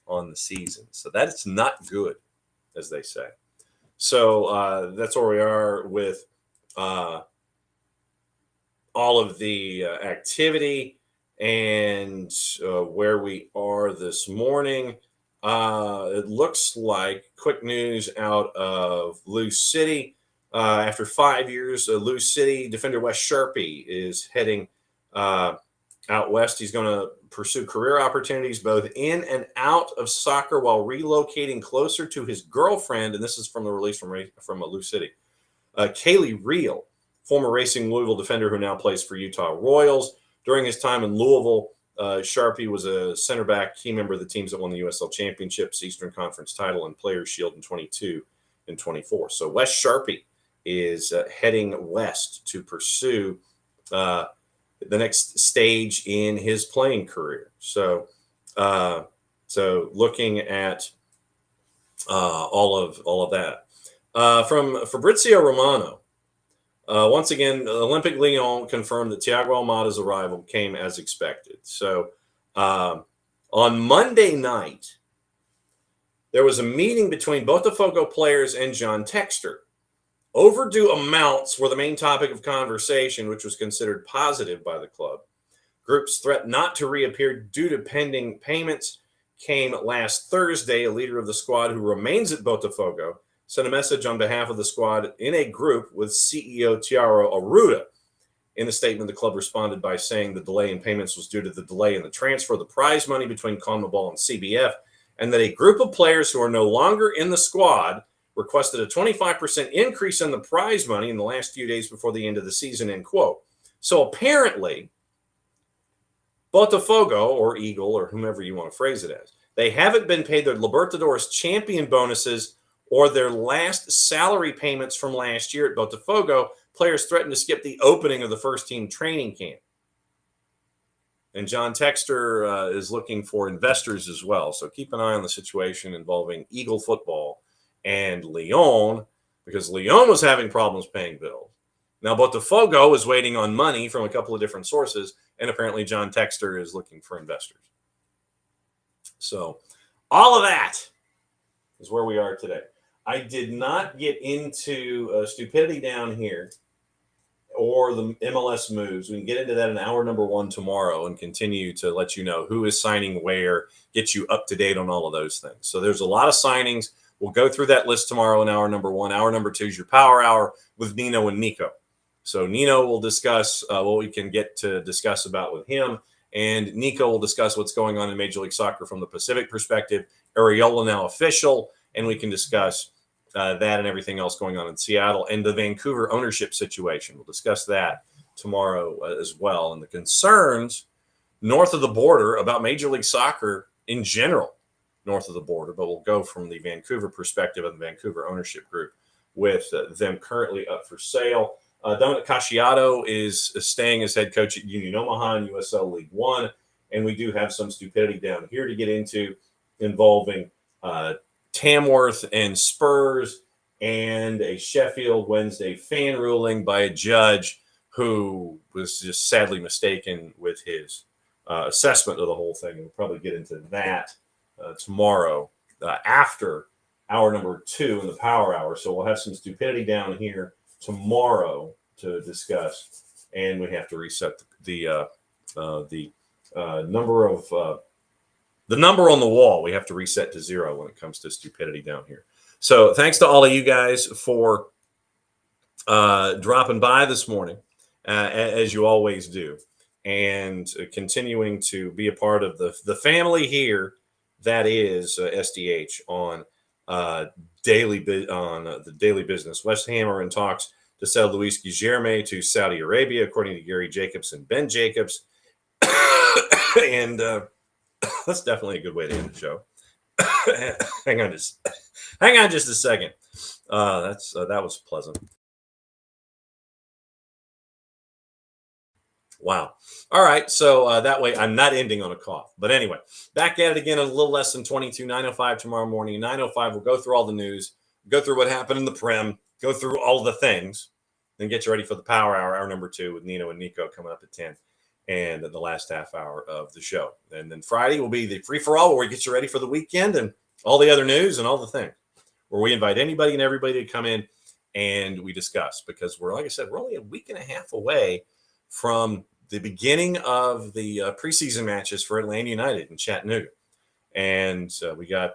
on the season. So that's not good, as they say. So that's where we are with all of the activity and where we are this morning. It looks like quick news out of Lou City. After 5 years, Lou City defender Wes Sharpie is heading out west. He's going to pursue career opportunities both in and out of soccer while relocating closer to his girlfriend. And this is from the release from Lou City. Kaylee Reel, former Racing Louisville defender who now plays for Utah Royals. During his time in Louisville, Sharpie was a center back, key member of the teams that won the USL Championships, Eastern Conference title, and Players Shield in 22 and 24. So Wes Sharpie is heading west to pursue the next stage in his playing career. So looking at all of that. From Fabrizio Romano, once again, Olympique Lyon confirmed that Thiago Almada's arrival came as expected. So on Monday night, there was a meeting between Botafogo players and John Textor. Overdue amounts were the main topic of conversation, which was considered positive by the club. Group's threat not to reappear due to pending payments came last Thursday. A leader of the squad who remains at Botafogo sent a message on behalf of the squad in a group with CEO Tiago Arruda. In the statement, the club responded by saying the delay in payments was due to the delay in the transfer of the prize money between CONMEBOL and CBF, and that a group of players who are no longer in the squad requested a 25% increase in the prize money in the last few days before the end of the season, end quote. So apparently, Botafogo, or Eagle, or whomever you want to phrase it as, they haven't been paid their Libertadores champion bonuses or their last salary payments from last year at Botafogo. Players threatened to skip the opening of the first team training camp. And John Textor is looking for investors as well. So keep an eye on the situation involving Eagle football and Lyon, because Lyon was having problems paying bills. Now, Botafogo is waiting on money from a couple of different sources, and apparently John Textor is looking for investors. So all of that is where we are today. I did not get into stupidity down here or the MLS moves. We can get into that in hour number 1 tomorrow and continue to let you know who is signing where, get you up to date on all of those things. So there's a lot of signings. We'll go through that list tomorrow in hour number 1. Hour number 2 is your power hour with Nino and Nico. So Nino will discuss what we can get to discuss about with him, and Nico will discuss what's going on in Major League Soccer from the Pacific perspective. Areola now official, and we can discuss that and everything else going on in Seattle and the Vancouver ownership situation. We'll discuss that tomorrow as well, and the concerns north of the border about Major League Soccer in general north of the border. But we'll go from the Vancouver perspective of the Vancouver ownership group with them currently up for sale. Dominic Casciato is staying as head coach at Union Omaha in USL League One, and we do have some stupidity down here to get into involving Tamworth and Spurs and a Sheffield Wednesday fan ruling by a judge who was just sadly mistaken with his assessment of the whole thing. We'll probably get into that tomorrow after hour number 2 in the power hour. So we'll have some stupidity down here tomorrow to discuss, and we have to reset the number of the number on the wall. We have to reset to 0 when it comes to stupidity down here. So thanks to all of you guys for dropping by this morning, as you always do, and continuing to be a part of the family here that is SDH on the daily business. West Ham in talks to sell Luis Guilherme to Saudi Arabia, according to Gary Jacobs and Ben Jacobs. And that's definitely a good way to end the show. Hang on just a second. That was pleasant. Wow. All right. So that way I'm not ending on a cough. But anyway, back at it again in a little less than 22, 9:05 tomorrow morning. 9:05, we'll go through all the news, go through what happened in the Prem, go through all the things, then get you ready for the power hour, hour number 2 with Nino and Nico coming up at 10 and the last half hour of the show. And then Friday will be the free-for-all where we get you ready for the weekend and all the other news and all the things, where we invite anybody and everybody to come in and we discuss, because we're, like I said, we're only a week and a half away from the beginning of the preseason matches for Atlanta United in Chattanooga. And we got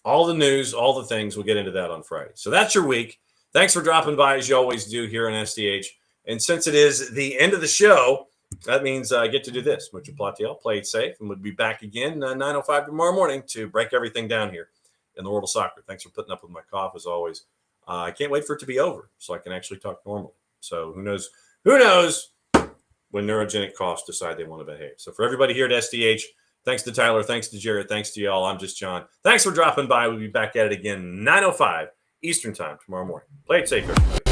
all the news, all the things. We'll get into that on Friday. So that's your week. Thanks for dropping by, as you always do here on SDH. And since it is the end of the show, that means I get to do this. Mucho Platiel, play it safe, and we'll be back again 9:05 tomorrow morning to break everything down here in the world of soccer. Thanks for putting up with my cough, as always. I can't wait for it to be over so I can actually talk normally. So who knows? Who knows when neurogenic coughs decide they want to behave? So for everybody here at SDH, thanks to Tyler, thanks to Jared, thanks to y'all. I'm just John. Thanks for dropping by. We'll be back at it again 9:05 Eastern time tomorrow morning. Play it safe, everybody.